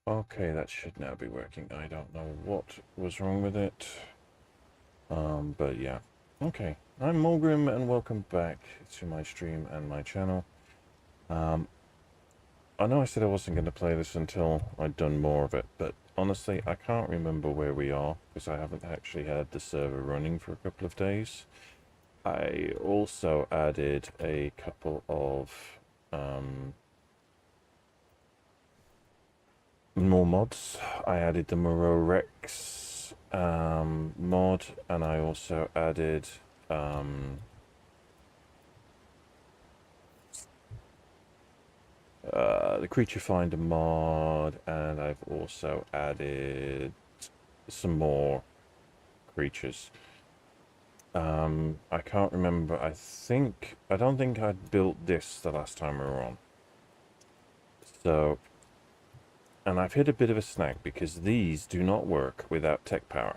Okay, that should now be working. I don't know what was wrong with it. But yeah. Okay, I'm Morgrimm and welcome back to my stream and my channel. I know I said I wasn't going to play this until I'd done more of it, but honestly, I can't remember where we are because I haven't actually had the server running for a couple of days. I also added a couple of more mods. I added the Moreau Rex mod, and I also added the Creature Finder mod, and I've also added some more creatures. I can't remember. I don't think I'd built this the last time we were on. So, and I've hit a bit of a snag because these do not work without tech power.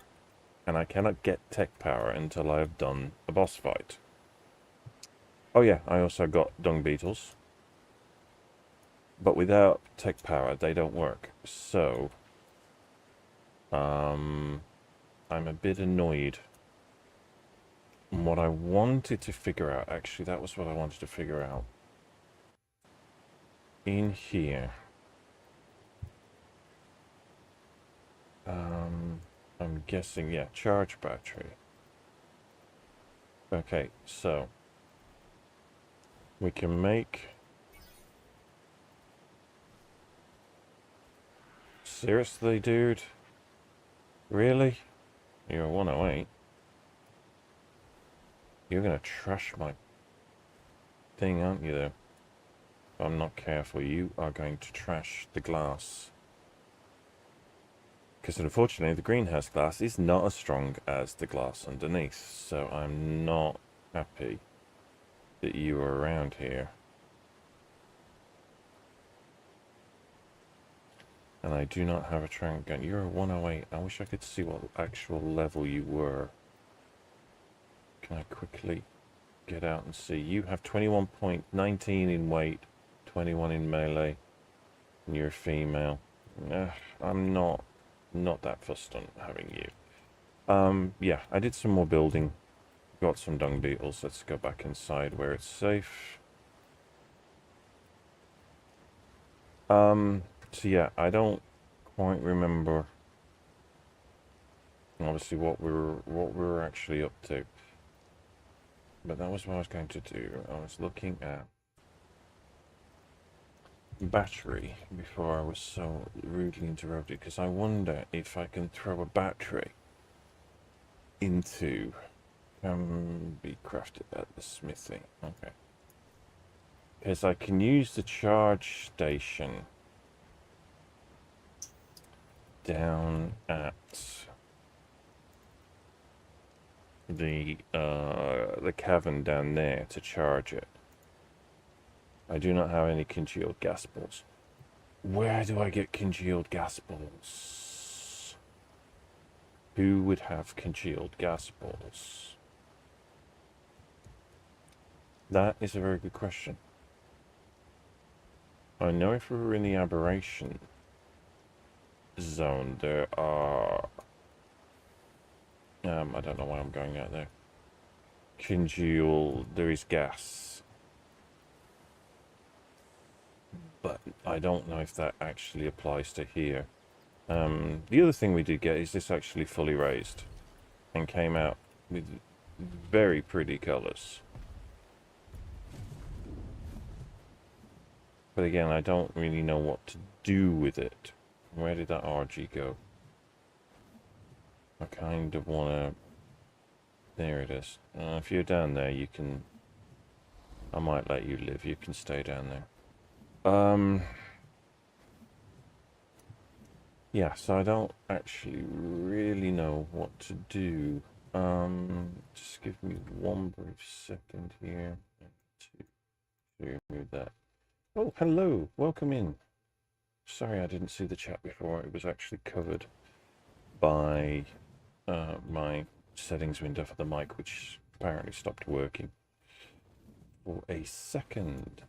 And I cannot get tech power until I've done a boss fight. Oh yeah, I also got dung beetles. But without tech power, they don't work. So, I'm a bit annoyed. And what I wanted to figure out, actually, that was what I wanted to figure out. In here, I'm guessing, yeah, charge battery. Okay, so we can make... Seriously, dude? Really? You're 108. You're gonna trash my thing, aren't you, though? If I'm not careful, you are going to trash the glass. Because unfortunately, the greenhouse glass is not as strong as the glass underneath. So I'm not happy that you are around here. And I do not have a trank gun. You're a 108. I wish I could see what actual level you were. Can I quickly get out and see? You have 21.19 in weight, 21 in melee, and you're a female. I'm not that fussed on having you. Yeah, I did some more building. Got some dung beetles. Let's go back inside where it's safe. So yeah, I don't quite remember obviously what we were actually up to. But that was what I was going to do. I was looking at battery before I was so rudely interrupted, because I wonder if I can throw a battery into be crafted at the smithy. Okay. Because I can use the charge station down at the cavern down there to charge it. I do not have any congealed gas balls. Where do I get congealed gas balls? Who would have congealed gas balls? That is a very good question. I know if we were in the aberration zone, there are... I don't know why I'm going out there. Congealed, there is gas. But I don't know if that actually applies to here. The other thing we did get is this actually fully raised and came out with very pretty colors. But again, I don't really know what to do with it. Where did that RG go? I kind of want to... There it is. If you're down there, you can... I might let you live. You can stay down there. Yeah, so I don't actually really know what to do. Just give me one brief second here to remove that. Oh, hello. Welcome in. Sorry I didn't see the chat before. It was actually covered by my settings window for the mic, which apparently stopped working for a second.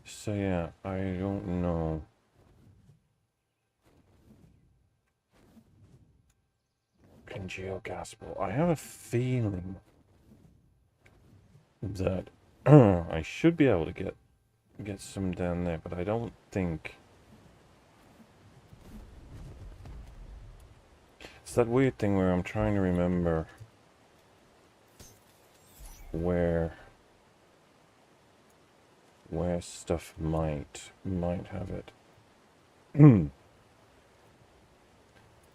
So yeah, I don't know. Congeal gas ball. I have a feeling that I should be able to get some down there, but I don't think. It's that weird thing where I'm trying to remember where stuff might have it.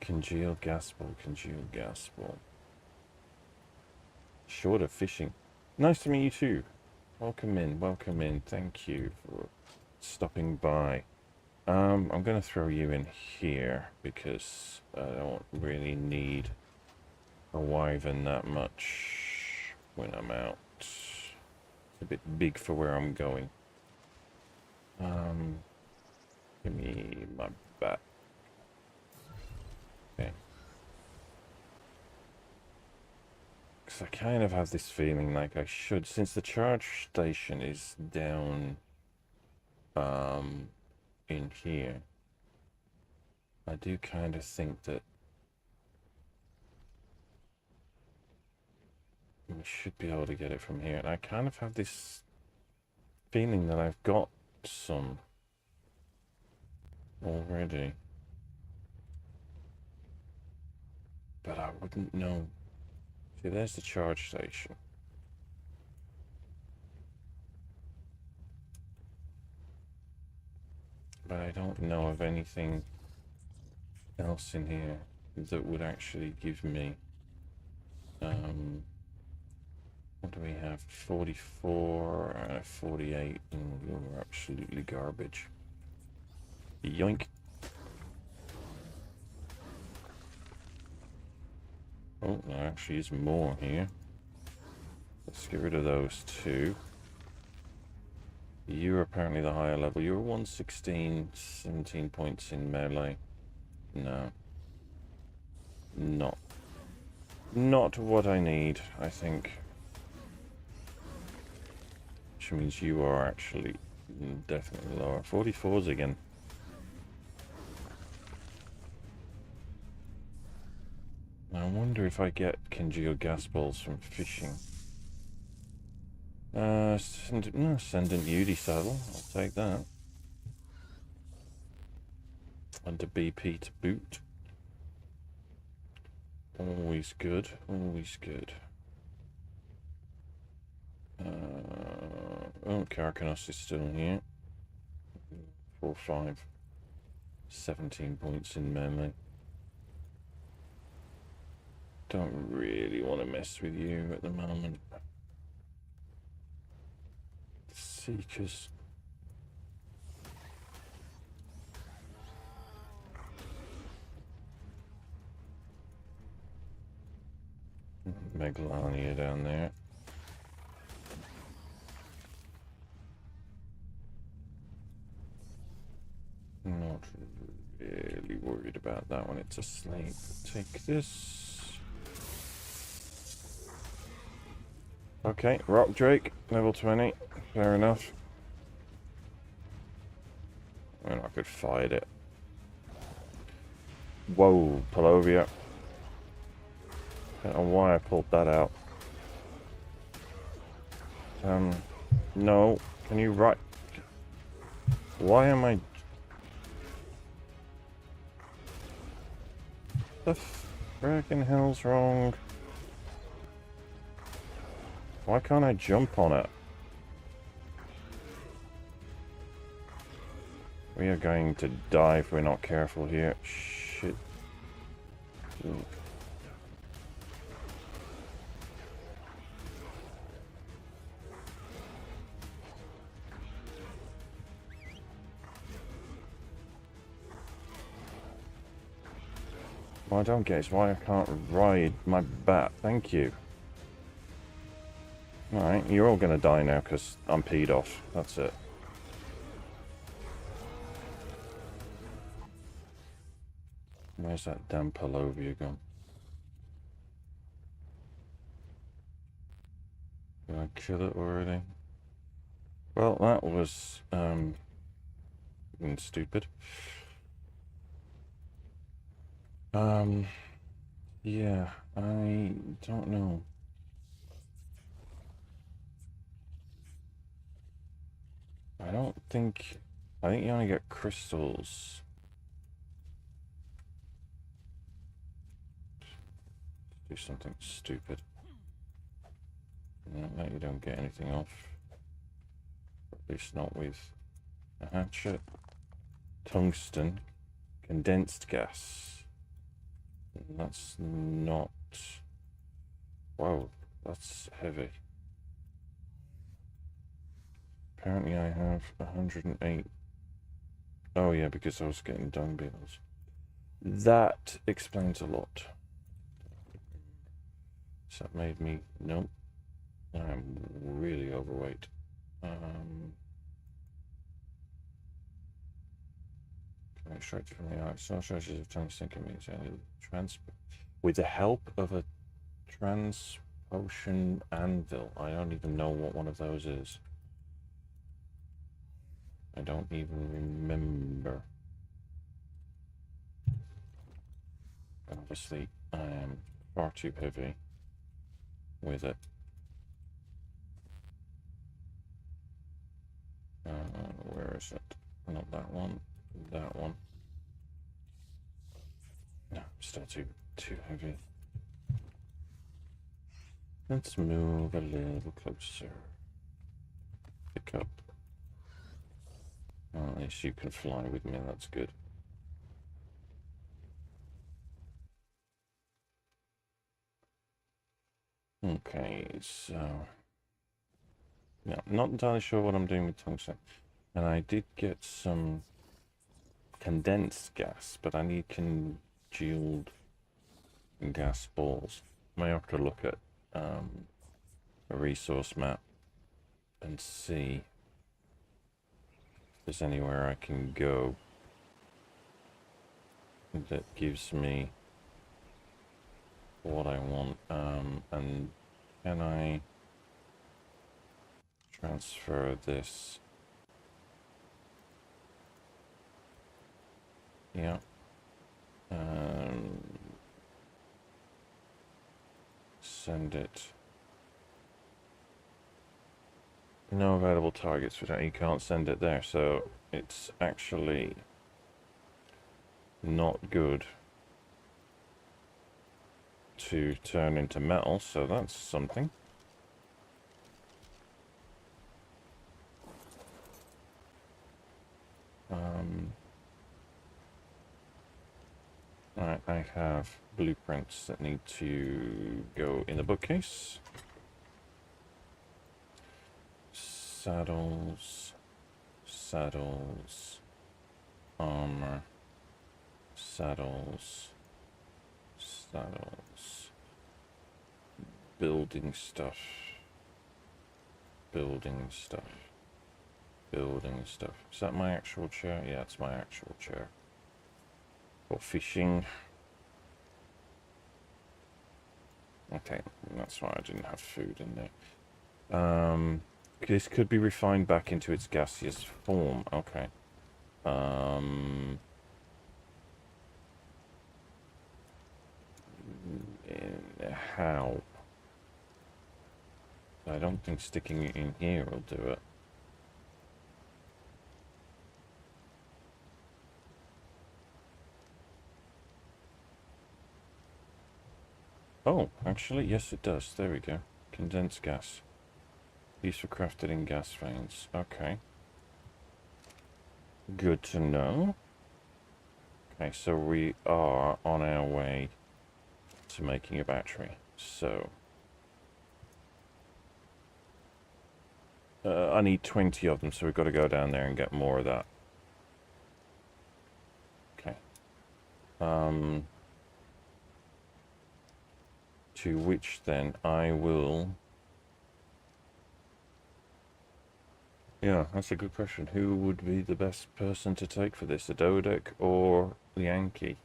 Congeal gas ball, congeal gas ball. Short of fishing. Nice to meet you too. Welcome in, welcome in. Thank you for stopping by. I'm gonna throw you in here because I don't really need a wyvern that much when I'm out. It's a bit big for where I'm going. Give me my bat. Okay. Because I kind of have this feeling like I should, since the charge station is down in here, I do kind of think that we should be able to get it from here. And I kind of have this feeling that I've got some already. But I wouldn't know. See, there's the charge station. But I don't know of anything else in here that would actually give me what do we have? 44 and a 48, and you're absolutely garbage. Yoink. Oh, there actually is more here. Let's get rid of those two. You're apparently the higher level. You're 116, 17 points in melee. No. Not what I need, I think. Which means you are actually definitely lower. 44s again. I wonder if I get congealed gas balls from fishing. Ascendant beauty saddle. I'll take that. Under BP to boot. Always good. Always good. Oh, Karkanos is still here. 4, 5. 17 points in melee. Don't really want to mess with you at the moment. Seekers. Megalania down there. Not really worried about that one. It's asleep. Take this. Okay, Rock Drake, level 20. Fair enough. I mean, I could fight it. Whoa, Palovia. I don't know why I pulled that out. No. Can you write? Why am I... The frickin' hell's wrong? Why can't I jump on it? We are going to die if we're not careful here. Shit. Ooh. What I don't get is why I can't ride my bat. Thank you. Alright, you're all gonna die now because I'm peed off. That's it. Where's that damn Palovia gone? Did I kill it already? Well, that was stupid. Yeah, I don't know. I don't think. I think you only get crystals. Do something stupid. No, you don't get anything off. At least not with a hatchet. Tungsten. Condensed gas. That's not... Whoa, that's heavy. Apparently I have 108. Oh yeah, because I was getting dung beetles. That explains a lot. So that made me... Nope. I'm really overweight. Extract from the ARK. Small charges of tungsten can be transport with the help of a transpotion anvil. I don't even know what one of those is. I don't even remember. Obviously, I am far too heavy with it. Where is it? Not that one. That one. No, still too heavy. Let's move a little closer. Pick up. Well, at least you can fly with me, that's good. Okay, so... Yeah, not entirely sure what I'm doing with tungsten. And I did get some condensed gas, but I need congealed gas balls. May have to look at a resource map and see if there's anywhere I can go that gives me what I want. And can I transfer this? Yeah. Send it. No available targets, but you can't send it there, so it's actually not good to turn into metal, so that's something. I have blueprints that need to go in the bookcase. Saddles, saddles, armor, saddles, saddles, building stuff, building stuff, building stuff. Is that my actual chair? Yeah, it's my actual chair. For fishing. Okay, that's why I didn't have food in there. This could be refined back into its gaseous form. Okay. How? I don't think sticking it in here will do it. Oh, actually, yes it does. There we go. Condensed gas. These were crafted in gas veins. Okay. Good to know. Okay, so we are on our way to making a battery. So... I need 20 of them, so we've got to go down there and get more of that. Okay. To which then I will... Yeah, that's a good question. Who would be the best person to take for this? A Dodec or the Yankee?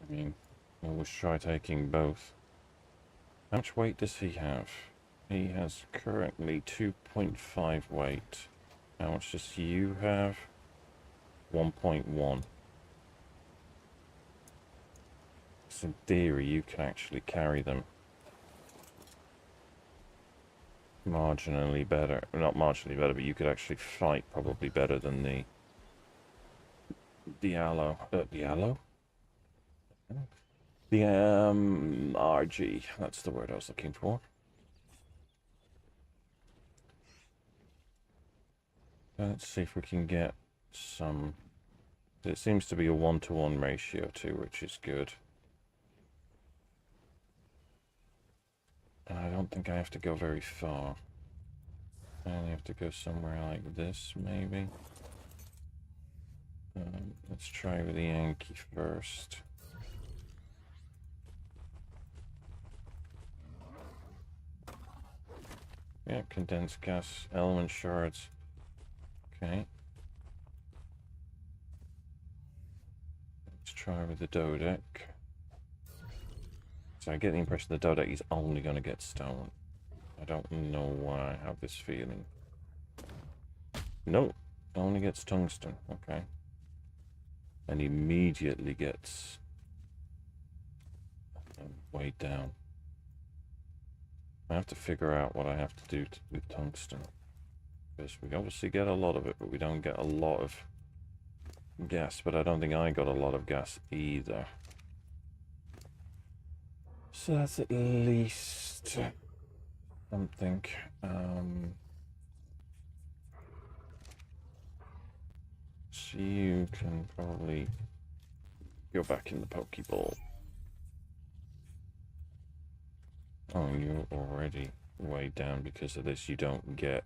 I mean, always try taking both. How much weight does he have? He has currently 2.5 weight. How much does you have? 1.1. So in theory, you can actually carry them marginally better. Not marginally better, but you could actually fight probably better than the aloe. The aloe? The RG. That's the word I was looking for. Let's see if we can get some. It seems to be a 1-to-1 ratio too, which is good. And I don't think I have to go very far. I only have to go somewhere like this, maybe. Let's try with the Yankee first. Yeah, condensed gas, element shards. Okay. Let's try with the Dodec. So I get the impression the Dodec is only going to get stone. I don't know why I have this feeling. No, only gets tungsten. Okay. And immediately gets way down. I have to figure out what I have to do with tungsten. Because we obviously get a lot of it, but we don't get a lot of gas. But I don't think I got a lot of gas either. So that's at least something. So you can probably go back in the Pokeball. Oh, you're already way down because of this. You don't get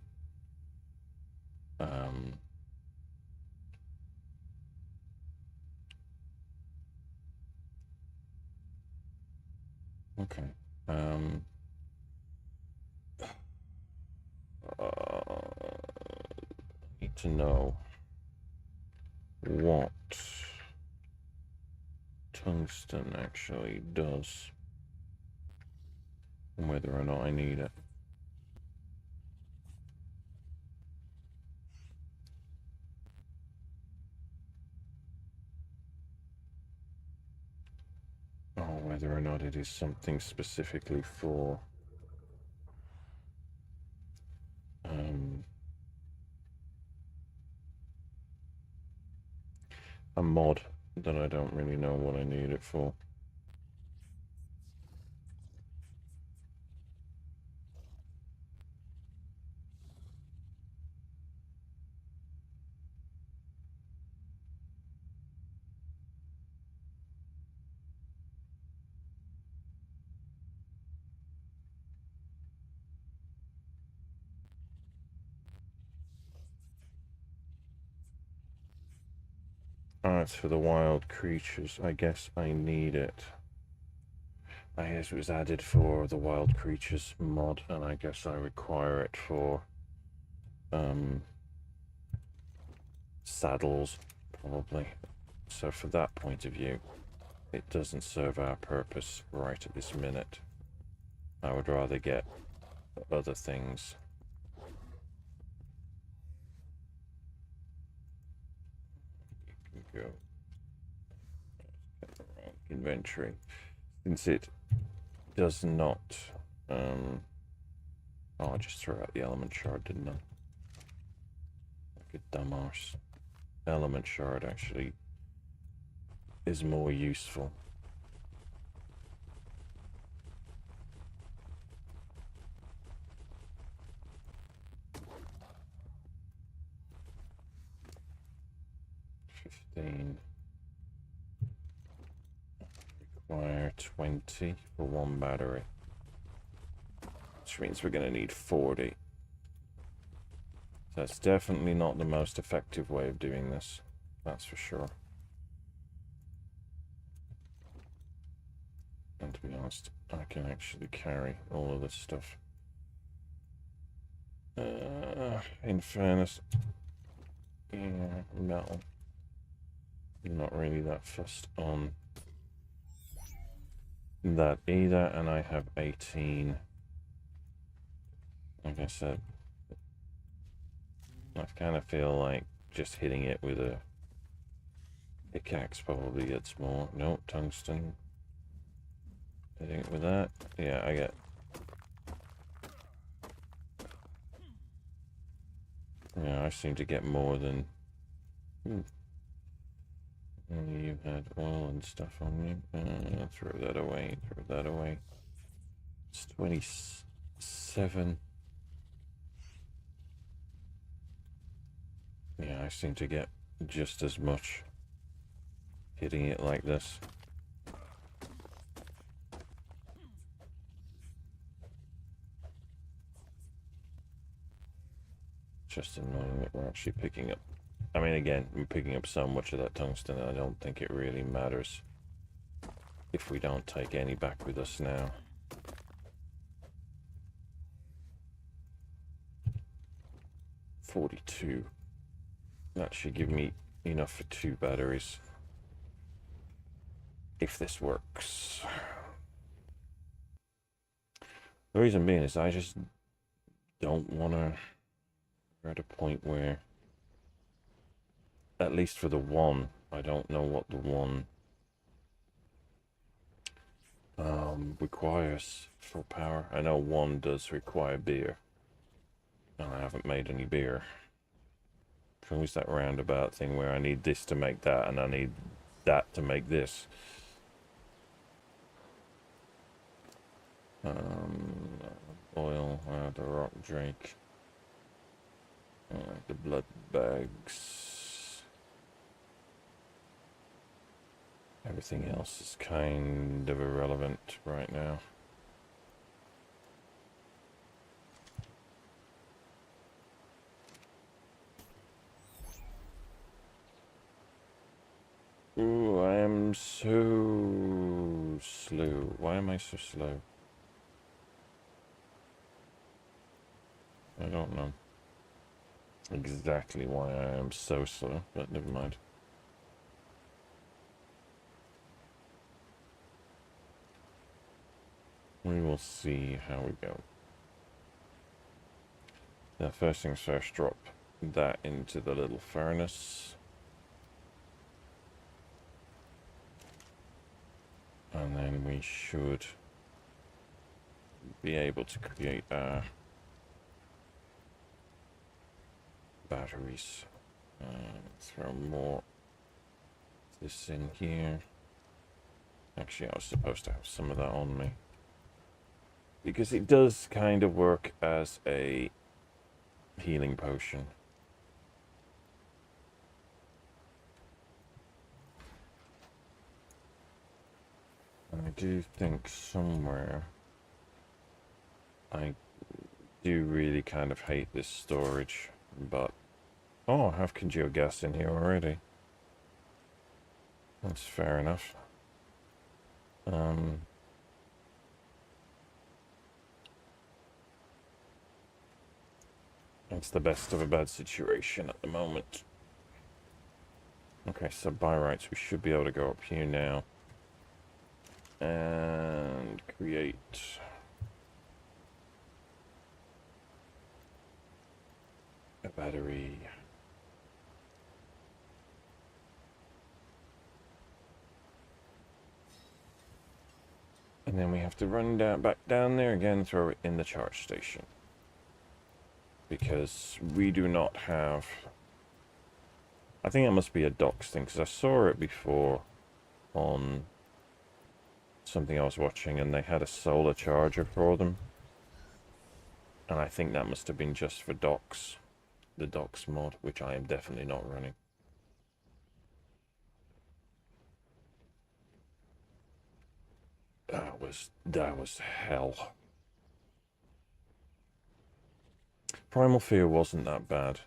okay. Need to know what tungsten actually does and whether or not I need it. Or whether or not it is something specifically for a mod that I don't really know what I need it for. Oh, it's for the wild creatures. I guess I need it. I guess it was added for the wild creatures mod, and I guess I require it for saddles, probably. So for that point of view, it doesn't serve our purpose right at this minute. I would rather get other things. You can go inventory. Since it does not oh, I just threw out the element shard, didn't I? Like a dumbass. Element shard actually is more useful. Require 20 for one battery, which means we're going to need 40. So that's definitely not the most effective way of doing this, that's for sure. And to be honest, I can actually carry all of this stuff. In fairness, yeah, metal. I'm not really that fussed on that either, and I have 18. Like I said, I kind of feel like just hitting it with a pickaxe probably gets more. Nope, tungsten. Hitting it with that. Yeah, I get. Yeah, I seem to get more than. You had oil and stuff on you. Throw that away. Throw that away. It's 27. Yeah, I seem to get just as much hitting it like this. Just annoying that we're actually picking up. I mean, again, we're picking up so much of that tungsten, I don't think it really matters if we don't take any back with us now. $42. That should give me enough for 2 batteries. If this works. The reason being is I just don't want to... We're at a point where, at least for the one, I don't know what the one requires for power. I know one does require beer, and I haven't made any beer. It's always that roundabout thing where I need this to make that, and I need that to make this. Oil, the rock drake, the blood bags. Everything else is kind of irrelevant right now. Ooh, I am so slow. Why am I so slow? I don't know exactly why I am so slow, but never mind. We will see how we go. Now, first things first, drop that into the little furnace. And then we should be able to create our batteries. Throw more of this in here. Actually, I was supposed to have some of that on me, because it does kind of work as a healing potion. I do think somewhere I do really kind of hate this storage, but oh, I have congealed gas in here already. That's fair enough. It's the best of a bad situation at the moment. Okay, so by rights we should be able to go up here now and create a battery. And then we have to run back down there again and throw it in the charge station, because we do not have... I think it must be a docks thing, because I saw it before on something I was watching, and they had a solar charger for them. And I think that must have been just for docks. The docks mod, which I am definitely not running. That was hell. Primal Fear wasn't that bad,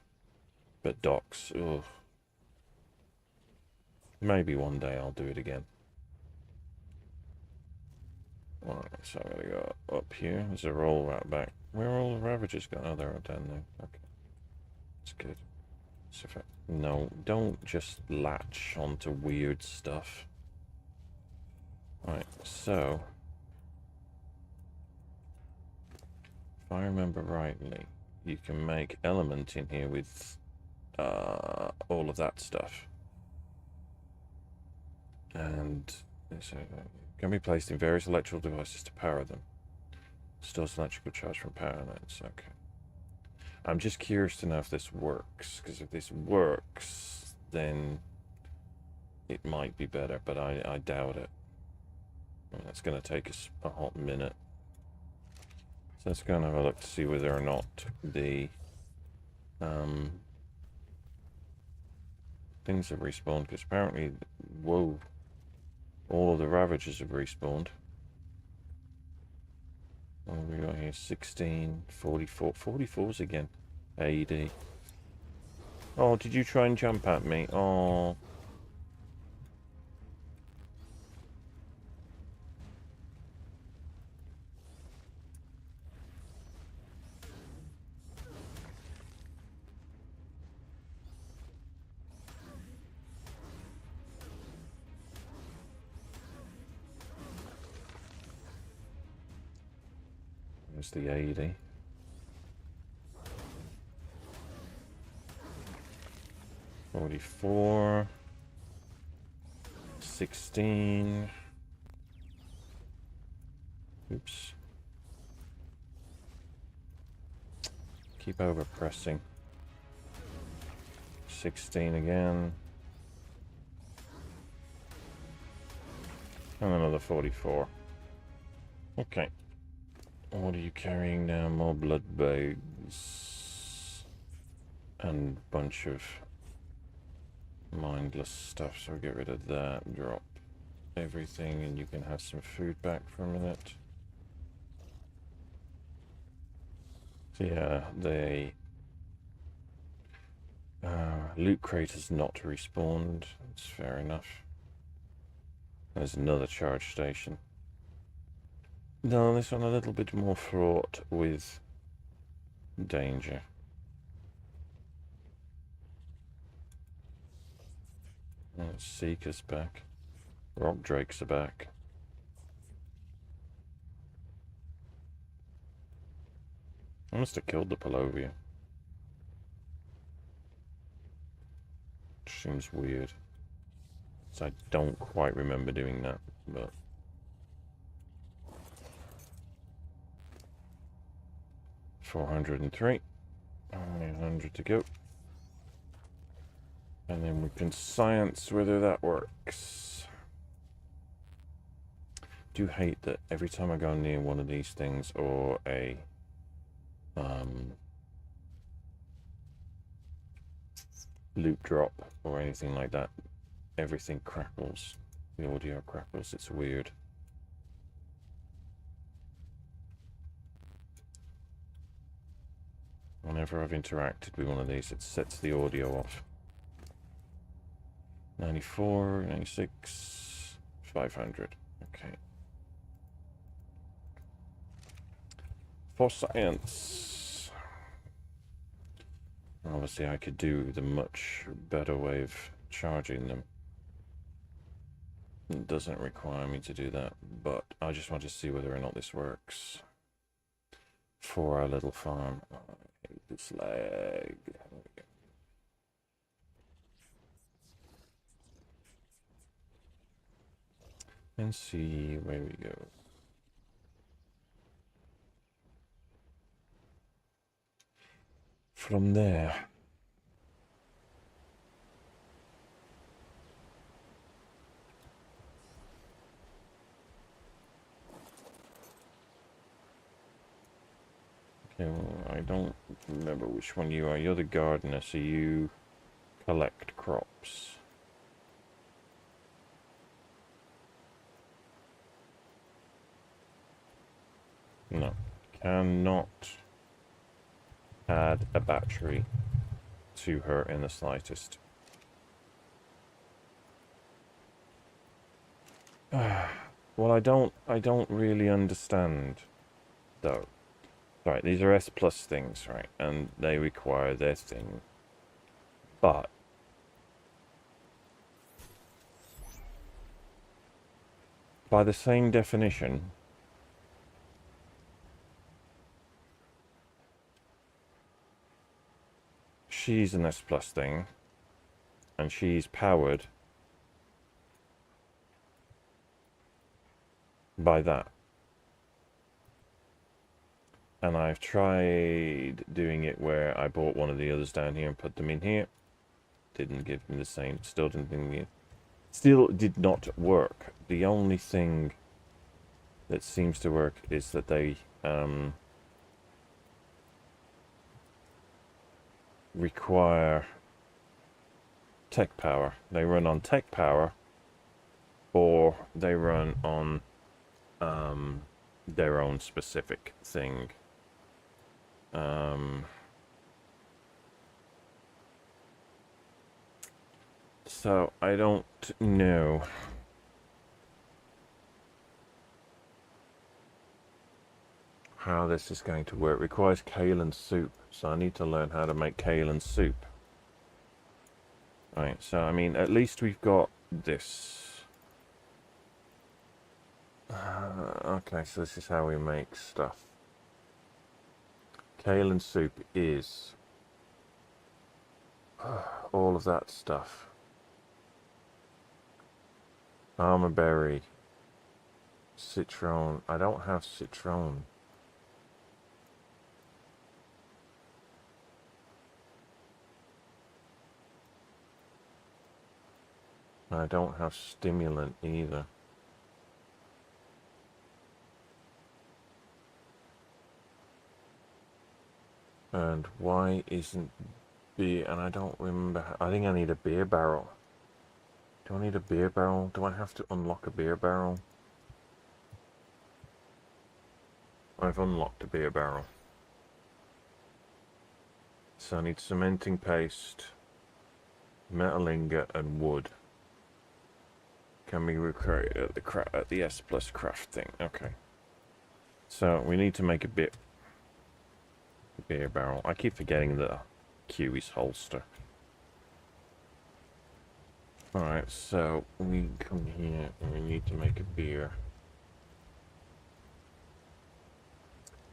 but docks, ugh. Maybe one day I'll do it again. Alright, so I'm gonna go up here. There's a roll right back. Where are all the Ravagers gone? Oh, they're down there. Okay. That's good. So if I... No, don't just latch onto weird stuff. Right, so If I remember rightly, you can make element in here with all of that stuff. And so can be placed in various electrical devices to power them. Stores electrical charge from power lines. Okay. I'm just curious to know if this works, because if this works, then it might be better, but I doubt it. That's going to take us a hot minute. So let's go and have a look to see whether or not the things have respawned, because apparently, whoa, all of the Ravagers have respawned. What have we got here? 16, 44, 44s again. AED. Oh, did you try and jump at me? Oh. There's the AED. $44. 16. Oops. Keep over pressing. 16 again. And another 44. Okay. What are you carrying now? More blood bags. And a bunch of mindless stuff. So get rid of that. Drop everything and you can have some food back for a minute. So yeah, the loot crate has not respawned. It's fair enough. There's another charge station. No, this one a little bit more fraught with danger. Seeker's back. Rock Drakes are back. I must have killed the Palovia. Seems weird. So I don't quite remember doing that, but... $403. Only 100 to go. And then we can science whether that works. Do hate that every time I go near one of these things or a loot drop or anything like that, everything crackles. The audio crackles. It's weird. Whenever I've interacted with one of these, it sets the audio off. 94, 96, 500. Okay. For science. Obviously, I could do the much better way of charging them. It doesn't require me to do that, but I just want to see whether or not this works for our little farm. Oh, I hate this lag. And see where we go. From there. Okay, well, I don't remember which one you are. You're the gardener, so you collect crops. No, cannot add a battery to her in the slightest. Well, I don't really understand, though. Right, these are S plus things, right, and they require their thing, but by the same definition, she's an S Plus thing, and she's powered by that. And I've tried doing it where I bought one of the others down here and put them in here. Didn't give me the same. Still didn't think it. Still did not work. The only thing that seems to work is that they require tech power. They run on tech power, or they run on their own specific thing. So I don't know. How this is going to work. It requires kale and soup, so I need to learn how to make kale and soup. Right, so I mean, at least we've got this. Okay, so this is how we make stuff. Kale and soup is all of that stuff. Almond berry, citron. I don't have citron. I don't have stimulant either. And why isn't beer? And I don't remember. I think I need a beer barrel. Do I need a beer barrel? Do I have to unlock a beer barrel? I've unlocked a beer barrel. So I need cementing paste, metal ingot, and wood. Can be recreated at the S Plus craft thing. Okay. So we need to make a beer barrel. I keep forgetting that Q is holster. Alright, so we come here and we need to make a beer.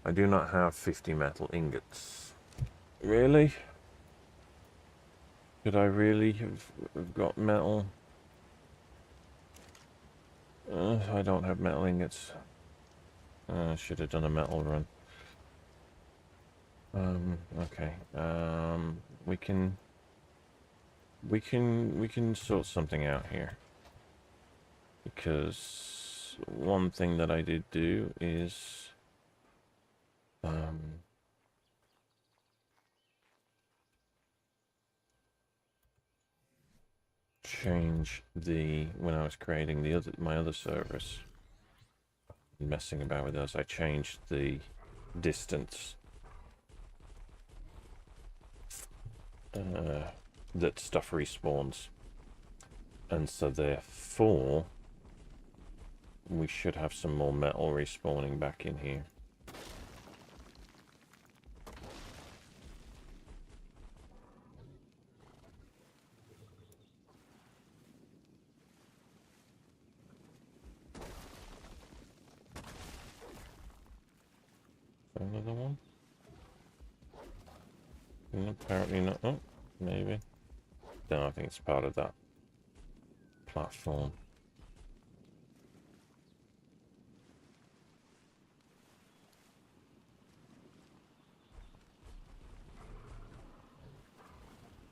I do not have 50 metal ingots. Really? Could I really have got metal? I don't have metal ingots. I should have done a metal run. Okay. We can sort something out here. Because one thing that I did do is change when I was creating my other servers, messing about with those, I changed the distance that stuff respawns, and so therefore we should have some more metal respawning back in here. Another one? Apparently not. Oh, maybe. No, I think it's part of that platform.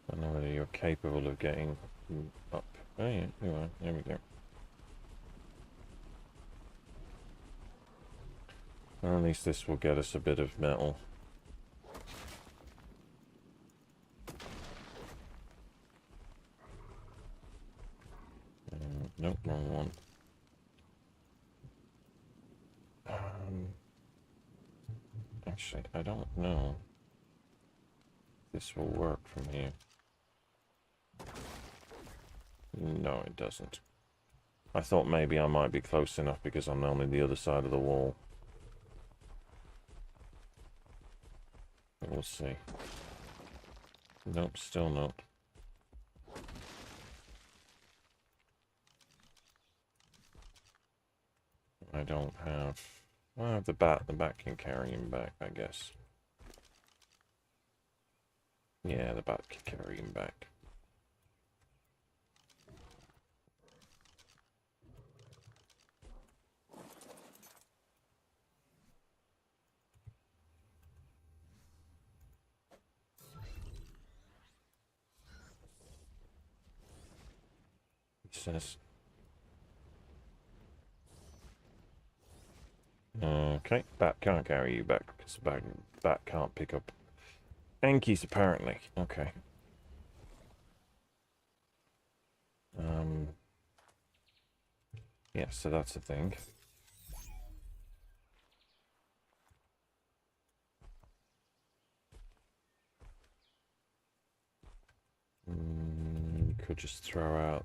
I don't know whether you're capable of getting up. Oh yeah, you are. There we go. Well, at least this will get us a bit of metal. Nope, wrong one. Actually, I don't know if this will work from here. No, it doesn't. I thought maybe I might be close enough because I'm on the other side of the wall. But we'll see. Nope, still not. I don't have... I have the bat. The bat can carry him back, I guess. Yeah, the bat can carry him back. He says. Okay, bat can't carry you back because bat can't pick up Ankies apparently. Okay. Yeah, so that's a thing. You could just throw out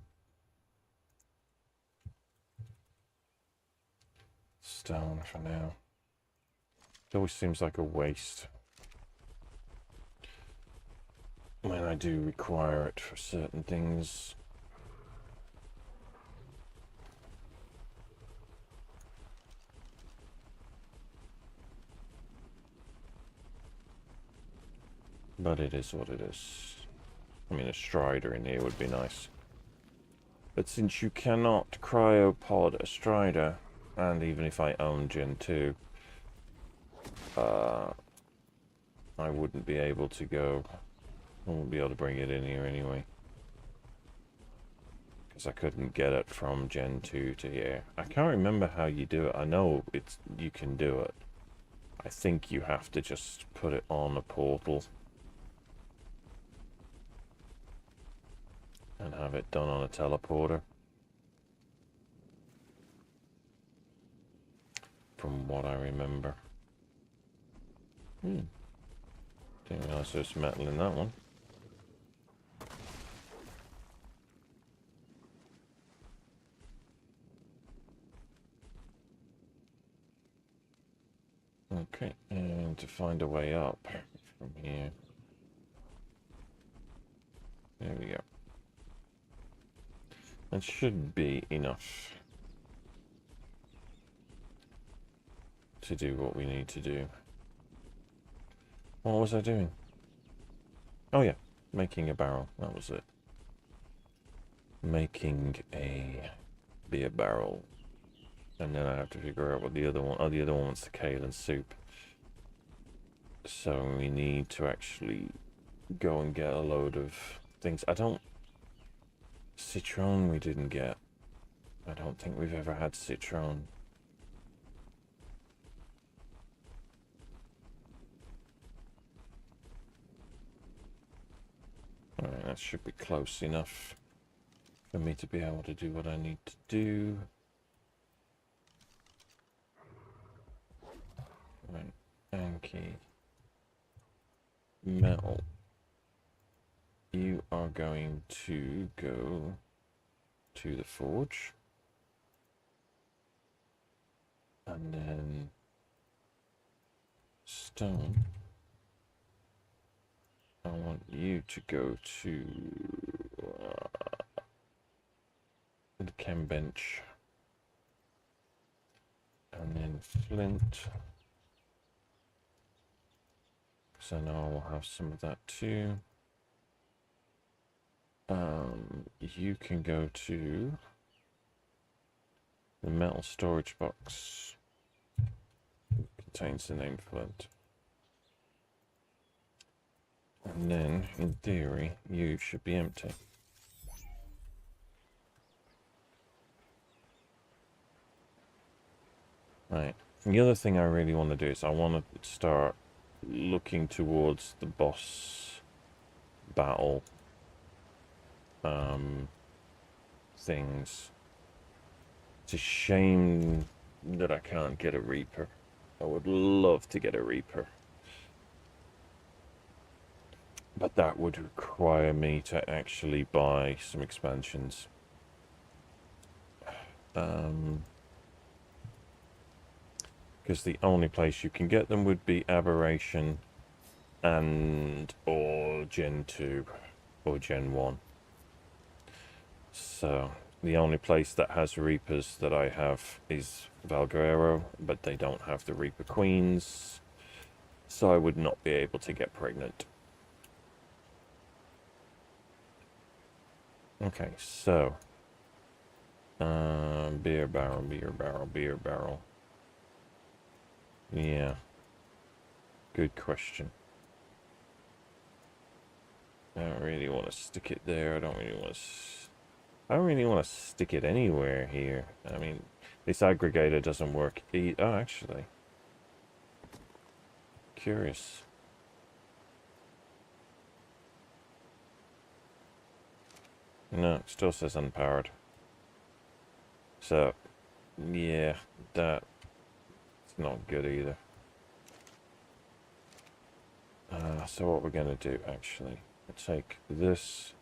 stone for now. It always seems like a waste when I do require it for certain things. But it is what it is. I mean, a Strider in here would be nice. But since you cannot cryopod a Strider, and even if I own Gen 2, I wouldn't be able to go. I wouldn't be able to bring it in here anyway. Because I couldn't get it from Gen 2 to here. I can't remember how you do it. I know you can do it. I think you have to just put it on a portal. And have it done on a teleporter. From what I remember. Didn't realize there's metal in that one. Okay, and to find a way up from here. There we go. That should be enough to do what we need to do. What was I doing? Oh yeah, making a barrel. That was it. Making a beer barrel. And then I have to figure out what the other one... Oh, the other one wants the kale and soup. So we need to actually go and get a load of things. I don't... Citron we didn't get. I don't think we've ever had citron. Alright, that should be close enough for me to be able to do what I need to do. Right, Anki. Metal. You are going to go to the forge. And then stone. I want you to go to the chem bench. And then flint. Because I know I will have some of that too. You can go to the metal storage box. It contains the name flint. And then, in theory, you should be empty. Right. And the other thing I really want to do is I want to start looking towards the boss battle things. It's a shame that I can't get a Reaper. I would love to get a Reaper. But that would require me to actually buy some expansions. Because the only place you can get them would be Aberration and or Gen 2 or Gen 1. So the only place that has Reapers that I have is Valguero, but they don't have the Reaper Queens, so I would not be able to get pregnant. Okay, so beer barrel, beer barrel, beer barrel. Yeah, good question. I don't really want to stick it there. I don't really want to. I don't really want to stick it anywhere here. I mean, this aggregator doesn't work. Oh, actually, curious. No, it still says unpowered. So, yeah, that's not good either. So what we're going to do, actually, we'll take this.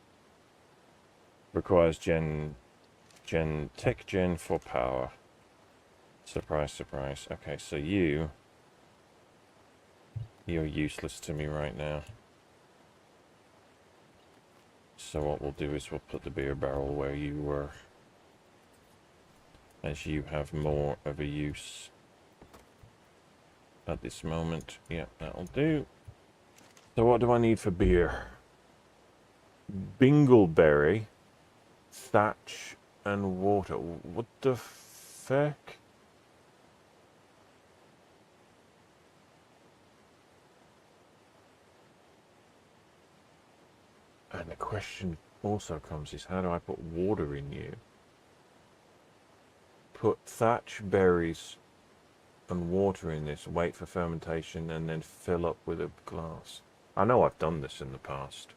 Requires tech gen for power. Surprise, surprise. Okay, so you're useless to me right now. So what we'll do is we'll put the beer barrel where you were, as you have more of a use at this moment. Yeah, that'll do. So what do I need for beer? Bingleberry, thatch, and water. What the feck? And the question also comes is, how do I put water in you? Put thatch, berries, and water in this, wait for fermentation, and then fill up with a glass. I know I've done this in the past.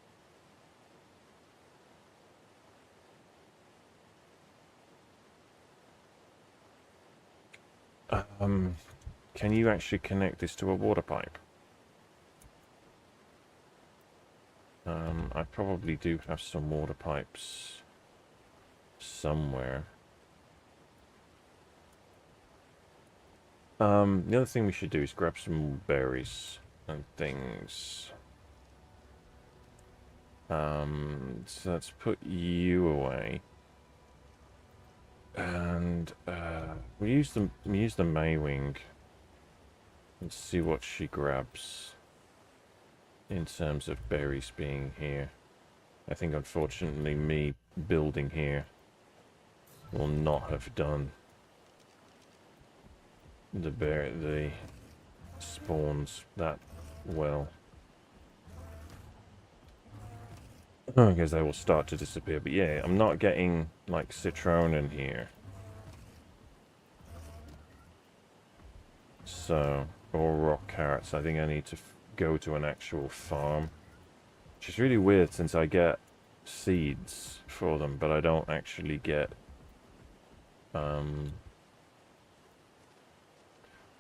Can you actually connect this to a water pipe? I probably do have some water pipes somewhere. The other thing we should do is grab some berries and things. So let's put you away. And we use the Maywing and see what she grabs in terms of berries being here. I think unfortunately me building here will not have done the spawns that well. Because they will start to disappear. But yeah, I'm not getting like citron here. So, or rock carrots. I think I need to go to an actual farm. Which is really weird since I get seeds for them, but I don't actually get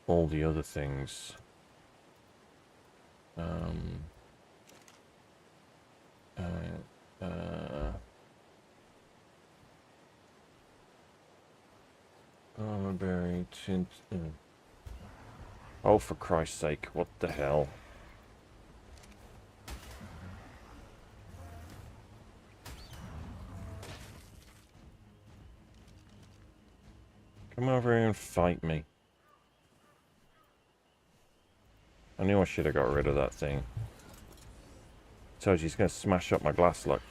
all the other things. Berry tint. Oh, for Christ's sake, what the hell? Come over here and fight me. I knew I should have got rid of that thing. Told you he's going to smash up my glass look.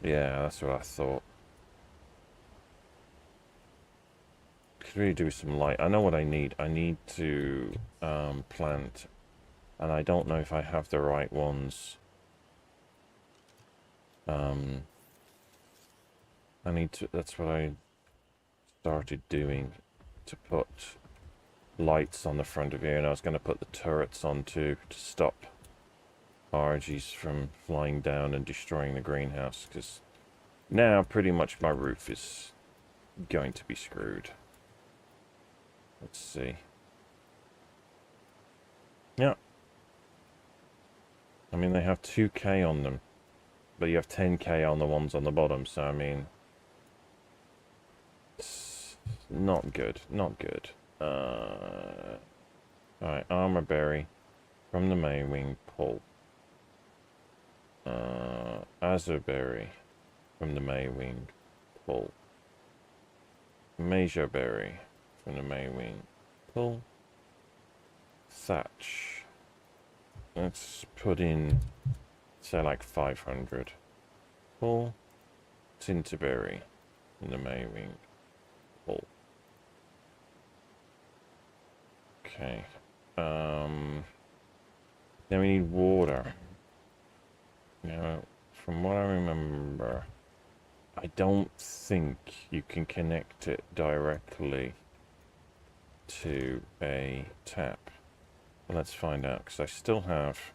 Yeah, that's what I thought. Could really do some light. I know what I need. I need to plant. And I don't know if I have the right ones. I need to... That's what I started doing. To put lights on the front of here. And I was going to put the turrets on too. To stop RGs from flying down and destroying the greenhouse. Because now pretty much my roof is going to be screwed. Let's see. Yeah. I mean, they have 2k on them. But you have 10k on the ones on the bottom. So, I mean... It's not good. Not good. Alright, armor berry. From the Maywing, pull. Azurberry. From the Maywing, pull. Major berry. From the Maywing, pull. thatch. Let's put in, say, like 500. Pull. Tinterberry in the May wing. Pull. Okay. Then we need water. Now, from what I remember, I don't think you can connect it directly to a tap. Let's find out, because I still have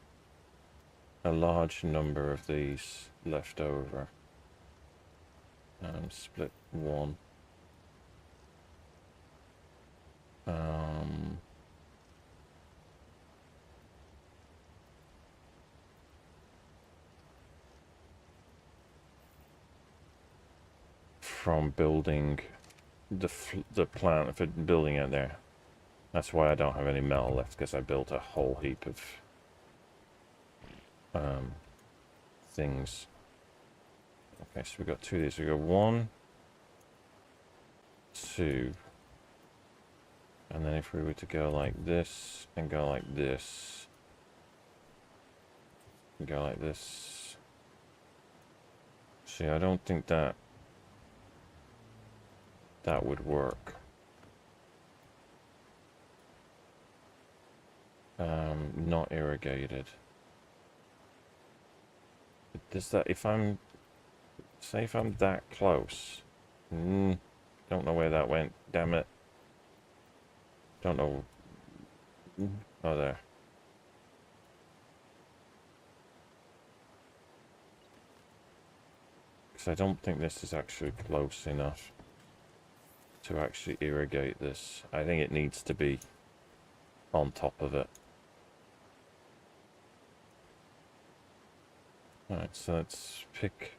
a large number of these left over. Split one. From building the plant for building it there. That's why I don't have any metal left, because I built a whole heap of things. Okay, so we've got two of these. We got 1, 2, and then if we were to go like this and go like this, and go like this. See, I don't think that would work. Not irrigated. Does that, if I'm, say if I'm that close, don't know where that went, damn it. Don't know. Oh, there. Because I don't think this is actually close enough to actually irrigate this. I think it needs to be on top of it. Alright, so let's pick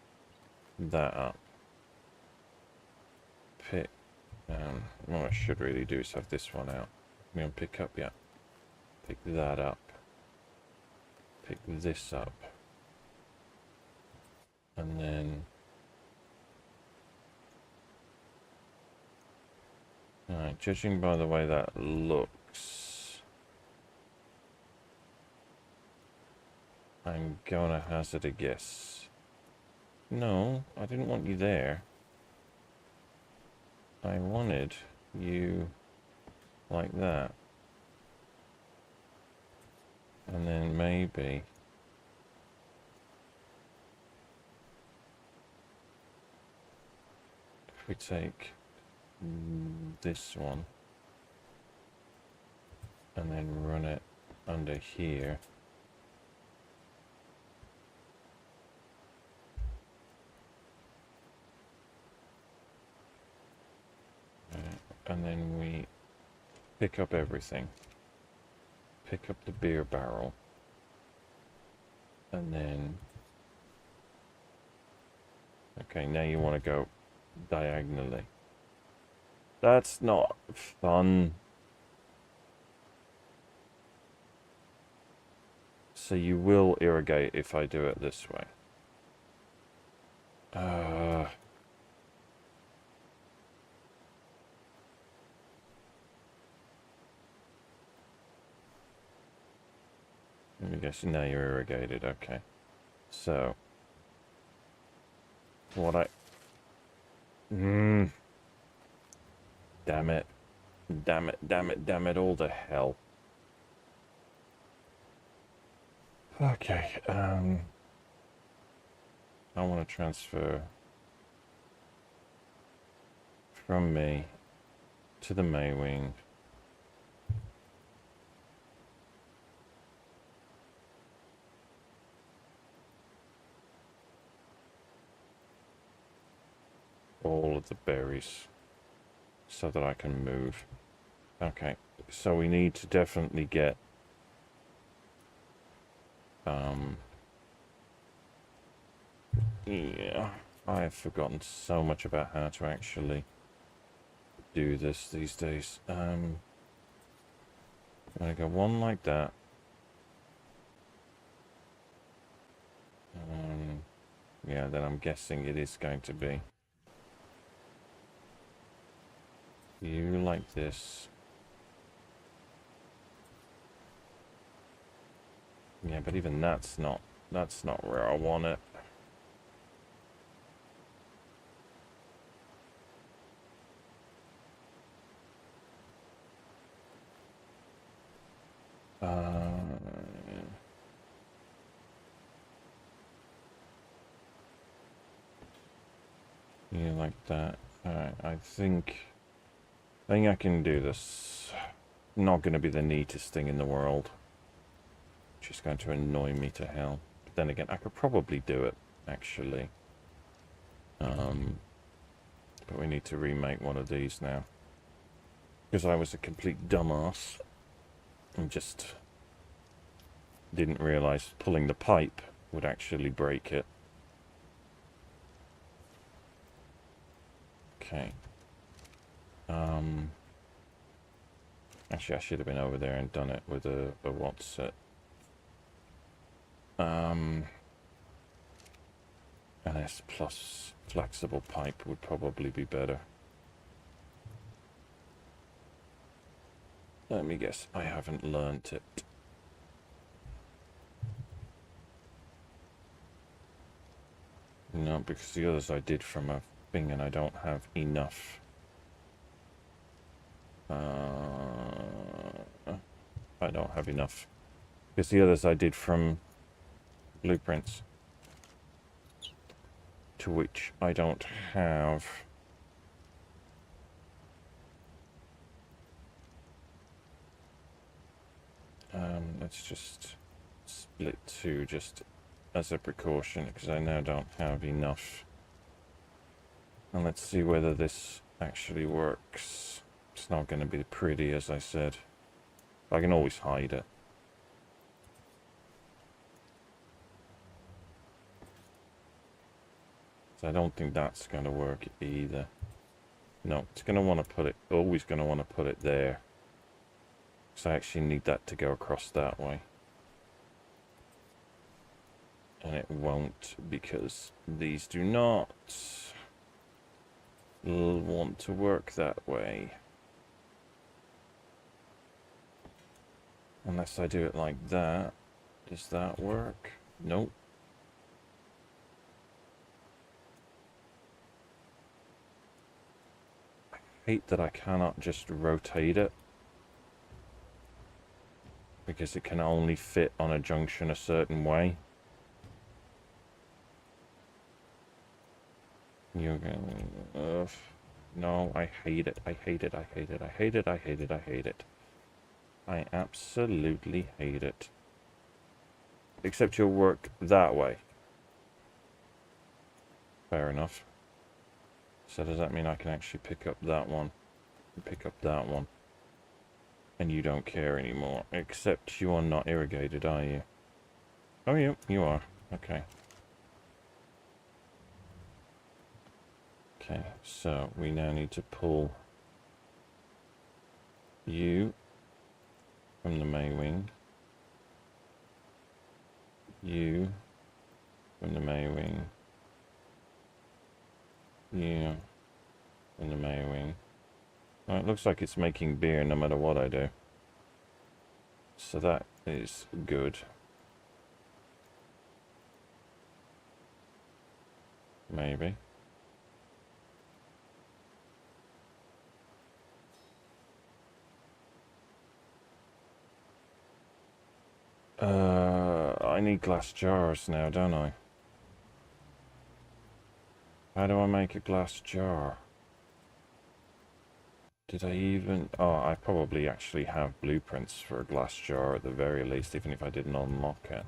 that up. Pick, what I should really do is have this one out. I'm going to pick up, yeah. Pick that up. Pick this up. And then... Alright, judging by the way that looks, I'm gonna hazard a guess. No, I didn't want you there. I wanted you like that. And then maybe... if we take this one and then run it under here. And then we pick up everything. Pick up the beer barrel. And then... okay, now you want to go diagonally. That's not fun. So you will irrigate if I do it this way. Let me guess, now you're irrigated, okay. So, what I... damn it. Damn it, damn it, damn it, all the hell. Okay, I want to transfer from me to the May wing. All of the berries so that I can move. Okay, so we need to definitely get yeah, I have forgotten so much about how to actually do this these days. I'm gonna go one like that. Yeah, then I'm guessing it is going to be you like this. Yeah, but even that's not where I want it. Yeah, like that. Alright, I think I can do this. Not going to be the neatest thing in the world. Just going to annoy me to hell. But then again, I could probably do it, actually. But we need to remake one of these now. Because I was a complete dumbass. And just didn't realise pulling the pipe would actually break it. Okay. Actually, I should have been over there and done it with a what's it? An S plus flexible pipe would probably be better. Let me guess, I haven't learnt it. No, because the others I did from a thing and I don't have enough. I don't have enough. Because the others I did from blueprints. To which I don't have. Let's just split two just as a precaution because I now don't have enough. And let's see whether this actually works. It's not going to be pretty, as I said. I can always hide it. So I don't think that's going to work either. No, it's going to want to put it, always going to want to put it there. So I actually need that to go across that way. And it won't because these do not want to work that way. Unless I do it like that. Does that work? Nope. I hate that I cannot just rotate it. Because it can only fit on a junction a certain way. You're going, no, I hate it. I hate it. I hate it. I hate it. I hate it. I hate it. I absolutely hate it. Except you'll work that way. Fair enough. So does that mean I can actually pick up that one? And pick up that one? And you don't care anymore. Except you are not irrigated, are you? Oh, you are. Okay. Okay, so we now need to pull you from the May wing. You from the May wing. You from the May wing. Well, it looks like it's making beer no matter what I do. So that is good. Maybe. I need glass jars now, don't I? How do I make a glass jar? Did I even... Oh, I probably actually have blueprints for a glass jar at the very least, even if I didn't unlock it.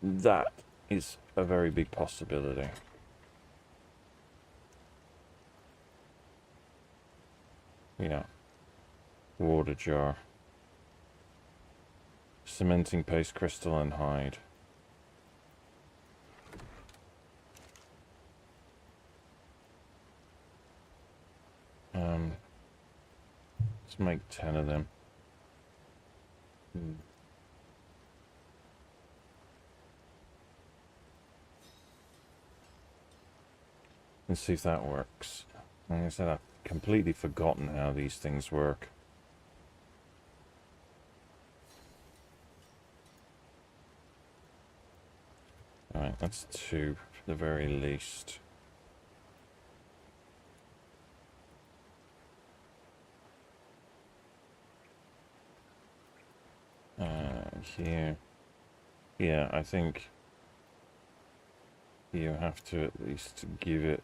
That is a very big possibility. Yeah. Water jar. Cementing paste, crystal, and hide. Let's make 10 of them. Let's see if that works. Like I said, I've completely forgotten how these things work. Alright, that's 2 for the very least. Here. Yeah, I think you have to at least give it...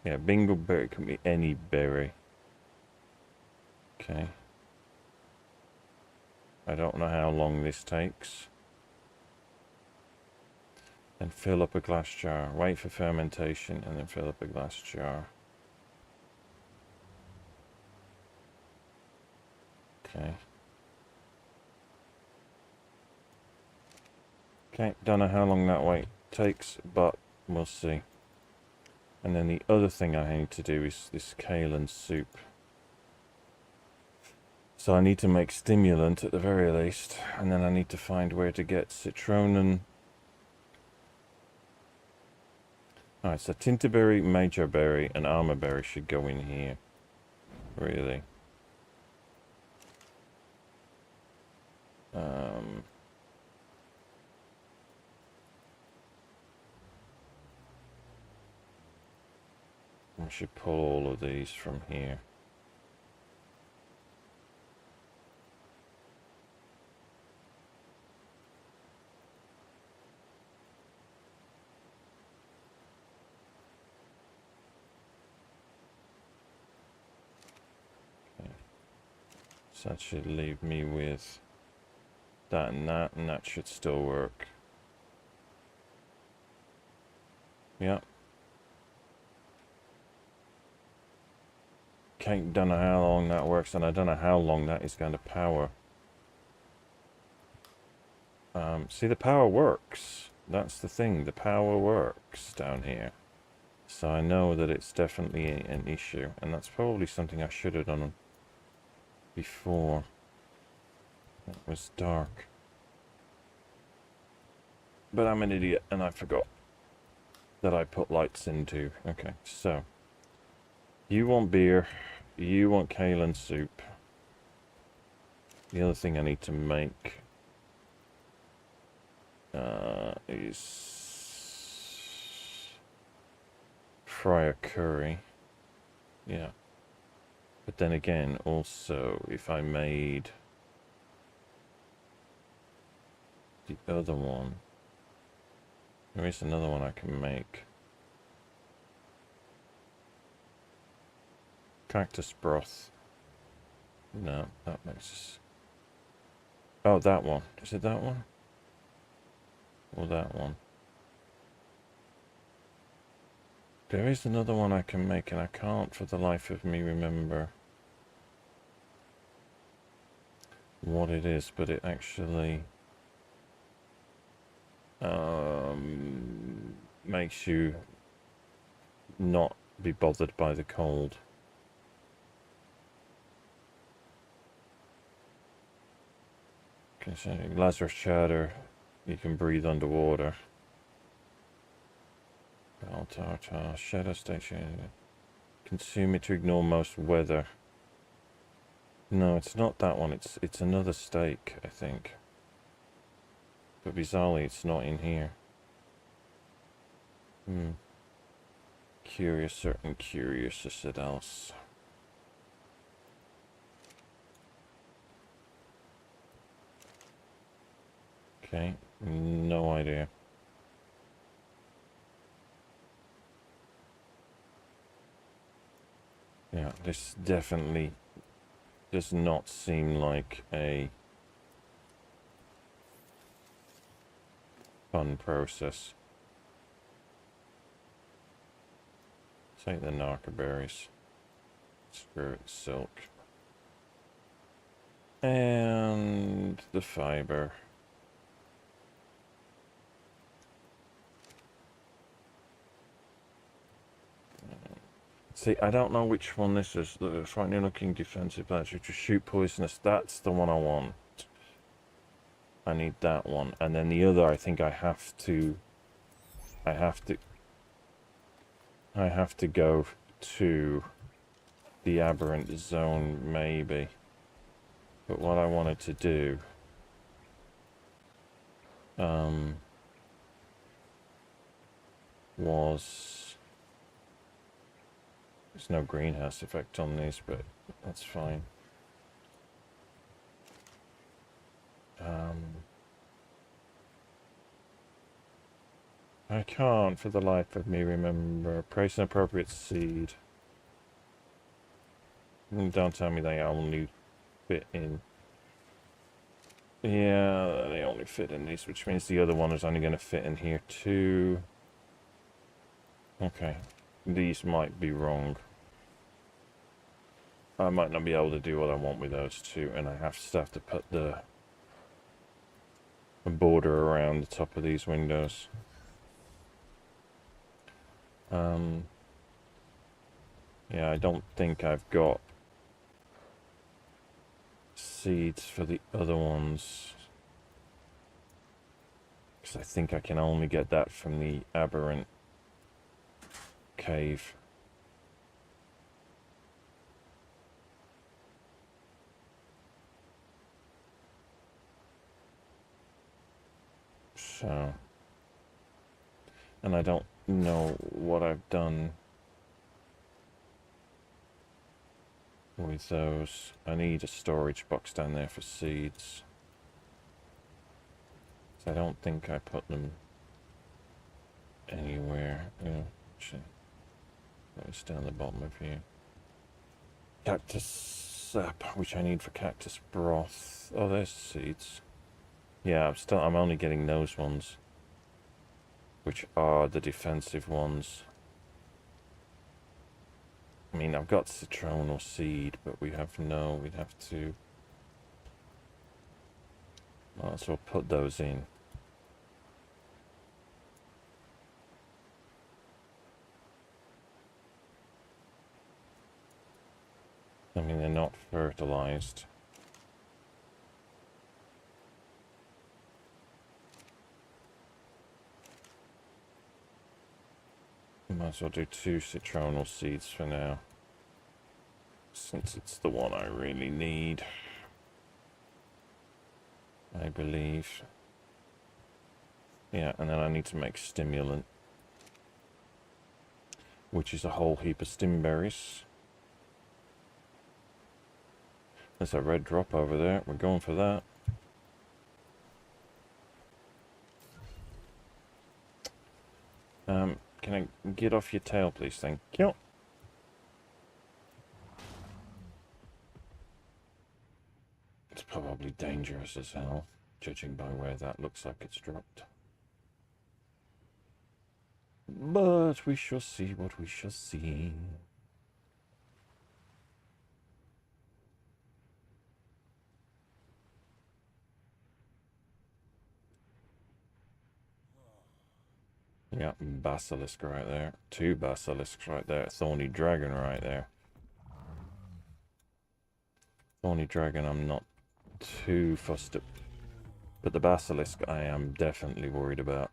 Yeah, bingo berry can be any berry. Okay. I don't know how long this takes. Then fill up a glass jar. Wait for fermentation and then fill up a glass jar. Okay. Okay, don't know how long that wait takes, but we'll see. And then the other thing I need to do is this kale and soup. So I need to make stimulant at the very least, and then I need to find where to get citronen. Alright, so tinterberry, major berry, and armor berry should go in here. Really. I should pull all of these from here. Okay. So that should leave me with that, and that should still work. Yep. Don't know how long that works, and I don't know how long that is going to power. See, the power works. That's the thing. The power works down here. So I know that it's definitely an issue, and that's probably something I should have done before. It was dark. But I'm an idiot, and I forgot that I put lights into. Okay, so you want beer. You want kale and soup. The other thing I need to make is fry a curry. Yeah. But then again, also, if I made the other one, there is another one I can make. Cactus broth. No, that makes... Oh, that one. Is it that one? Or that one? There is another one I can make, and I can't for the life of me remember what it is, but it actually makes you not be bothered by the cold. So Lazarus Chatter, you can breathe underwater. Tartar, Shadow Station. Consume it to ignore most weather. No, it's not that one. It's another steak, I think. But bizarrely, it's not in here. Curious, certain curious as it else. Okay, no idea. Yeah, this definitely does not seem like a fun process. Take the narcoberries. Screw it, silk. And the fiber. See, I don't know which one this is. The frightening looking defensive badge, which is shoot poisonous. That's the one I want. I need that one. And then the other, I think I have to go to the aberrant zone, maybe. But what I wanted to do was... There's no greenhouse effect on these, but that's fine. I can't for the life of me remember. Price an appropriate seed. Don't tell me they only fit in. Yeah, they only fit in these, which means the other one is only going to fit in here too. Okay, these might be wrong. I might not be able to do what I want with those two, and I still have to put the border around the top of these windows. Yeah, I don't think I've got seeds for the other ones, because I think I can only get that from the aberrant cave. So, and I don't know what I've done with those. I need a storage box down there for seeds. So I don't think I put them anywhere. Yeah, actually, it's down the bottom of here. Cactus sap, which I need for cactus broth. Oh, there's seeds. Yeah, I'm only getting those ones, which are the defensive ones. I mean, I've got citronal seed, but we'd have to... Might as well put those in. I mean, they're not fertilized. Might as well do 2 citronal seeds for now, since it's the one I really need, I believe. Yeah, and then I need to make stimulant, which is a whole heap of stimberries. There's a red drop over there. We're going for that. Can I get off your tail, please? Thank you. It's probably dangerous as hell, judging by where that looks like it's dropped. But we shall see what we shall see. Yeah, basilisk right there. 2 basilisks right there. Thorny dragon right there. Thorny dragon I'm not too fussed up. But the basilisk I am definitely worried about.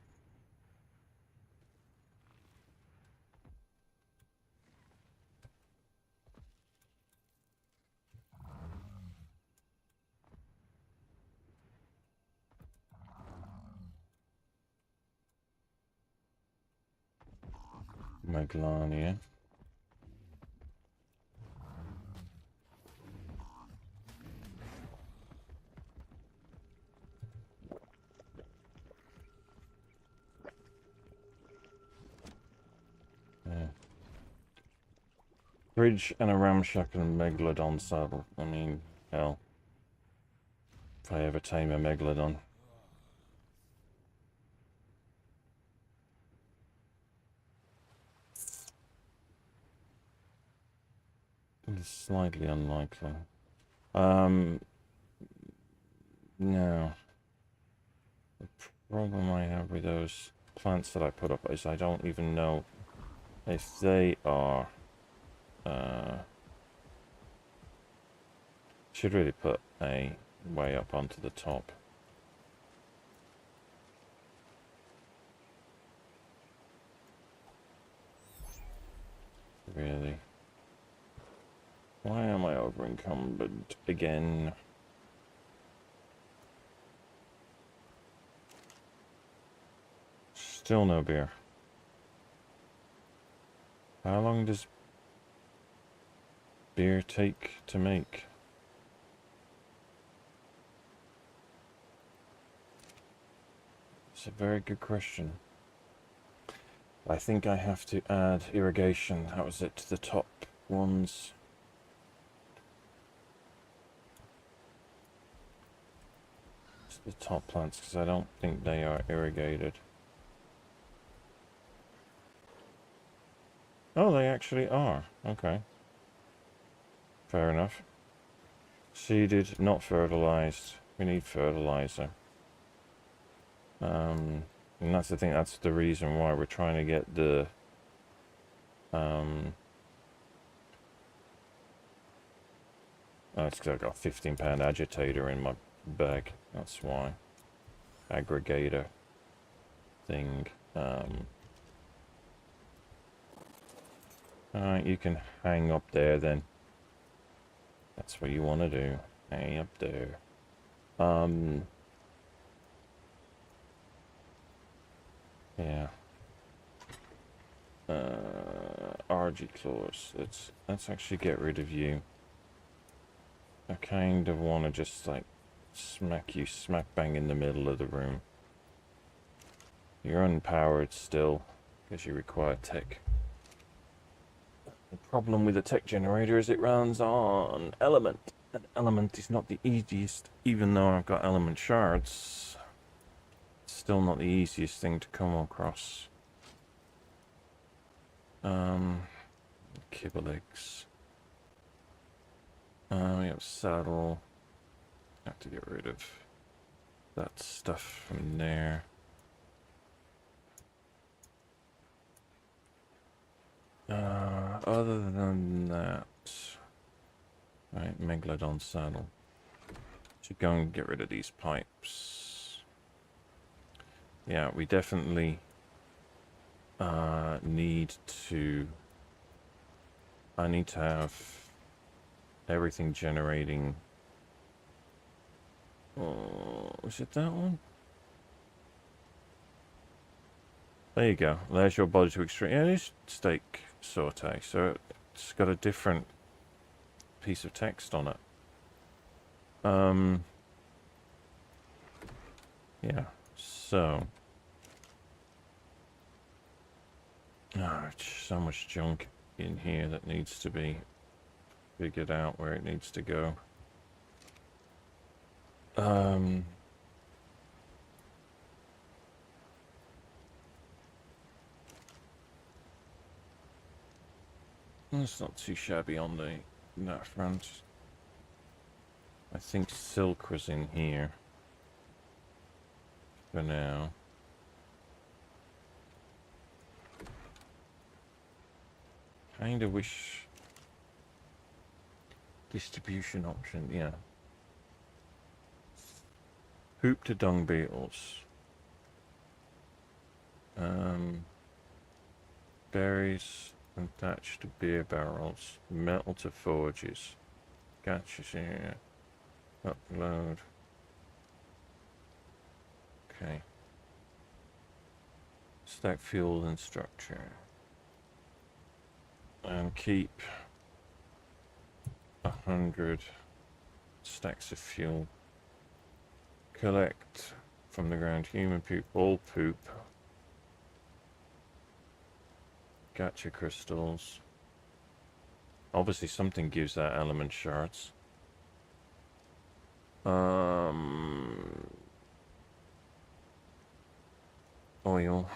Megalania. Yeah. Bridge and a ramshackle megalodon saddle. I mean, hell. If I ever tame a megalodon. It's slightly unlikely. No. The problem I have with those plants that I put up is I don't even know if they are... should really put a way up onto the top. Really? Why am I over encumbered again? Still no beer. How long does beer take to make? It's a very good question. I think I have to add irrigation. That was it to the top ones. The top plants, because I don't think they are irrigated. Oh, they actually are. Okay. Fair enough. Seeded, not fertilized. We need fertilizer. And that's the thing, that's the reason why we're trying to get the oh, it's because I've got a £15 agitator in my bag. That's why. Aggregator thing. Alright, you can hang up there then. That's what you want to do. Hang up there. Yeah. RG claws. Let's actually get rid of you. I kind of want to just like smack you smack bang in the middle of the room. You're unpowered still because you require tech. The problem with the tech generator is it runs on element. And element is not the easiest, even though I've got element shards. It's still not the easiest thing to come across. Kibble eggs. We have saddle. Have to get rid of that stuff from there. Other than that, right, Megalodon saddle. Should go and get rid of these pipes. Yeah, we definitely need to. I need to have everything generating. Oh, was it that one? There you go. There's your body to extract. Yeah, it is steak saute, so it's got a different piece of text on it. Yeah, so. Oh, so much junk in here that needs to be figured out where it needs to go. It's not too shabby on that front. I think silk was in here for now. Kinda wish distribution option, yeah. Hoop to dung beetles. Berries and thatch to beer barrels. Metal to forges. Gotcha here. Upload. Okay. Stack fuel and structure. And keep 100 stacks of fuel. Collect from the ground human poop, all poop. Gotcha crystals. Obviously something gives that element shards. Oil.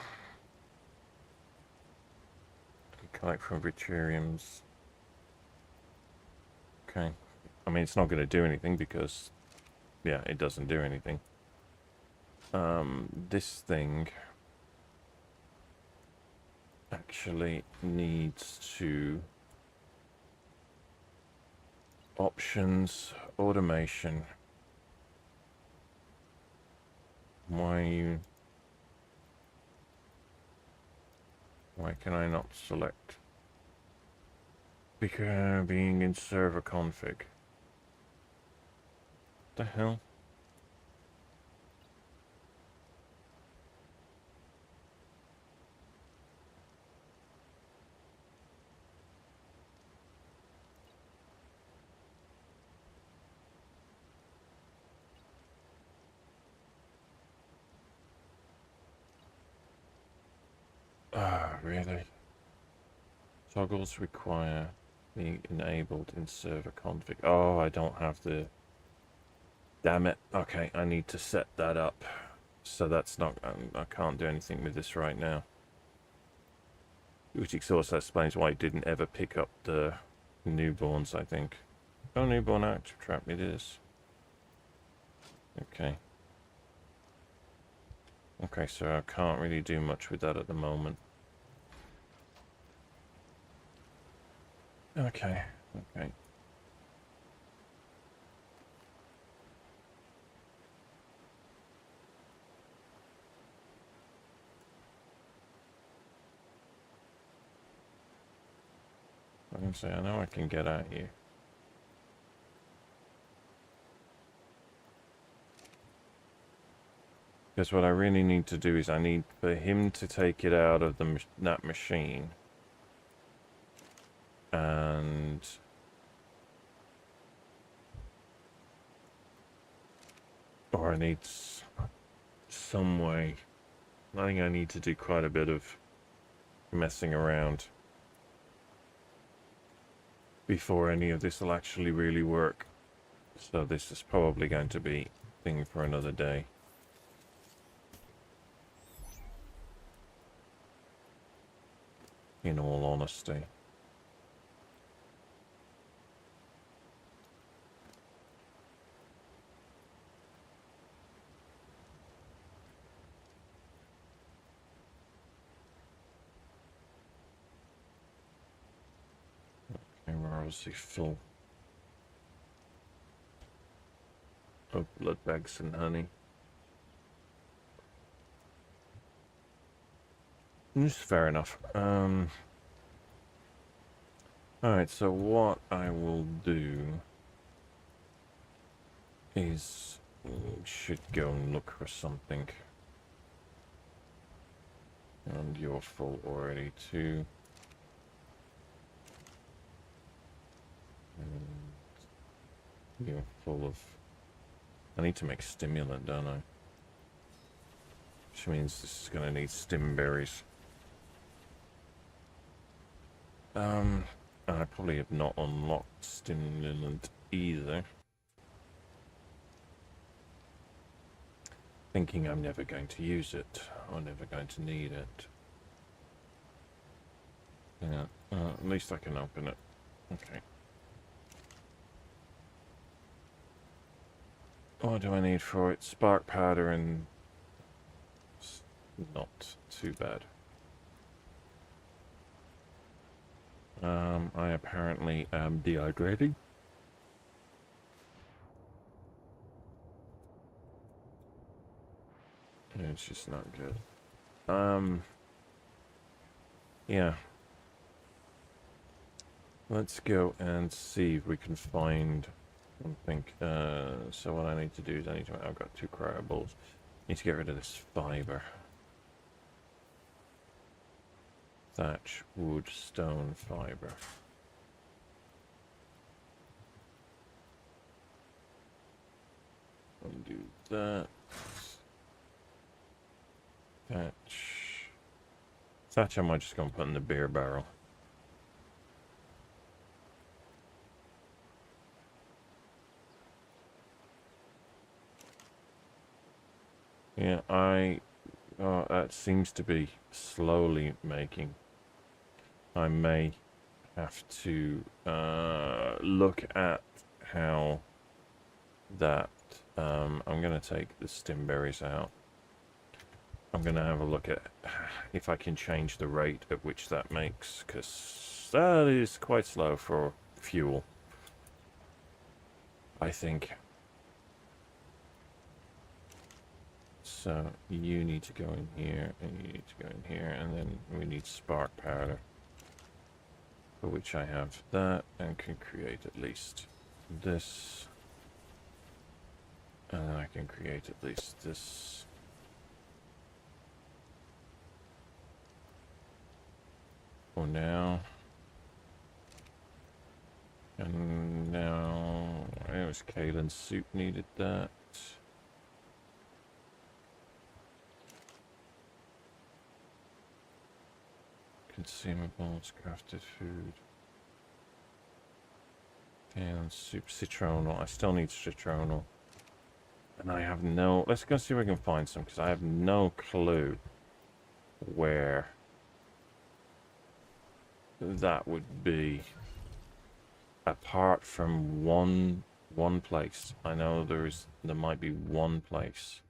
Collect from Vitrariums. Okay. I mean, it's not going to do anything because, yeah, it doesn't do anything. This thing actually needs to options, automation. Why can I not select? Because being in server config. The hell? really? Toggles require being enabled in server config. Oh, I don't have the... Damn it. Okay, I need to set that up. So that's not... I can't do anything with this right now. Which also explains why it didn't ever pick up the newborns, I think. Oh, newborn active trap, it is. Okay. Okay, so I can't really do much with that at the moment. Okay, okay. I can say, I know I can get at you. Because what I really need to do is I need for him to take it out of that machine. And... Or I need some way. I think I need to do quite a bit of messing around before any of this will actually really work. So this is probably going to be a thing for another day. In all honesty. Okay, we're obviously full of blood bags and honey. It's fair enough. Alright, so what I will do is should go and look for something. And you're full already too. And you're full of... I need to make stimulant, don't I? Which means this is going to need stim berries. And I probably have not unlocked stimulant either. Thinking I'm never going to use it, or never going to need it. Yeah, at least I can open it. Okay. What do I need for it? Spark powder and... not too bad. I apparently am dehydrating. It's just not good. Yeah. Let's go and see if we can find something. So what I need to do is I've got 2 cryoballs. Need to get rid of this fiber. Thatch, wood, stone, fiber. Undo that. Thatch. Thatch I might just go and put in the beer barrel. Yeah, that seems to be slowly making. I may have to look at how that... I'm going to take the stim berries out. I'm going to have a look at if I can change the rate at which that makes, because that is quite slow for fuel, I think. So you need to go in here, and you need to go in here, and then we need spark powder, for which I have that, and can create at least this. And then I can create at least this. For now. And now, it was Kalen's suit needed that. Consumables, crafted food. And soup, citronal. I still need citronal. And I have no... Let's go see if we can find some, because I have no clue where that would be. Apart from one place. I know there might be one place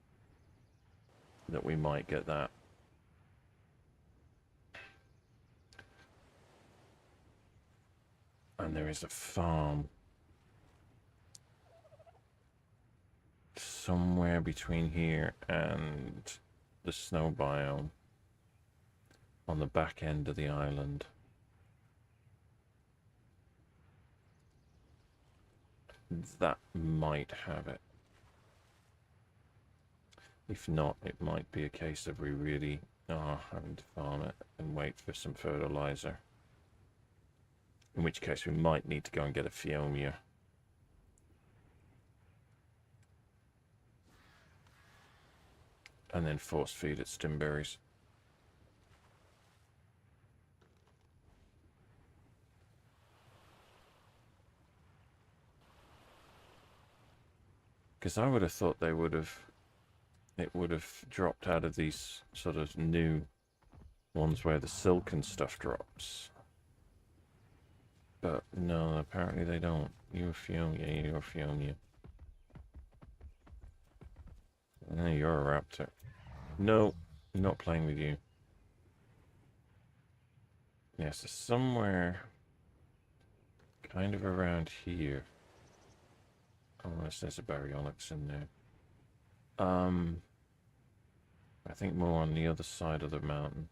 that we might get that. And there is a farm somewhere between here and the snow biome on the back end of the island. That might have it. If not, it might be a case of we really are having to farm it and wait for some fertilizer. In which case we might need to go and get a Fiomia. And then force feed it stimberries. Because I would have thought it would have dropped out of these sort of new ones where the silk and stuff drops. But no, apparently they don't. You're Fiomia. You're a raptor. No, I'm not playing with you. Yeah, so somewhere kind of around here. Unless there's a baryonyx in there. I think more on the other side of the mountain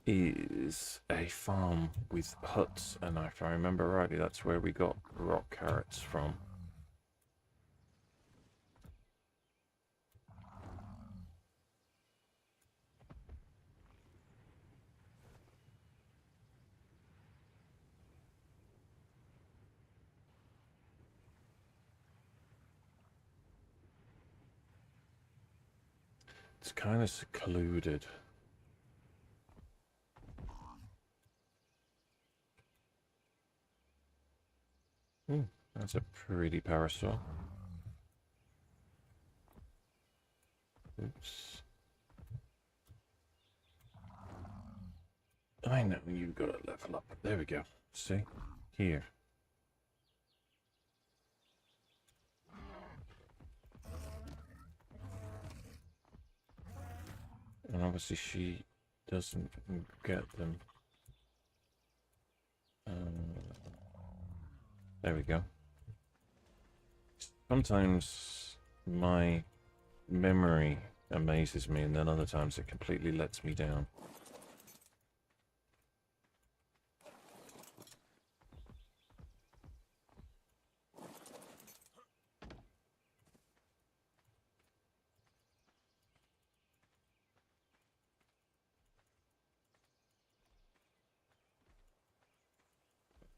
is a farm with huts, and if I remember rightly, that's where we got rock carrots from. It's kind of secluded. That's a pretty parasol. Oops. I know you've got to level up. There we go. See? Here. And obviously she doesn't get them. There we go. Sometimes my memory amazes me, and then other times it completely lets me down.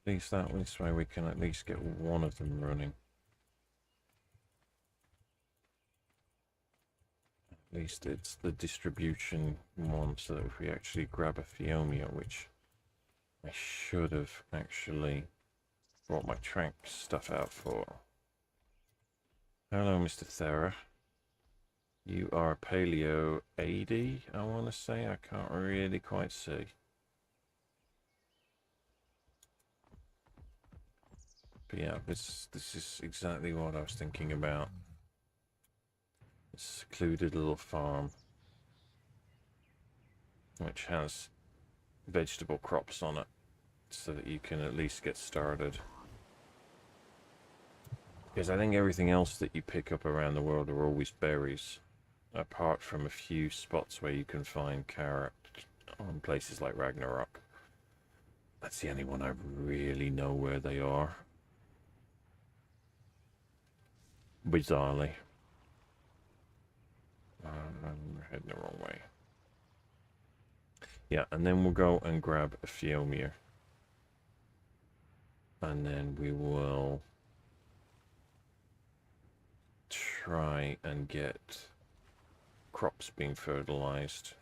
At least that way we can at least get one of them running. At least it's the distribution one, so that if we actually grab a Fiomia, which I should have actually brought my trank stuff out for. Hello, Mr. Thera. You are Paleo AD, I want to say. I can't really quite see. But yeah, this is exactly what I was thinking about. A secluded little farm, which has vegetable crops on it, so that you can at least get started. Because I think everything else that you pick up around the world are always berries, apart from a few spots where you can find carrot on places like Ragnarok. That's the only one I really know where they are. Bizarrely. I'm heading the wrong way. Yeah, and then we'll go and grab a Fiomir. And then we will try and get crops being fertilized.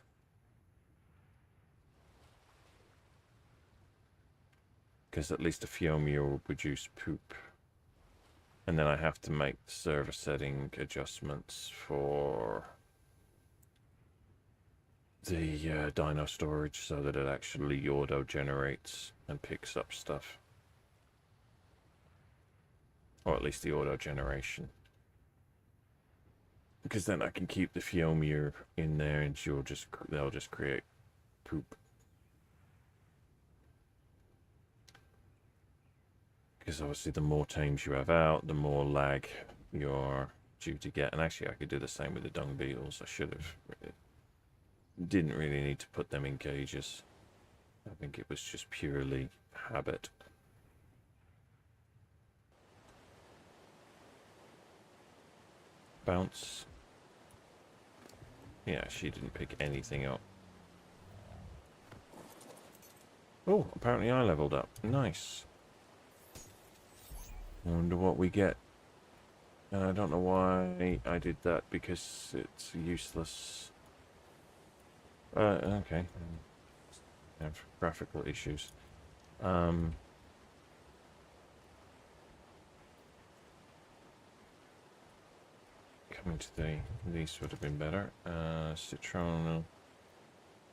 because at least a Fiomia will produce poop. And then I have to make the server setting adjustments for the dyno storage so that it actually auto generates and picks up stuff. Or at least the auto generation. Because then I can keep the Fiomia in there and they'll just create poop. Because obviously the more tames you have out, the more lag you're due to get. And actually I could do the same with the dung beetles. I should have. Didn't really need to put them in cages. I think it was just purely habit. Bounce. Yeah, she didn't pick anything up. Oh, apparently I leveled up. Nice. Wonder what we get. And I don't know why I did that, because it's useless. Okay. I have graphical issues. Coming to these would have been better. Citronal.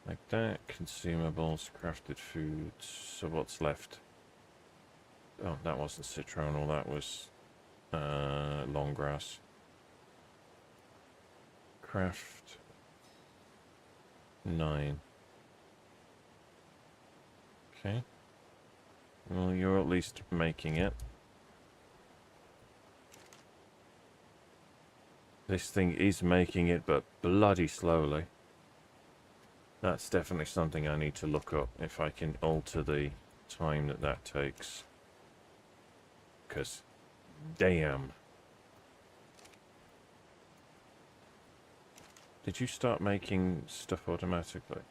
Like that. Consumables, crafted foods. So what's left? Oh, that wasn't citronal, that was long grass. Craft 9. Okay. Well, you're at least making it. This thing is making it, but bloody slowly. That's definitely something I need to look up, if I can alter the time that takes. Because, damn. Did you start making stuff automatically?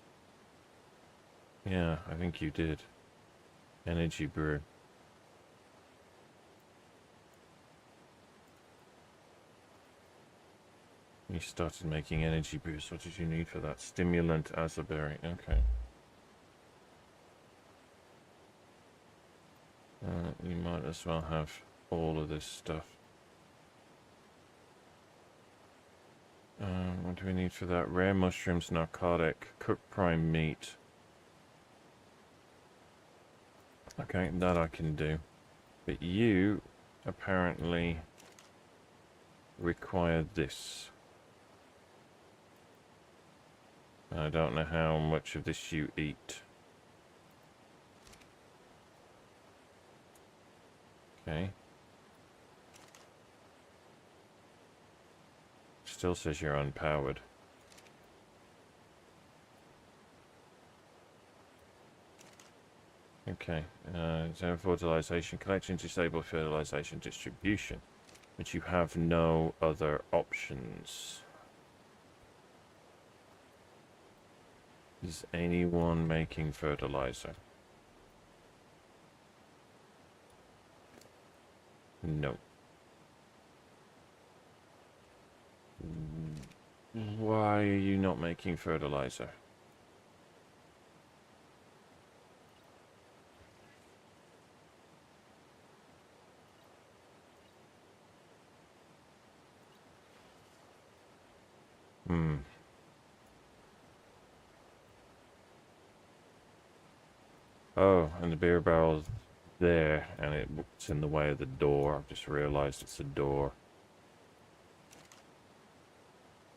Yeah, I think you did. Energy brew. You started making energy brews. What did you need for that? Stimulant azaberry. Okay. You might as well have all of this stuff. What do we need for that? Rare mushrooms, narcotic, cooked prime meat. Okay, that I can do. But you apparently require this. I don't know how much of this you eat. Okay. Still says you're unpowered. Okay. Zero fertilization collection, disable fertilization distribution. But you have no other options. Is anyone making fertilizer? No. Why are you not making fertilizer? Oh, and the beer barrel's there, and it's in the way of the door. I've just realized it's a door.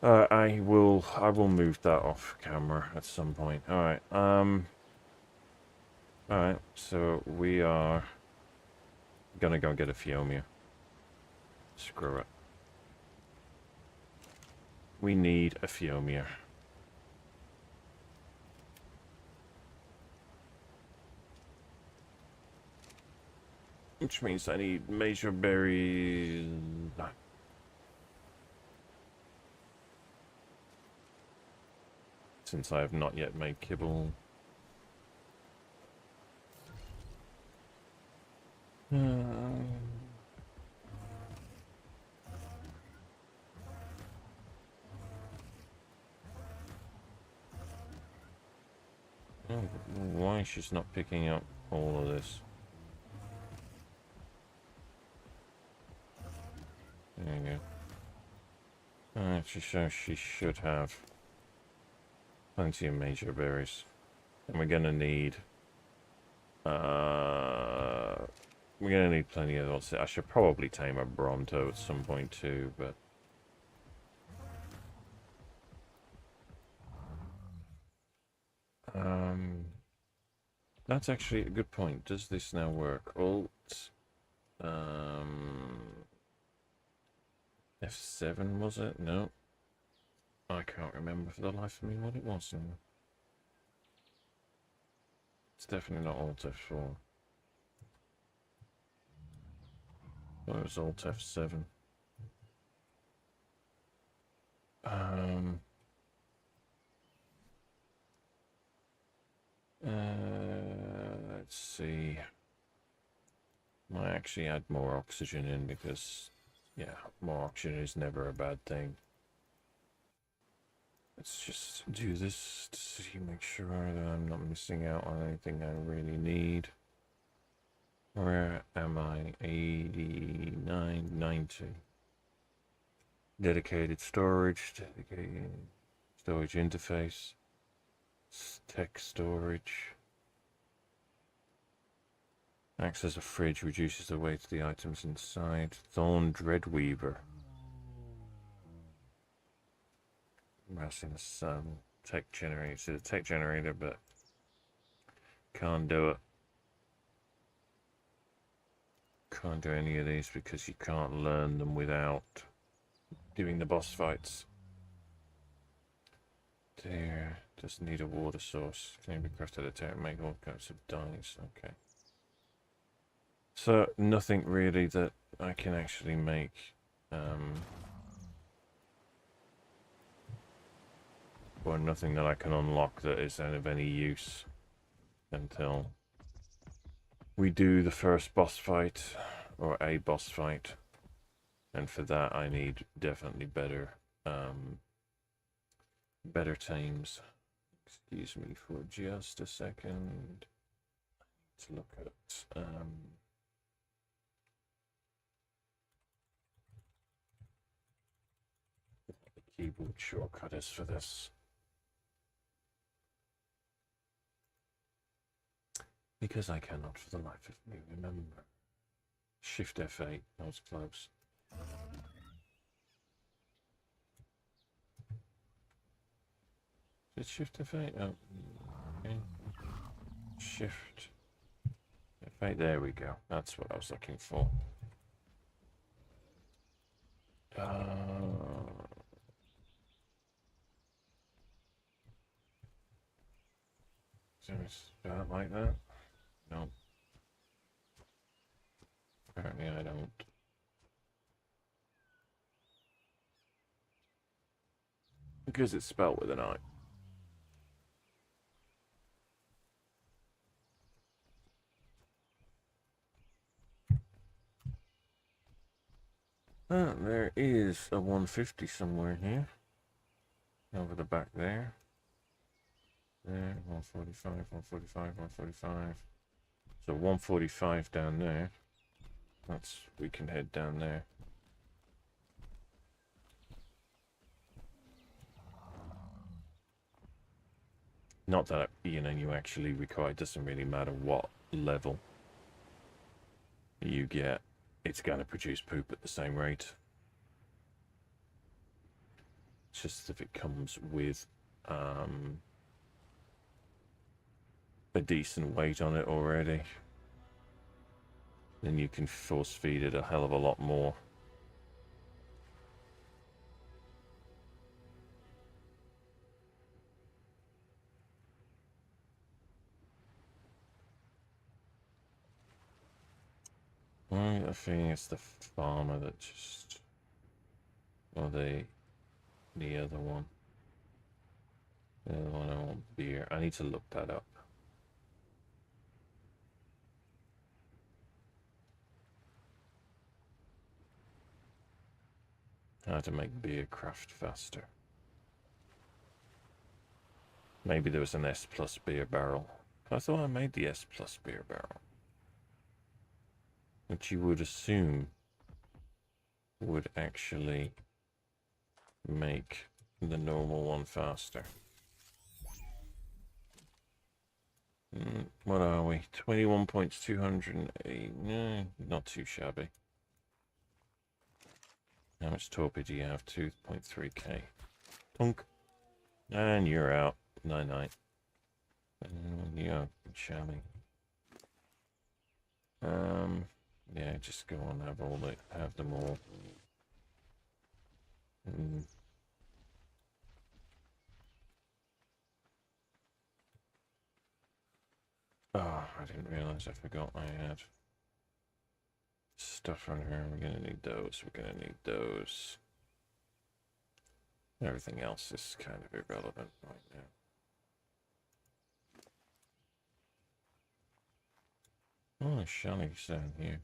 I will move that off camera at some point. Alright, alright, so we are gonna go get a Fiomia. Screw it. We need a Fiomia. Which means I need major berries. Since I have not yet made kibble. Oh, why she's not picking up all of this? So she should have plenty of major berries. And we're gonna need plenty of those. I should probably tame a Bronto at some point too, but that's actually a good point. Does this now work? Alt F7 was it? No. I can't remember for the life of me what it was now. It's definitely not Alt F4. Well, it was Alt F7. Let's see. Might actually add more oxygen in because, yeah, more oxygen is never a bad thing. Let's just do this to see, make sure that I'm not missing out on anything I really need. Where am I? 89, 90. Dedicated storage interface, text storage. Acts as a fridge, reduces the weight of the items inside. Thorn Dreadweaver. Mouse in the sun. Tech generator. It's a tech generator, but can't do it. Can't do any of these because you can't learn them without doing the boss fights. There. Just need a water source. Can be crafted at a make all kinds of dyes. Okay. So nothing really that I can actually make or nothing that I can unlock that is of any use until we do the first boss fight or a boss fight, and for that I need definitely better tames. Excuse me for just a second. Let's look at keyboard shortcut is for this. Because I cannot for the life of me remember. Shift F8, that was close. Is it Shift F8? Oh, okay. Shift F8, there we go. That's what I was looking for. So it's start like that? No. Apparently I don't. Because it's spelled with an I. There is a 150 somewhere here. Over the back there. There, 145, 145, 145. So 145 down there. We can head down there. Not that, you actually require, it doesn't really matter what level you get. It's going to produce poop at the same rate. It's just if it comes with a decent weight on it already, then you can force feed it a hell of a lot more. I think it's the farmer that just, or the other one. The other one I want beer. I need to look that up. How to make beer craft faster. Maybe there was an S plus beer barrel. I thought I made the S plus beer barrel, which you would assume would actually make the normal one faster. What are we? 21 points, 208. No, not too shabby. How much torpid do you have? 2.3k. Tunk. And you're out. Night-night. Yeah, shabby. Yeah, just go on, have them all. Oh, I didn't realize I forgot I had stuff on here. We're gonna need those. We're gonna need those. Everything else is kind of irrelevant right now. Oh, Shelley's down here.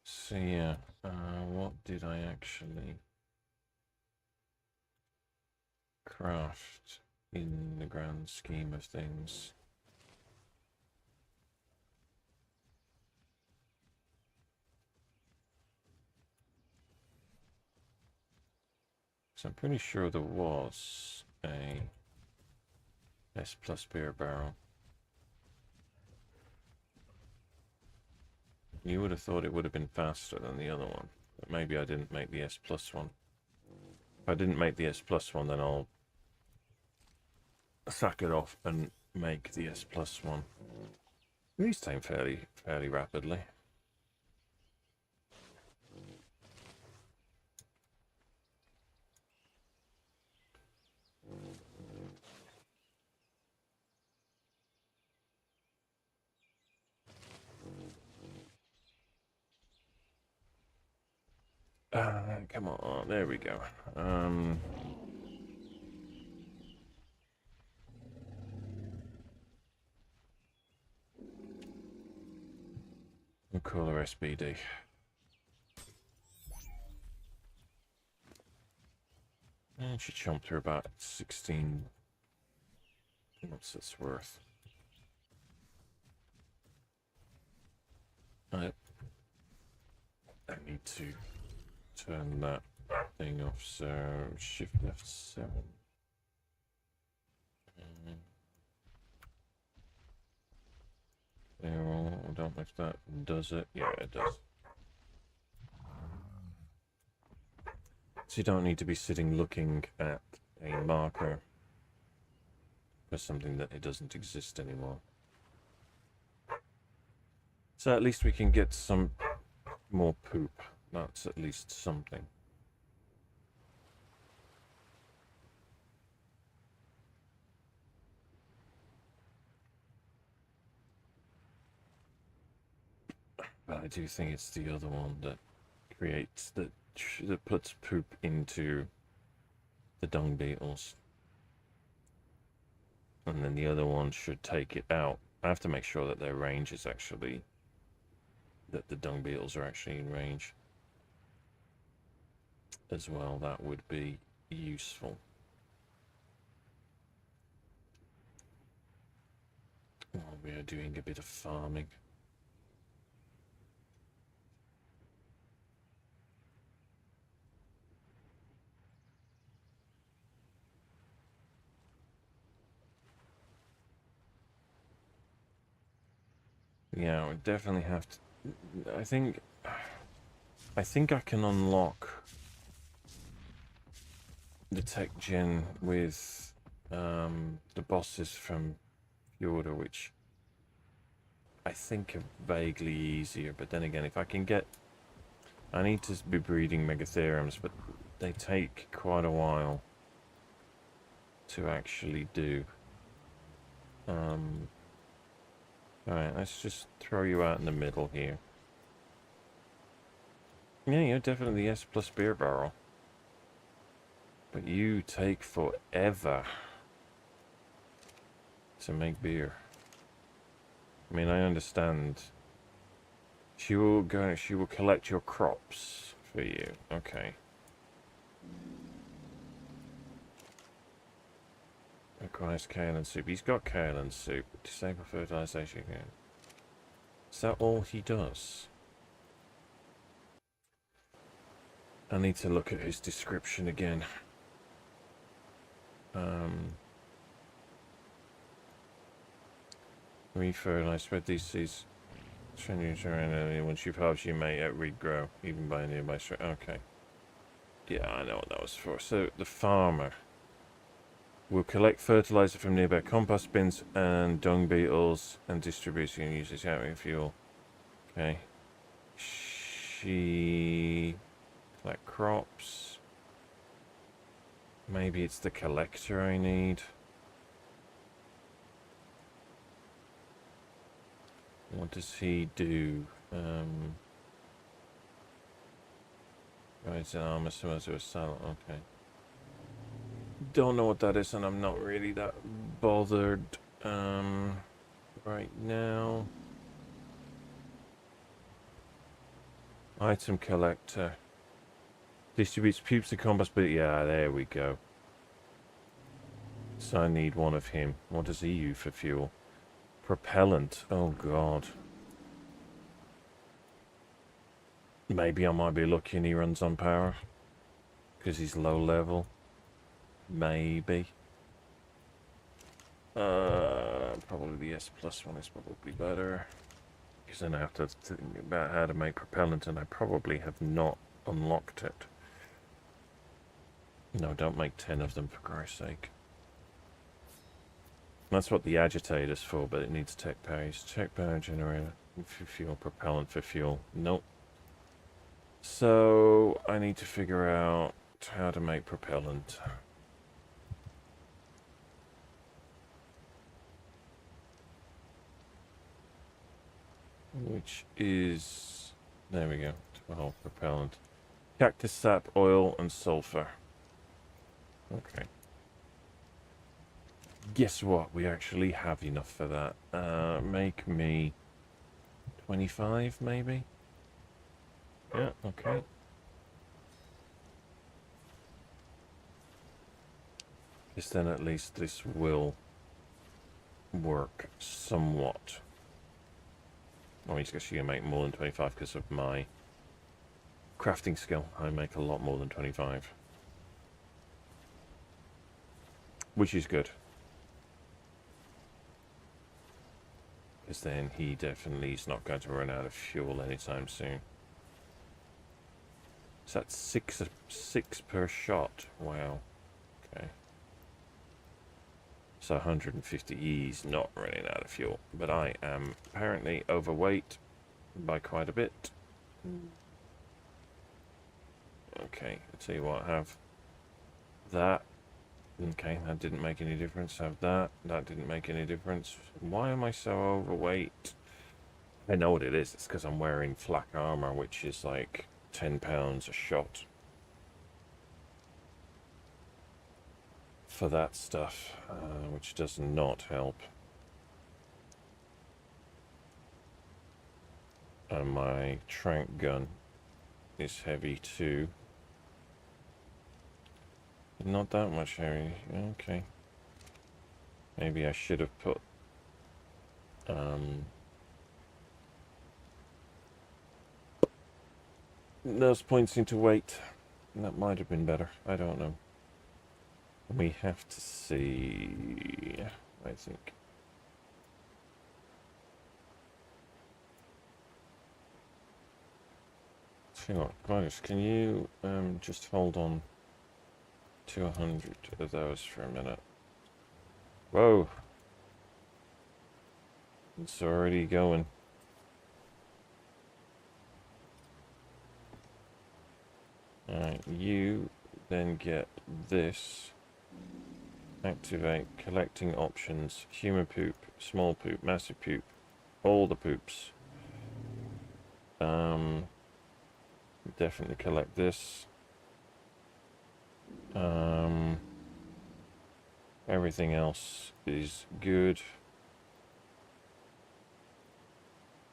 So yeah, what did I actually craft in the grand scheme of things? So I'm pretty sure there was a S plus beer barrel. You would have thought it would have been faster than the other one, but maybe I didn't make the S plus one. If I didn't make the S plus one, then I'll sack it off and make the S plus one. These time fairly rapidly. Come on, there we go. We'll call her SBD. And she chomped her about 16. What's this worth? I need to turn that thing off, so shift F7. Yeah, well, I don't know if that does it. Yeah, it does. So you don't need to be sitting looking at a marker for something that it doesn't exist anymore. So at least we can get some more poop. That's at least something. But I do think it's the other one that creates, that puts poop into the dung beetles. And then the other one should take it out. I have to make sure that their range is actually, that the dung beetles are actually in range as well. That would be useful. While we are doing a bit of farming. Yeah, we definitely have to. I think I can unlock the tech gen with the bosses from Fjorda, which I think are vaguely easier. But then again, if I can get, I need to be breeding Megatheriums, but they take quite a while to actually do. Alright, let's just throw you out in the middle here. Yeah, you're definitely S plus beer barrel. But you take forever to make beer. I mean, I understand. She will collect your crops for you. Okay. Requires kale and soup. He's got kale and soup. Disable fertilization again. Is that all he does? I need to look at his description again. Refertilize, spread these seeds. Once you've harvested, you may regrow, even by a nearby stream. Okay. Yeah, I know what that was for. So, the farmer will collect fertilizer from nearby compost bins and dung beetles and distribute it and use it as fuel. Okay. She collect crops. Maybe it's the collector I need. What does he do? Rides an armor similar to a saddle. Okay. Don't know what that is, and I'm not really that bothered right now. Item collector. Distributes pupes to compost, but yeah, there we go. So I need one of him. What does he use for fuel? Propellant. Oh god. Maybe I might be lucky and he runs on power. Because he's low level. Maybe. Probably the S plus one is probably better. Because then I have to think about how to make propellant, and I probably have not unlocked it. No, don't make 10 of them, for Christ's sake. That's what the agitator's for, but it needs tech parries. Tech power generator for fuel, propellant for fuel. Nope. So I need to figure out how to make propellant. Which is... there we go. 12 propellant. Cactus sap, oil, and sulfur. Okay. Guess what? We actually have enough for that. Make me 25, maybe? Yeah, okay. Because then at least this will work somewhat. Oh, he's actually going to make more than 25 because of my crafting skill. I make a lot more than 25. Which is good. Because then he definitely is not going to run out of fuel anytime soon. Is that six per shot? Wow. Okay. So 150 E's not running out of fuel. But I am apparently overweight by quite a bit. Okay, I'll tell you what, have that. Okay, that didn't make any difference. Have that. That didn't make any difference. Why am I so overweight? I know what it is. It's because I'm wearing flak armor, which is like 10 pounds a shot. For that stuff, which does not help. And my trank gun is heavy too. Not that much heavy. Okay. Maybe I should have put those points into weight. That might have been better. I don't know. We have to see, I think. Hang on, Gladys, can you just hold on to 100 of those for a minute? Whoa. It's already going. Alright, you then get this. Activate collecting options. Human poop, small poop, massive poop, all the poops. Definitely collect this. Everything else is good.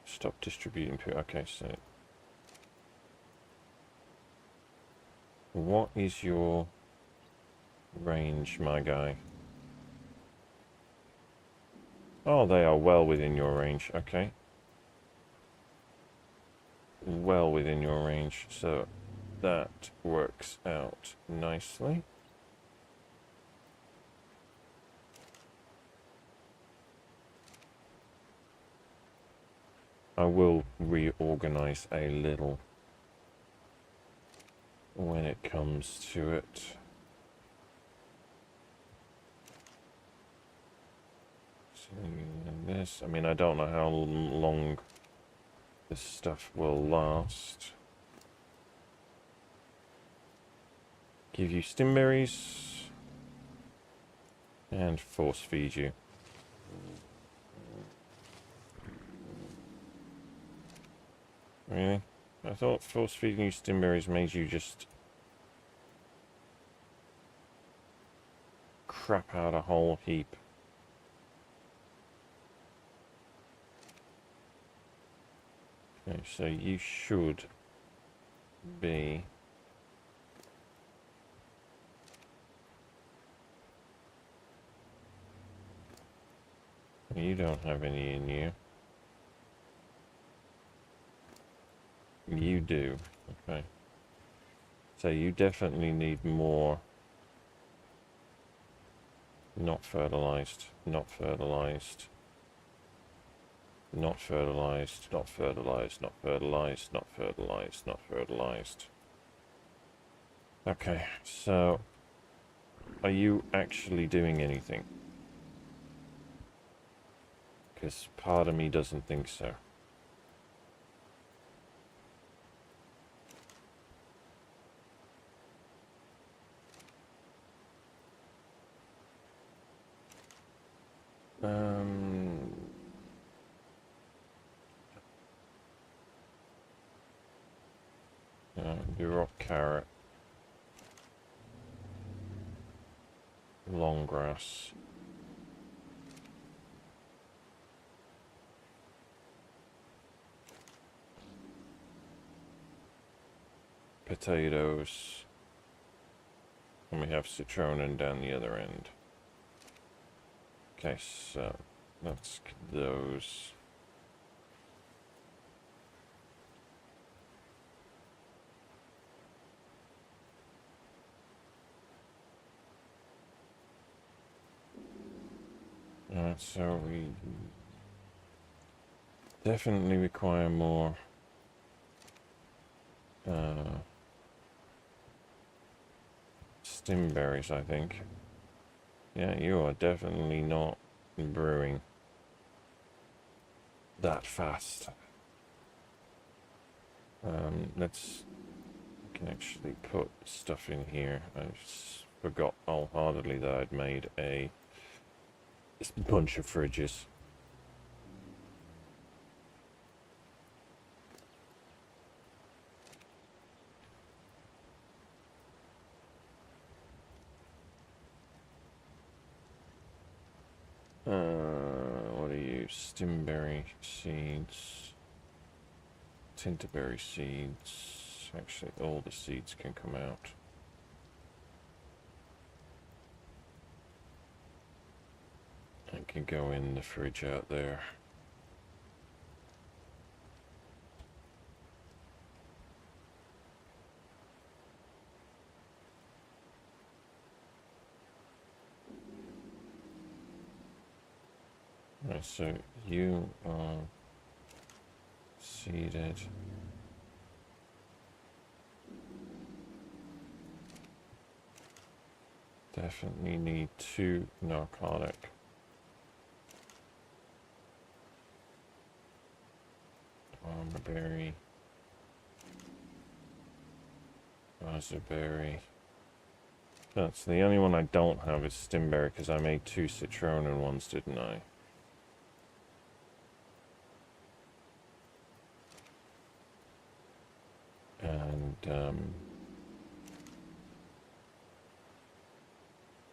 Stop distributing poop. Okay, so what is your range, my guy? Oh, they are well within your range. Okay. well within your range, so that works out nicely. I will reorganize a little when it comes to it. So this, I mean, I don't know how long this stuff will last. Give you stimberries and force feed you. Really? I thought force feeding you stimberries made you just crap out a whole heap. Okay, so you should be you don't have any in you. You do. Okay. So you definitely need more. Not fertilized. Not fertilized. Not fertilized. Not fertilized. Not fertilized. Not fertilized. Not fertilized. Okay. So are you actually doing anything? Because part of me doesn't think so. Do rock carrot. Long grass. Potatoes. And we have citronin down the other end. Okay, so let's get those. So we definitely require more stimberries, I think. Yeah, you are definitely not brewing that fast. Let's can actually put stuff in here. I forgot wholeheartedly that I'd made a bunch of fridges. What are you? Stimberry seeds. Tinterberry seeds. Actually, all the seeds can come out. I can go in the fridge out there. Right, so you are seeded. Definitely need 2 narcotic. Berry. Raspberry. That's the only one I don't have is stimberry because I made 2 citronin ones, didn't I? And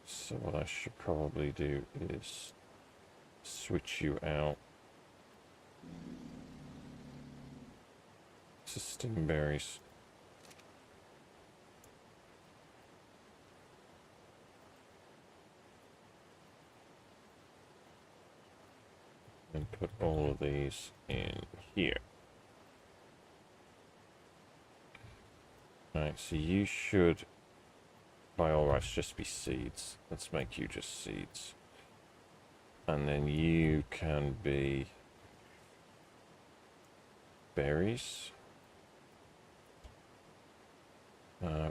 so what I should probably do is switch you out to stimberries. And put all of these in here. Right, so you should, by all rights, just be seeds. Let's make you just seeds. And then you can be berries.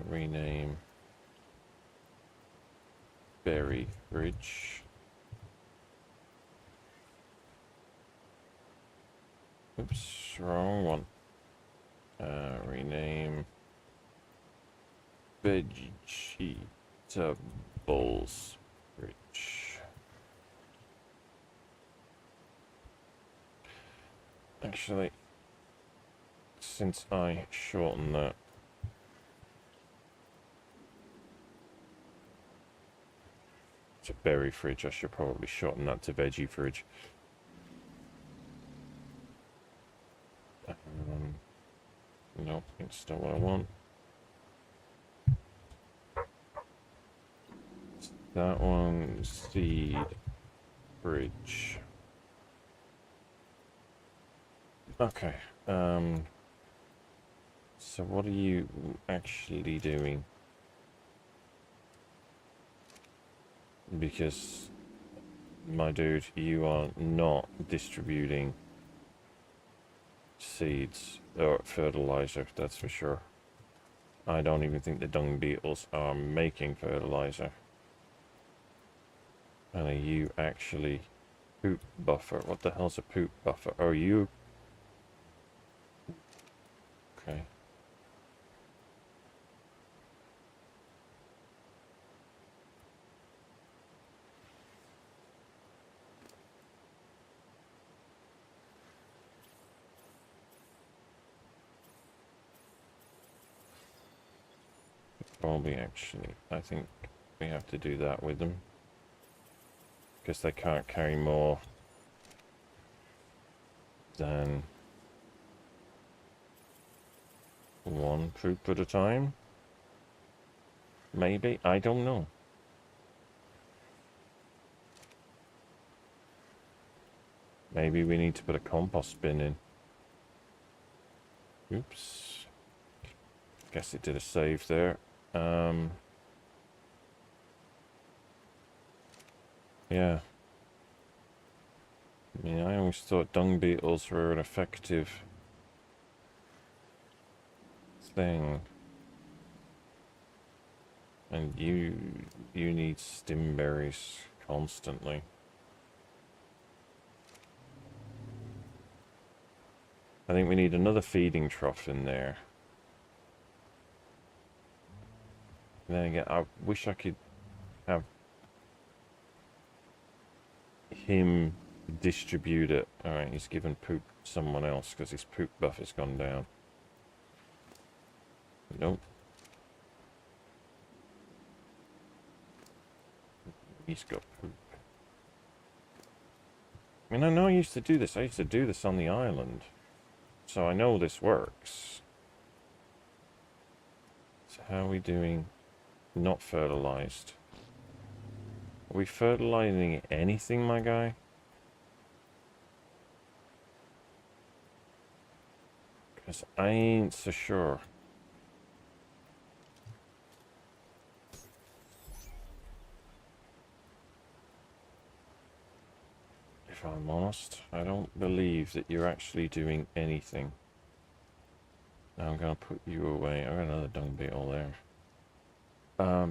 Rename berry fridge. Oops, wrong one. Rename vegetables fridge. Actually, since I shorten that, to berry fridge, I should probably shorten that to veggie fridge. Nope, it's still what I want. That one, seed fridge. Okay. So what are you actually doing? Because, my dude, you are not distributing seeds or fertilizer, that's for sure. I don't even think the dung beetles are making fertilizer. And are you actually poop buffer? What the hell's a poop buffer? Are you? Okay. Probably actually, I think we have to do that with them. Because they can't carry more than one poop at a time. Maybe, I don't know. Maybe we need to put a compost bin in. Oops. Guess it did a save there. Yeah. I mean, I always thought dung beetles were an effective thing. And you need stimberries constantly. I think we need another feeding trough in there. And then again, I wish I could have him distribute it. Alright, he's given poop to someone else because his poop buffer's gone down. Nope. He's got poop. I mean, I know I used to do this. I used to do this on the island. So I know this works. So how are we doing? Not fertilized. Are we fertilizing anything, my guy? Because I ain't so sure. If I'm honest, I don't believe that you're actually doing anything. Now I'm going to put you away. I've got another dung beetle there.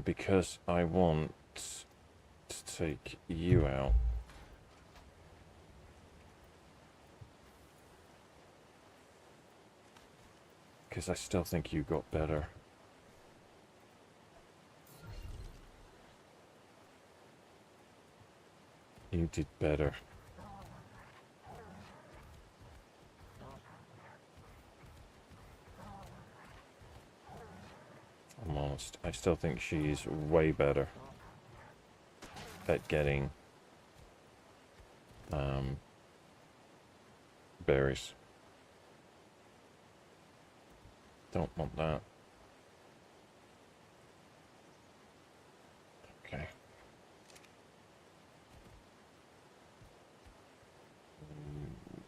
Because I want to take you out. Because I still think you got better. You did better. I'm honest. I still think she's way better at getting berries. Don't want that. Okay.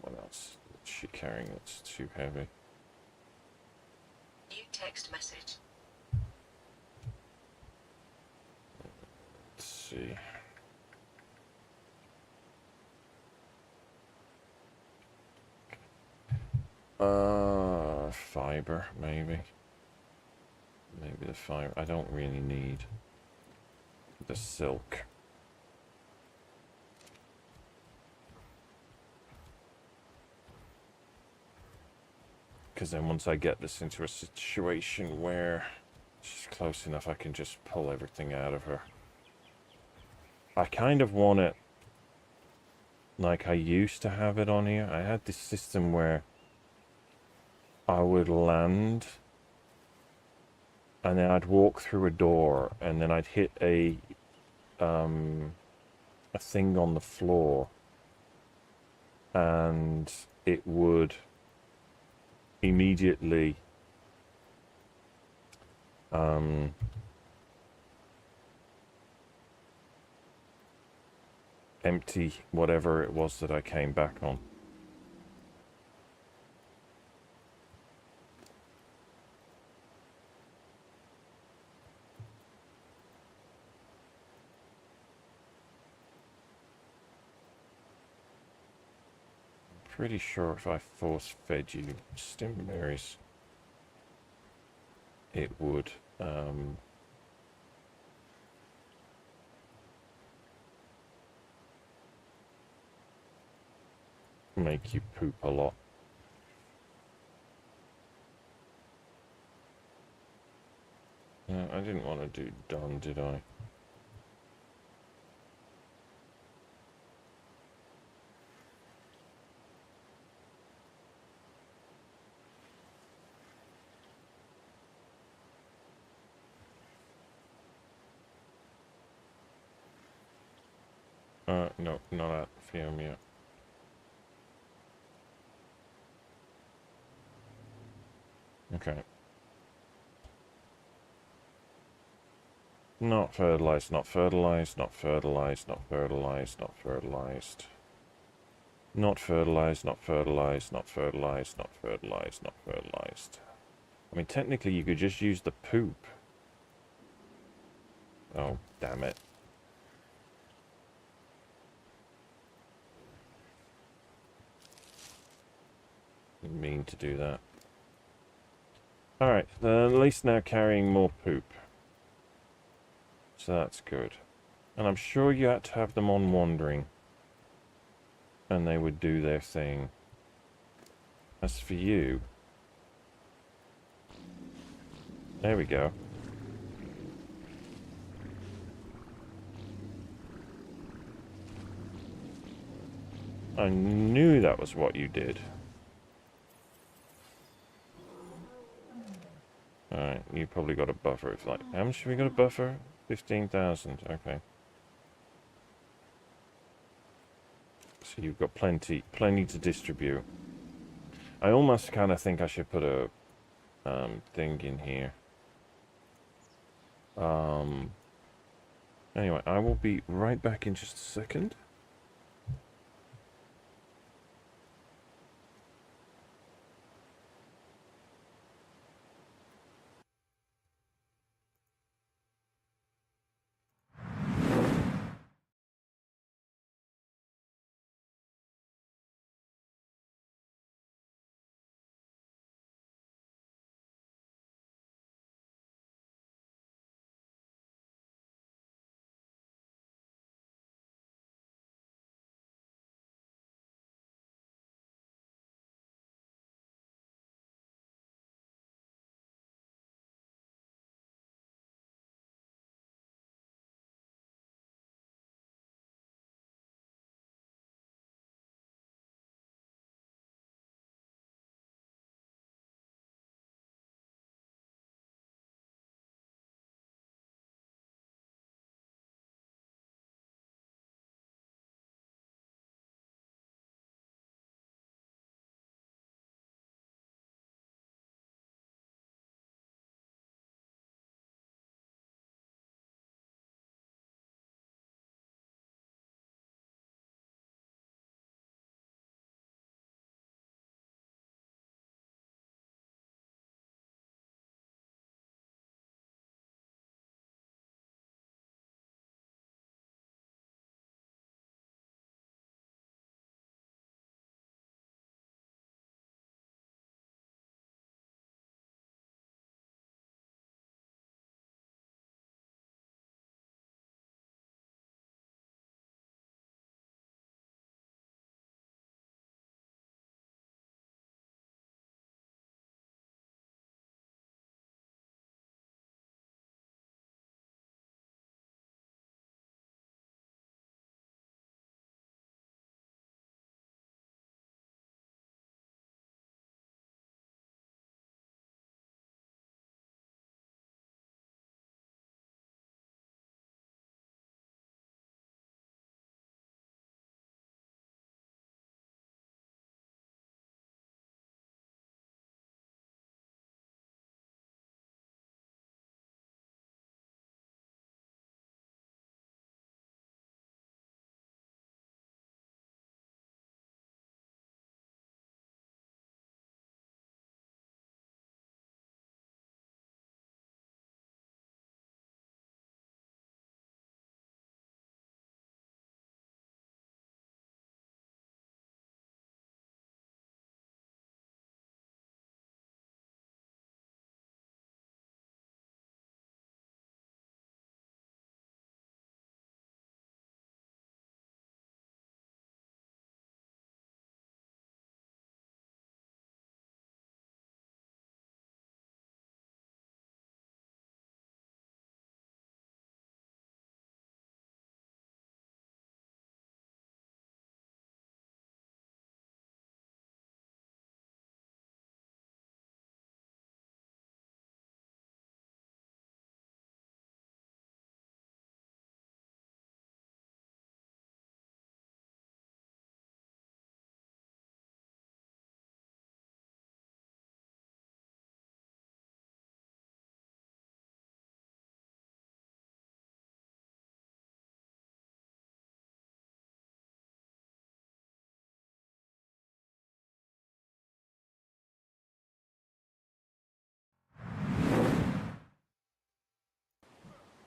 What else is she carrying that's too heavy? New text message. see. Fiber, maybe. Maybe the fiber. I don't really need the silk. Because then once I get this into a situation where she's close enough, I can just pull everything out of her. I kind of want it like I used to have it on here. I had this system where I would land and then I'd walk through a door and then I'd hit a thing on the floor and it would immediately empty whatever it was that I came back on. Pretty sure if I force-fed you stimberries, it would make you poop a lot. I didn't want to do done, did I? No, not at film yet. Okay. Not fertilized, not fertilized, not fertilized, not fertilized, not fertilized. Not fertilized, not fertilized, not fertilized, not fertilized, not fertilized. I mean, technically you could just use the poop. Oh, damn it. Didn't mean to do that. Alright, at least now carrying more poop. So that's good. And I'm sure you had to have them on wandering. And they would do their thing. As for you... There we go. I knew that was what you did. Alright, you probably got a buffer. It's like, how much have we got a buffer? 15,000, okay. So you've got plenty to distribute. I almost kind of think I should put a thing in here. Anyway, I will be right back in just a second.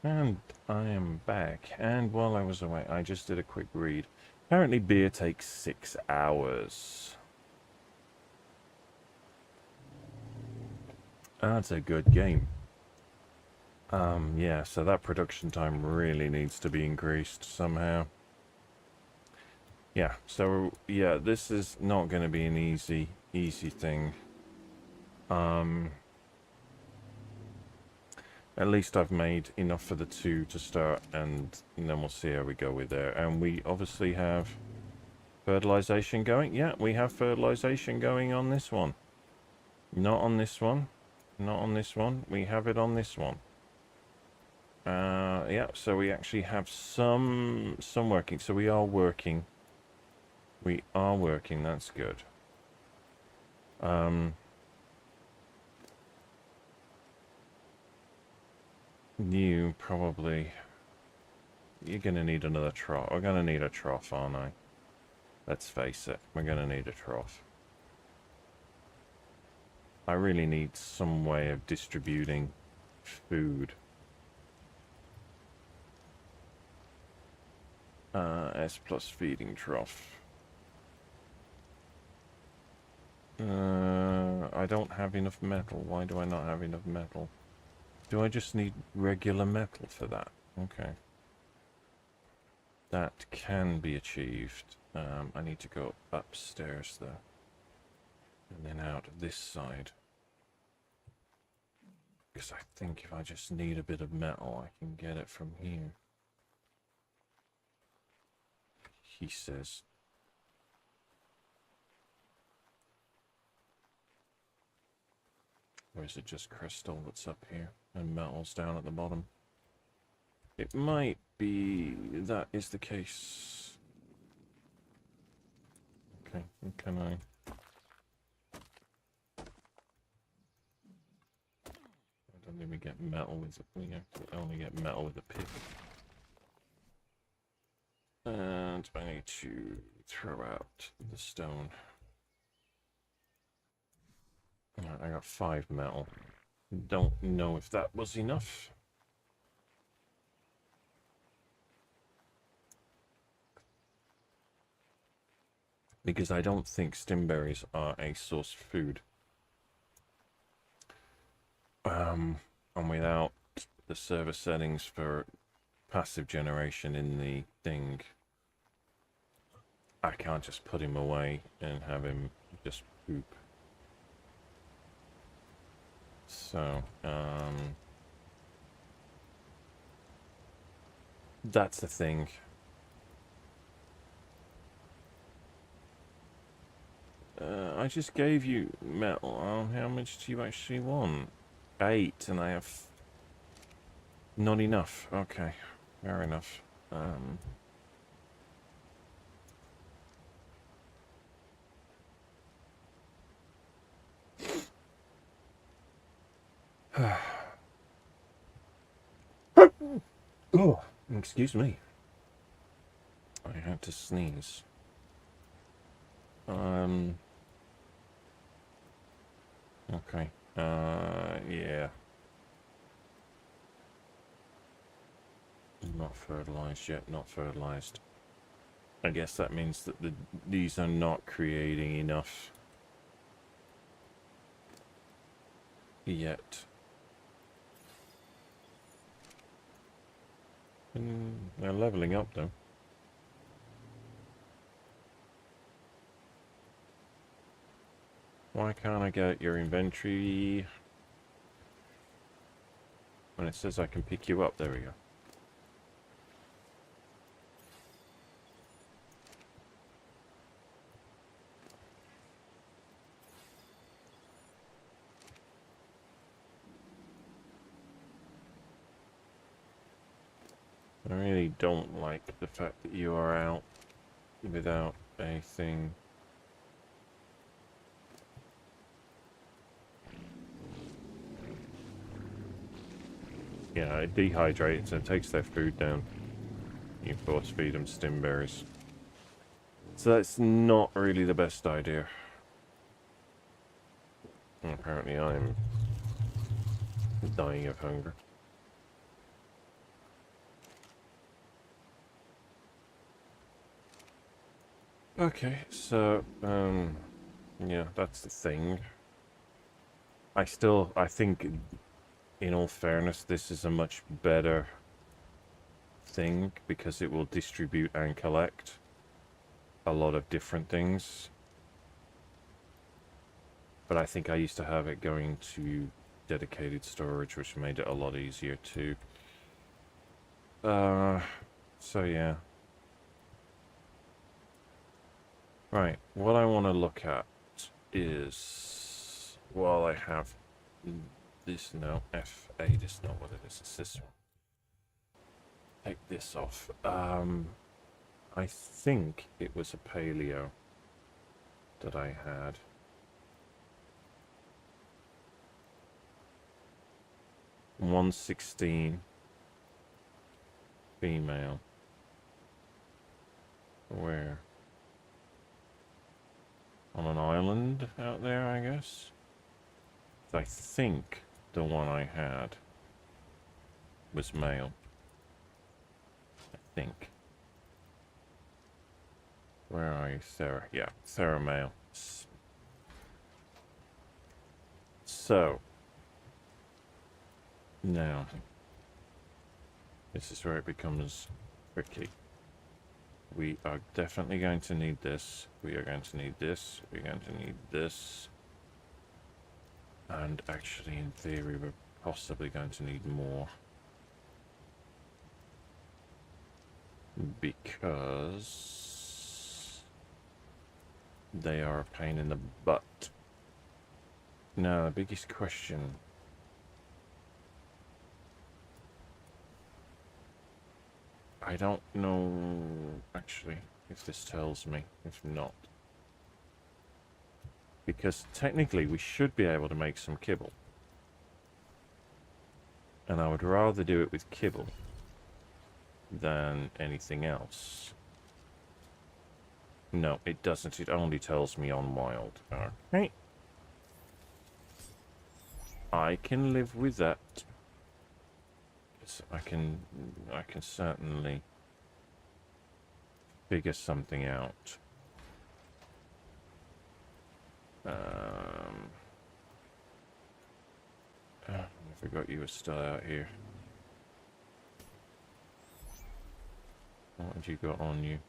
And I am back. And while I was away, I just did a quick read. Apparently beer takes 6 hours. That's a good game. Yeah, so that production time really needs to be increased somehow. Yeah, so, yeah, this is not going to be an easy thing. At least I've made enough for the 2 to start, and then we'll see how we go with there. And we obviously have fertilization going. Yeah, we have fertilization going on this one. Not on this one. Not on this one. We have it on this one. Yeah, so we actually have some working. So we are working. We are working. That's good. You probably... You're going to need another trough. We're going to need a trough, aren't I? Let's face it. We're going to need a trough. I really need some way of distributing food. S plus feeding trough. I don't have enough metal. Why do I not have enough metal? Do I just need regular metal for that? Okay. That can be achieved. I need to go upstairs though. And then out this side. Because I think if I just need a bit of metal, I can get it from here. He says. Or is it just crystal that's up here and metal's down at the bottom? It might be that is the case. Okay, can I... I don't even get metal with it. We only get metal with a pick. And I need to throw out the stone. Right, I got 5 metal. Don't know if that was enough. Because I don't think stimberries are a source of food. And without the server settings for passive generation in the thing, I can't just put him away and have him just poop. So, that's the thing. I just gave you metal. How much do you actually want? 8, and I have not enough. Okay, fair enough. Oh, excuse me. I had to sneeze. Okay. Yeah. Not fertilized yet, not fertilized. I guess that means that these are not creating enough yet. They're leveling up though. Why can't I get your inventory when it says I can pick you up? There we go. I really don't like the fact that you are out without a thing. Yeah, it dehydrates and takes their food down. You force feed them stimberries. So that's not really the best idea. And apparently I'm dying of hunger. Okay, so, yeah, that's the thing. I think, in all fairness, this is a much better thing because it will distribute and collect a lot of different things. But I think I used to have it going to dedicated storage, which made it a lot easier too. So yeah. Right, what I want to look at is, well, I have this, no, F8 is not what it is, it's this one. Take this off. I think it was a Paleo that I had. $116 female. Where? On an island out there, I guess? I think the one I had was male. I think. Where are you, Sarah? Yeah, Sarah male. So, now, this is where it becomes tricky. We are definitely going to need this. We are going to need this. We're going to need this. And actually, in theory, we're possibly going to need more. Because they are a pain in the butt. Now, the biggest question... I don't know, actually, if this tells me. If not. Because technically, we should be able to make some kibble. And I would rather do it with kibble than anything else. No, it doesn't. It only tells me on wild. Okay. I can live with that. I can certainly figure something out. I forgot you were still out here. What have you got on you?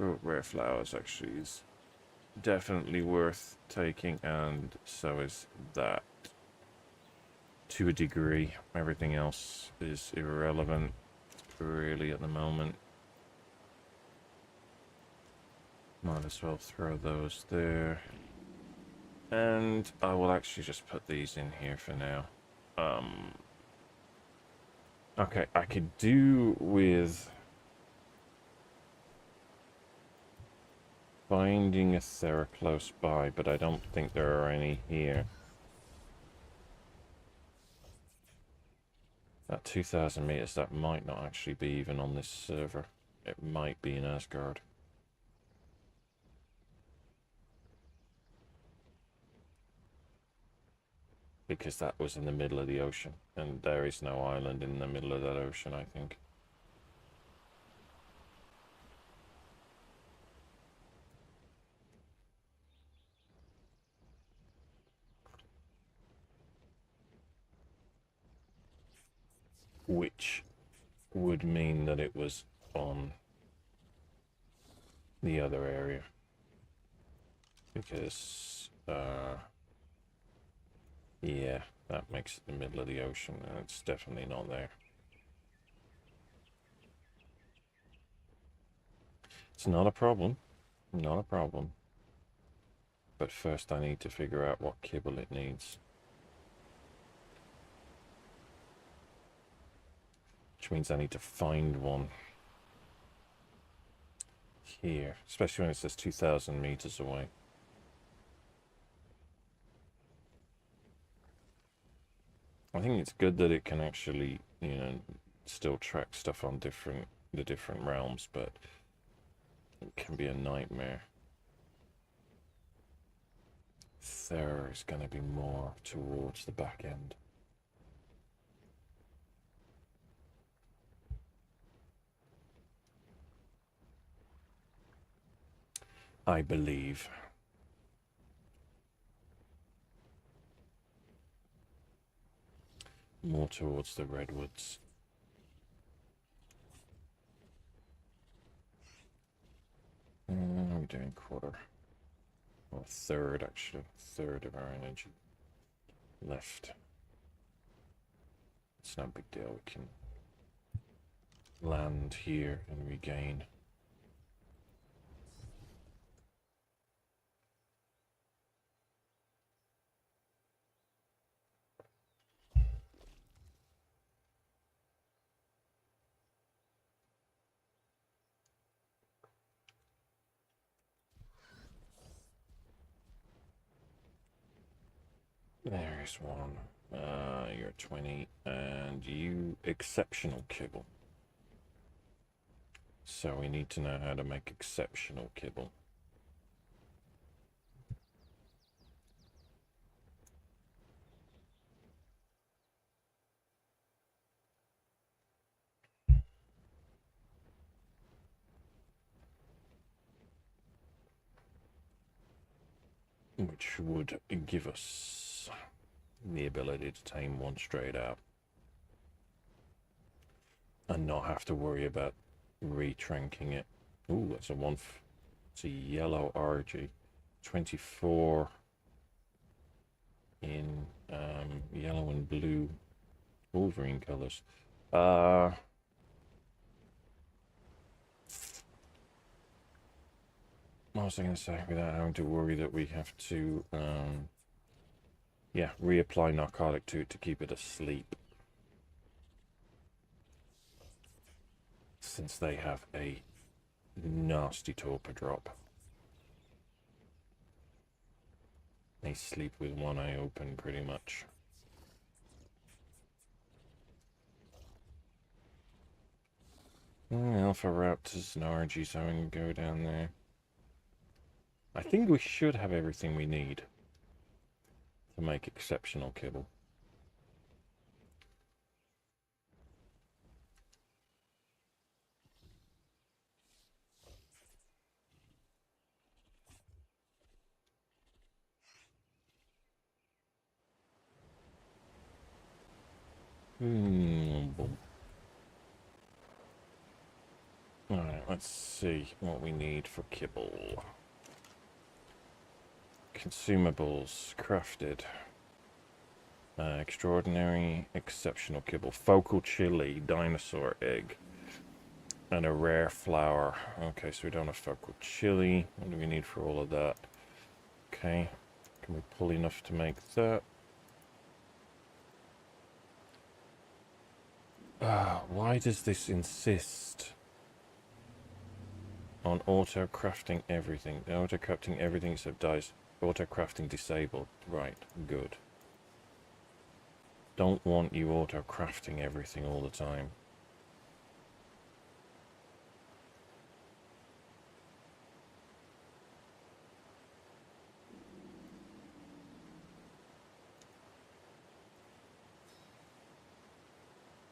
Oh, rare flowers actually is definitely worth taking, and so is that. To a degree, everything else is irrelevant, really, at the moment. Might as well throw those there. And I will actually just put these in here for now. Okay, I could do with finding a Thera close by, but I don't think there are any here. At 2,000 meters, that might not actually be even on this server. It might be in Asgard. Because that was in the middle of the ocean, and there is no island in the middle of that ocean, I think. Which would mean that it was on the other area. Because, yeah, that makes it the middle of the ocean, and it's definitely not there. It's not a problem. Not a problem. But first I need to figure out what kibble it needs. Which means I need to find one here, especially when it says 2,000 meters away. I think it's good that it can actually, you know, still track stuff on the different realms, but it can be a nightmare. There is going to be more towards the back end. I believe. More towards the redwoods. We're doing quarter. Or third, actually. Third of our energy left. It's no big deal. We can land here and regain. There's one. You're 20, and you exceptional kibble. So we need to know how to make exceptional kibble. Which would give us the ability to tame one straight out. And not have to worry about retranking it. Ooh, that's a it's a yellow RG. 24 in yellow and blue Wolverine colors. What was I going to say? Without having to worry that we have to, yeah, reapply narcotic to it to keep it asleep. Since they have a nasty torpor drop. They sleep with one eye open, pretty much. Alpha Raptors and RG, so we can go down there. I think we should have everything we need to make exceptional kibble. Alright, let's see what we need for kibble. Consumables, crafted. Extraordinary, exceptional kibble. Focal chili, dinosaur egg. And a rare flower. Okay, so we don't have focal chili. What do we need for all of that? Okay, can we pull enough to make that? Why does this insist on auto-crafting everything? Auto-crafting everything except dice. Auto-crafting disabled. Right, good. Don't want you auto-crafting everything all the time.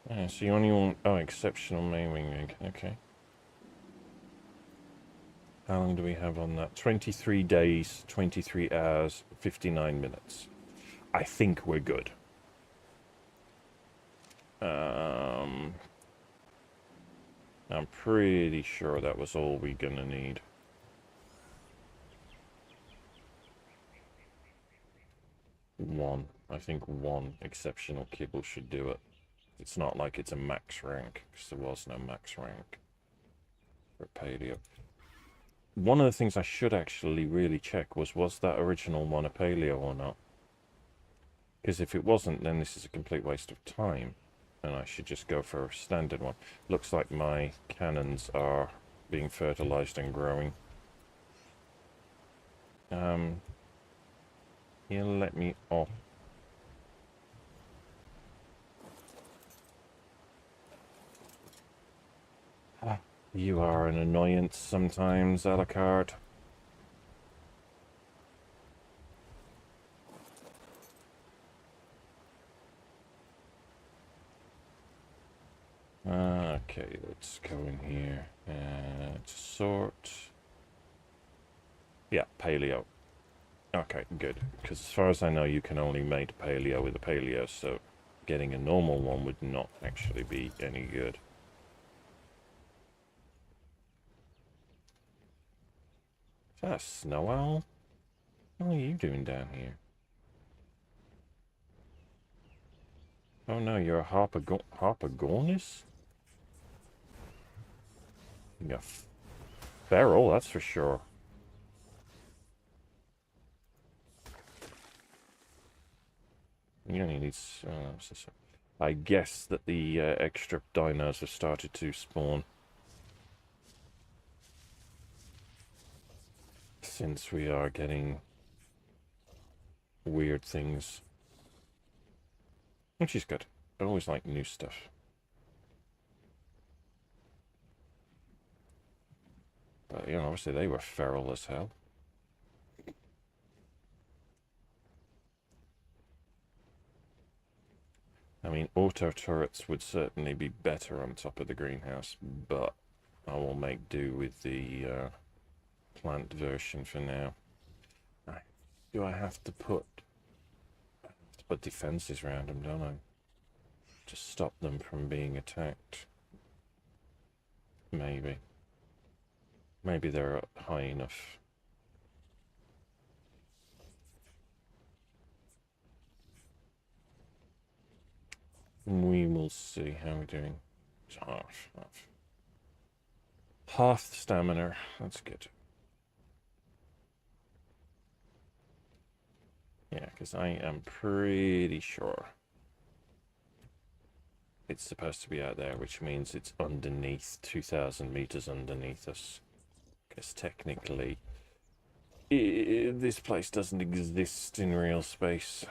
Yeah, so you only want... Oh, exceptional maiming egg. Okay. How long do we have on that? 23 days, 23 hours, 59 minutes. I think we're good. I'm pretty sure that was all we're gonna need. One. I think one exceptional kibble should do it. It's not like it's a max rank, because there was no max rank for paleo. One of the things I should actually really check was that original one a paleo or not? Because if it wasn't, then this is a complete waste of time. And I should just go for a standard one. Looks like my cannons are being fertilized and growing. He'll let me off. You are an annoyance sometimes, Alucard. Okay, let's go in here and sort. Yeah, paleo. Okay, good. Because as far as I know, you can only make paleo with a paleo, so getting a normal one would not actually be any good. Is that a snow owl? What are you doing down here? Oh no, you're a Harpagornis? You're feral, that's for sure. You only need... I guess that the extra dinos have started to spawn. Since we are getting weird things. Which is good. I always like new stuff. But, you know, obviously they were feral as hell. I mean, auto turrets would certainly be better on top of the greenhouse, but I will make do with the plant version for now. Do I have to put defenses around them, don't I? To stop them from being attacked. Maybe. Maybe they're high enough. We will see how we're doing. Half stamina. That's good. Yeah, because I am pretty sure it's supposed to be out there, which means it's underneath, 2,000 meters underneath us. Because technically, this place doesn't exist in real space.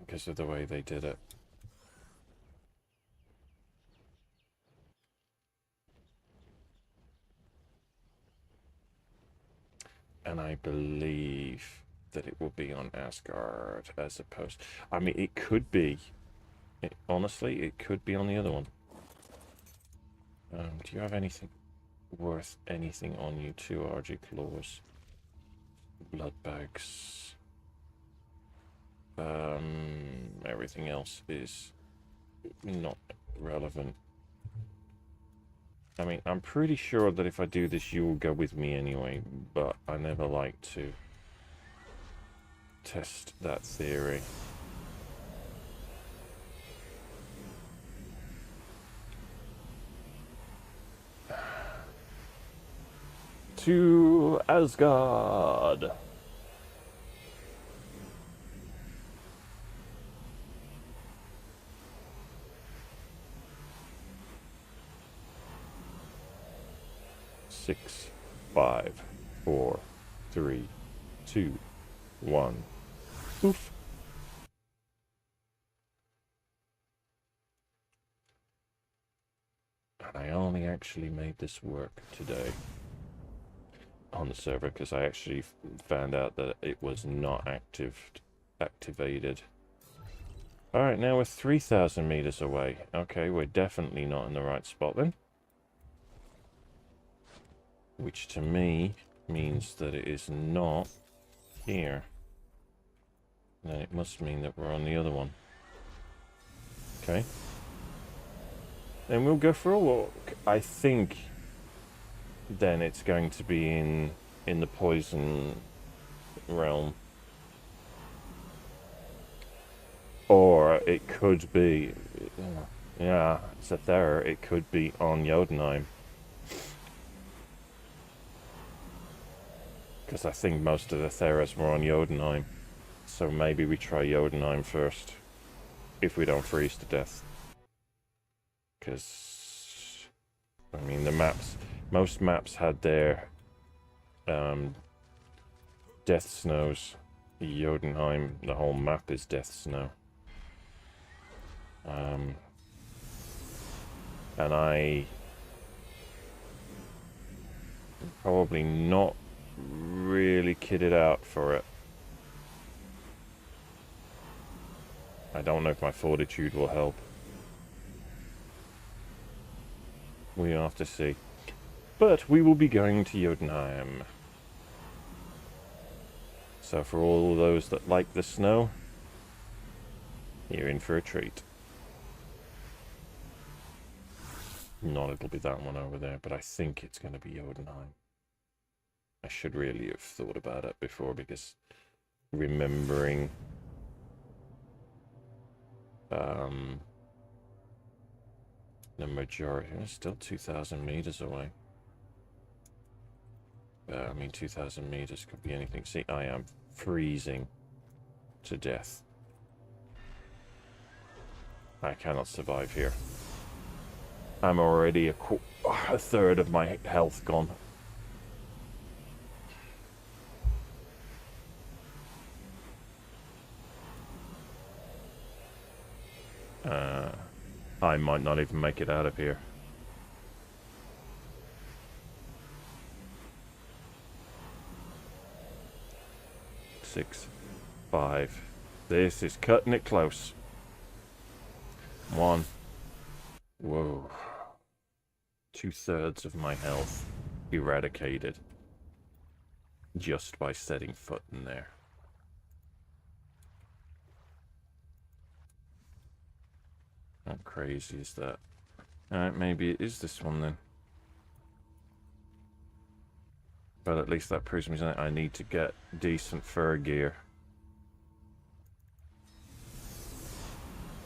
Because of the way they did it. And I believe that it will be on Asgard as opposed... I mean, it could be. Honestly, it could be on the other one. Do you have anything worth anything on you? 2 RG claws. Blood bags. Everything else is not relevant. I mean, I'm pretty sure that if I do this, you will go with me anyway, but I never like to test that theory. To Asgard! Six, 5, 4, 3, 2, 1. Oof. And I only actually made this work today on the server because I actually found out that it was not activated. Alright, now we're 3,000 meters away. Okay, we're definitely not in the right spot then. Which to me means that it is not here. Then it must mean that we're on the other one. Okay. Then we'll go for a walk. I think then it's going to be in the poison realm. Or it could be, yeah, Zethera, it could be on Jotunheim. Because I think most of the Theras were on Jotunheim. So maybe we try Jotunheim first. If we don't freeze to death. Because, I mean, the maps, most maps had their death snows. Jotunheim, the whole map is death snow. And I probably not really kitted out for it. I don't know if my fortitude will help. We have to see. But we will be going to Jotunheim. So for all those that like the snow, you're in for a treat. Not it'll be that one over there, but I think it's going to be Jotunheim. I should really have thought about it before, because remembering the majority, it's still 2,000 meters away. I mean, 2,000 meters could be anything. See, I am freezing to death. I cannot survive here. I'm already a third of my health gone. I might not even make it out of here. Six, 5. This is cutting it close. 1. Whoa. 2/3 of my health eradicated just by setting foot in there. How crazy is that? Alright, maybe it is this one then. But at least that proves me something. I need to get decent fur gear.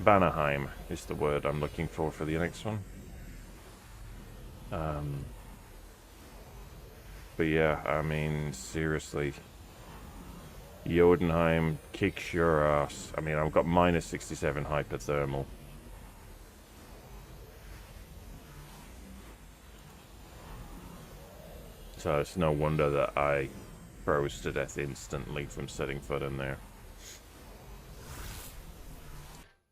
Vanaheim is the word I'm looking for the next one. But yeah, I mean, seriously. Jotunheim kicks your ass. I mean, I've got minus 67 hypothermal. So it's no wonder that I froze to death instantly from setting foot in there.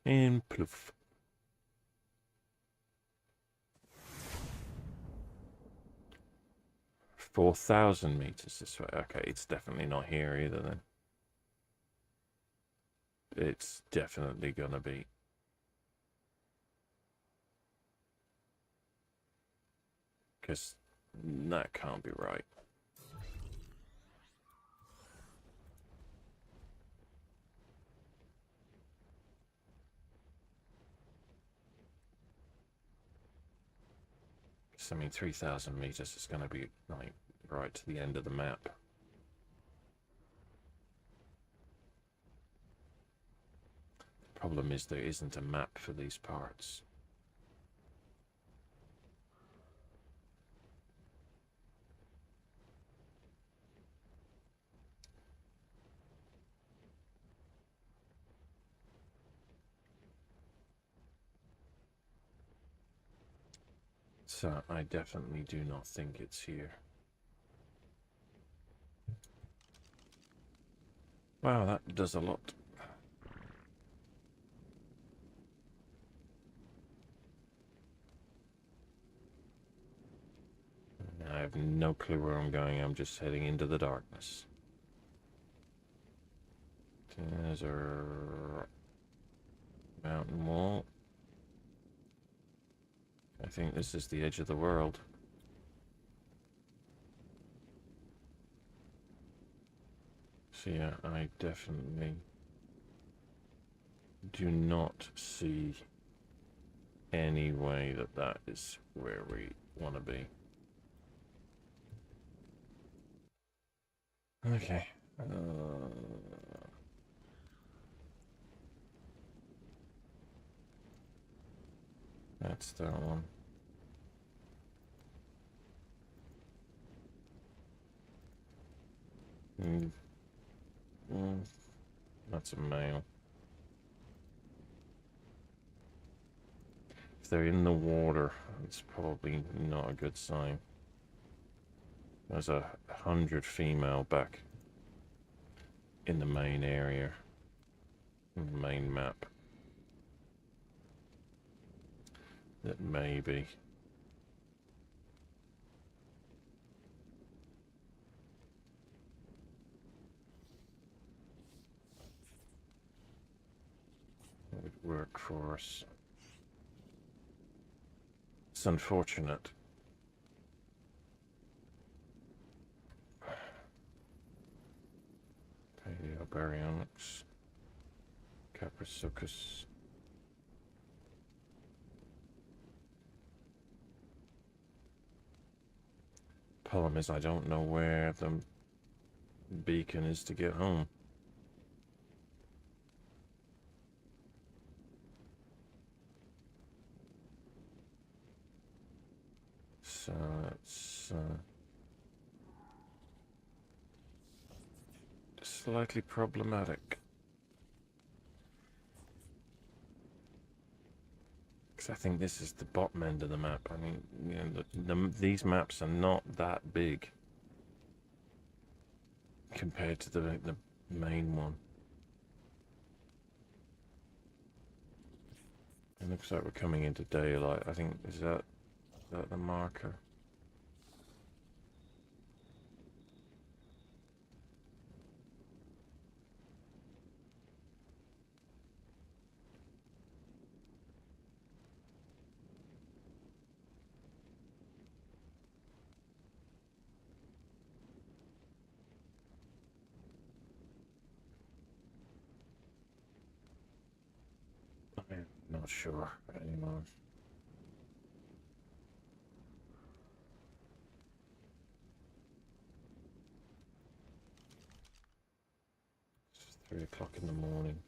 And ploof. $4,000 meters this way. Okay, it's definitely not here either then. It's definitely gonna be. Because that can't be right. I mean, 3,000 meters is going to be like right to the end of the map. The problem is there isn't a map for these parts. So I definitely do not think it's here. Wow, that does a lot. I have no clue where I'm going. I'm just heading into the darkness. There's a mountain wall. I think this is the edge of the world. So yeah, I definitely do not see any way that that is where we want to be. Okay. That's that one. That's a male. If they're in the water, it's probably not a good sign. There's 100 female back in the main area, in the main map. That may be. That would work for us. It's unfortunate. Paleobaryonyx. Caprisuchus. Problem is, I don't know where the beacon is to get home. So it's slightly problematic. Because I think this is the bottom end of the map. I mean, you know, these maps are not that big compared to the main one. It looks like we're coming into daylight. I think, is that the marker? I'm not sure anymore. It's 3 o'clock in the morning.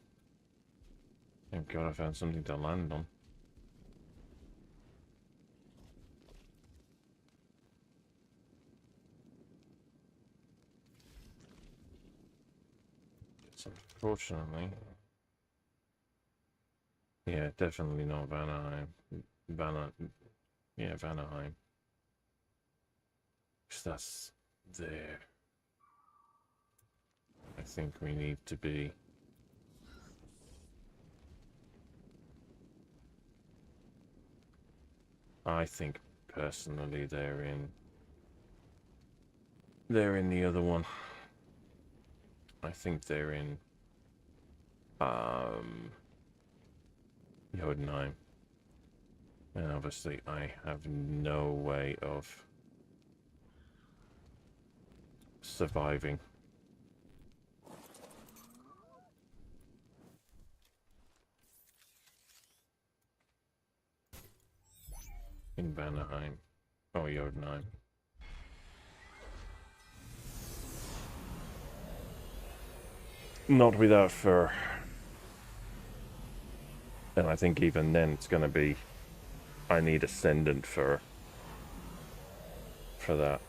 Thank God I found something to land on. It's unfortunately... Yeah, definitely not Vanaheim. Yeah, Vanaheim. Because that's there. I think we need to be... I think, personally, they're in the other one. I think they're in... Jotunheim. And obviously I have no way of surviving. In Vanaheim. Or Jotunheim. Not without fur. And I think even then it's gonna be... I need Ascendant fur. For that.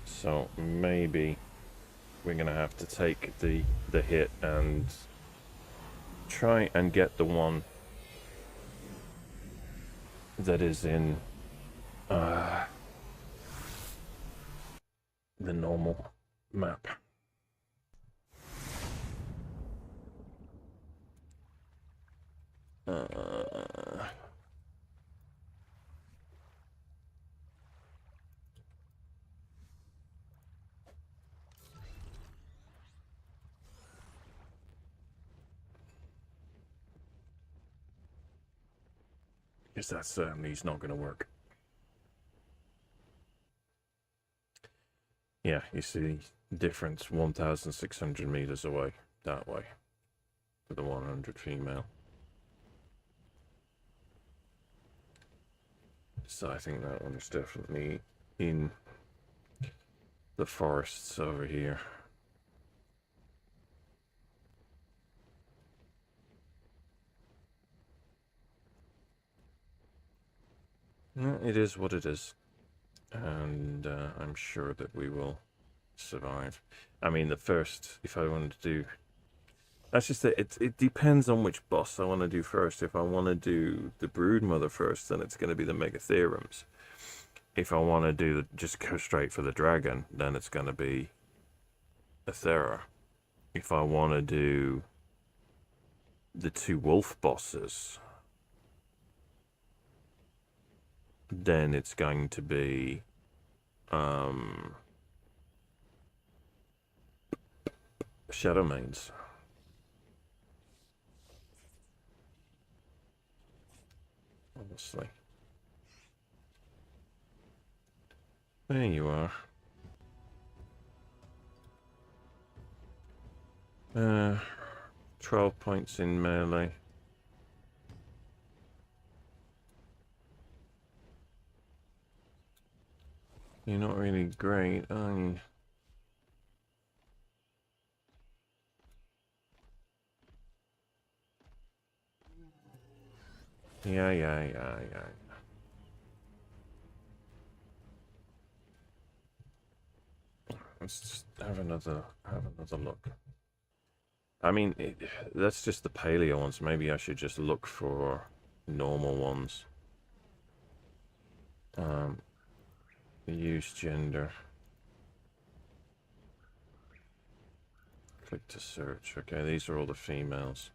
So maybe we're gonna have to take the hit and try and get the one that is in the normal map. Because that certainly is not going to work. Yeah, you see the difference, 1,600 meters away, that way, for the 100 female. So I think that one is definitely in the forests over here. It is what it is. And I'm sure that we will survive. I mean, the first, if I wanted to do... That's just it. It depends on which boss I want to do first. If I want to do the Broodmother first, then it's going to be the Megatheriums. If I want to do just go straight for the dragon, then it's going to be Athera. If I want to do the 2 wolf bosses, then it's going to be Shadowmanes. Obviously. There you are. 12 points in melee. You're not really great, are you? Yeah. Let's just have another look. I mean, that's just the paleo ones. Maybe I should just look for normal ones. Use gender. Click to search. Okay, these are all the females.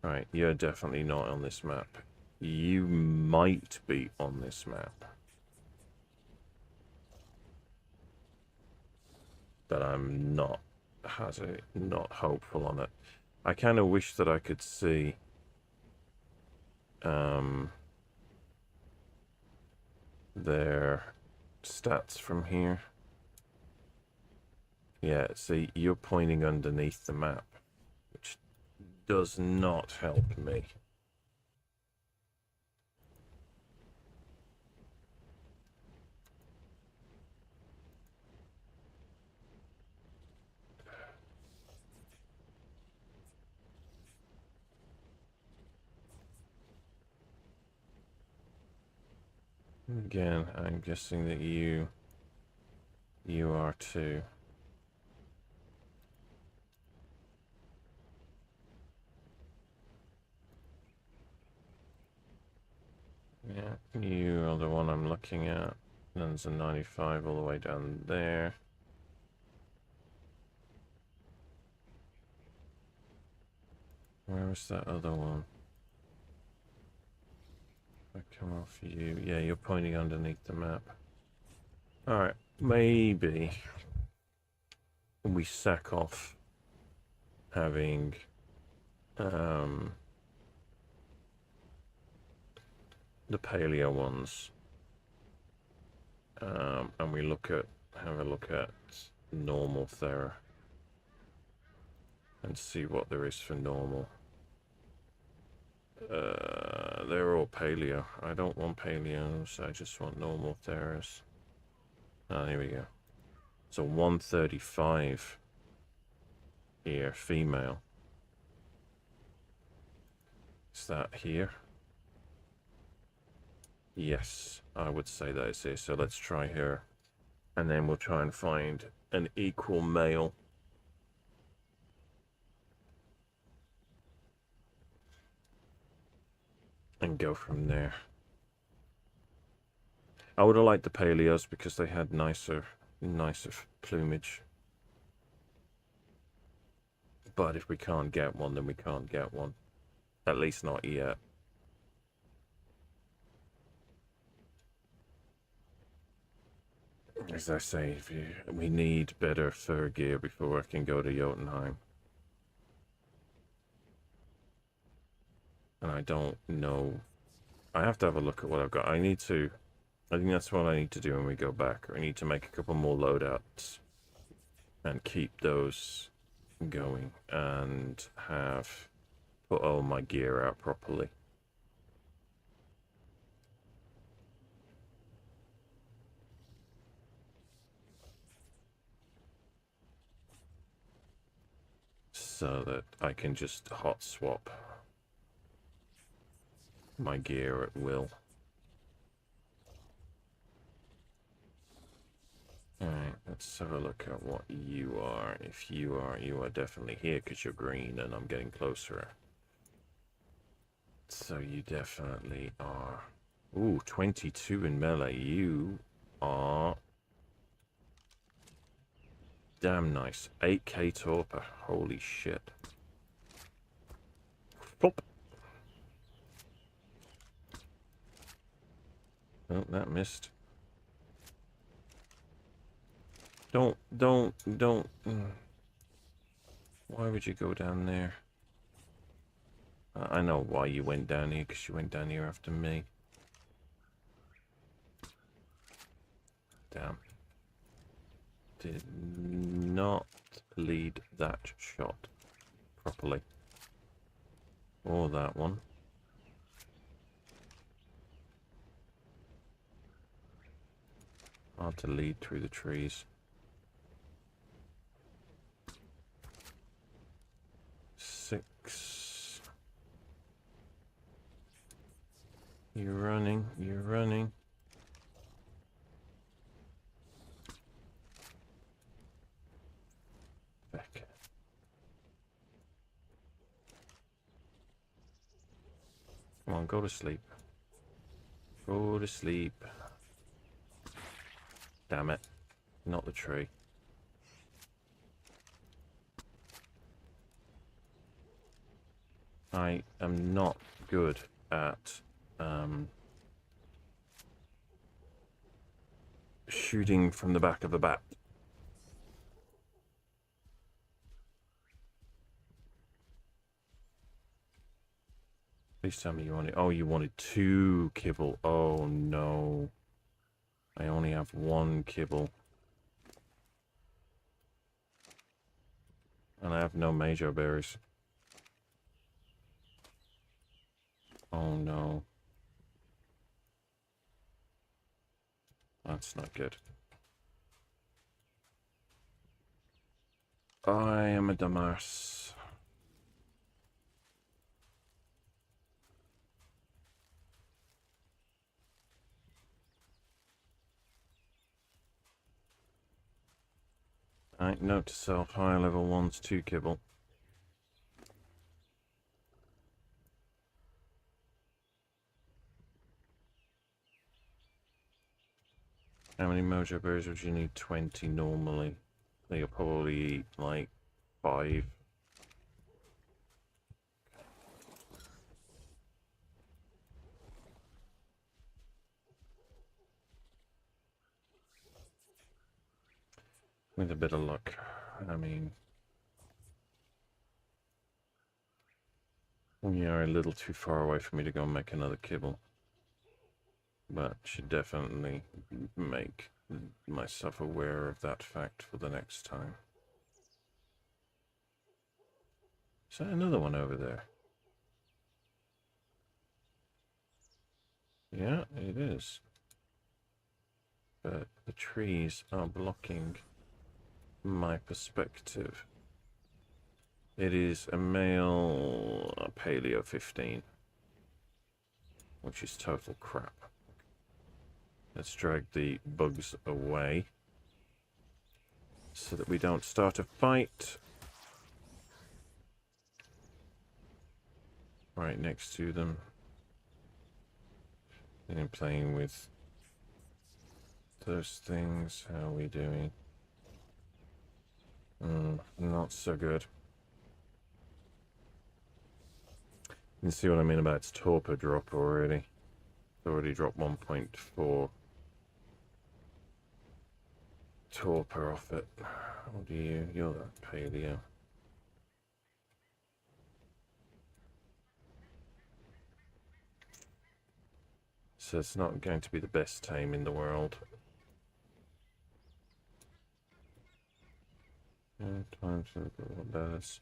Alright, you're definitely not on this map. You might be on this map. But I'm not hopeful on it. I kind of wish that I could see their stats from here. Yeah, see, you're pointing underneath the map, which does not help me. Again, I'm guessing that you are too. Yeah, you are the one I'm looking at. There's a 95 all the way down there. Where was that other one? I come off you. Yeah, you're pointing underneath the map. Alright, maybe we sack off having the paleo ones, and we have a look at normal Thera and see what there is for normal. They're all paleo. I don't want paleos, I just want normal Theras. Oh, here we go. So 135 here, female. Is that here? Yes, I would say that is here. So let's try her. And then we'll try and find an equal male. And go from there. I would have liked the paleos because they had nicer plumage. But if we can't get one, then we can't get one. At least not yet. As I say, we need better fur gear before I can go to Jotunheim. And I don't know. I have to have a look at what I've got. I think that's what I need to do when we go back. I need to make a couple more loadouts and keep those going and put all my gear out properly. So that I can just hot swap my gear at will. Alright, let's have a look at what you are. If you are definitely here because you're green and I'm getting closer. So you definitely are. Ooh, 22 in melee. You are damn nice. 8k torpor. Holy shit. Flop. Oh, that missed. Don't. Why would you go down there? I know why you went down here, because you went down here after me. Damn. Did not lead that shot properly. Or that one. Hard to lead through the trees. 6. You're running, you're running. Back. Come on, go to sleep. Go to sleep. Damn it. Not the tree. I am not good at shooting from the back of a bat. Please tell me you wanted... Oh, you wanted 2 kibble. Oh, no. I only have 1 kibble. And I have no major berries. Oh, no. That's not good. I am a dumbass. Alright, note to self, higher level 1's 2 kibble. How many mojo berries would you need? 20 normally. So you'll probably eat like 5. With a bit of luck. I mean, we are a little too far away for me to go and make another kibble. But should definitely make myself aware of that fact for the next time. Is that another one over there? Yeah, it is. But the trees are blocking my perspective. It is a male paleo 15, which is total crap. Let's drag the bugs away so that we don't start a fight right next to them. And playing with those things. How are we doing? Not so good. You can see what I mean about its torpor drop already. It's already dropped 1.4 torpor off it. What do you? You're that paleo. So it's not going to be the best tame in the world. Times what does?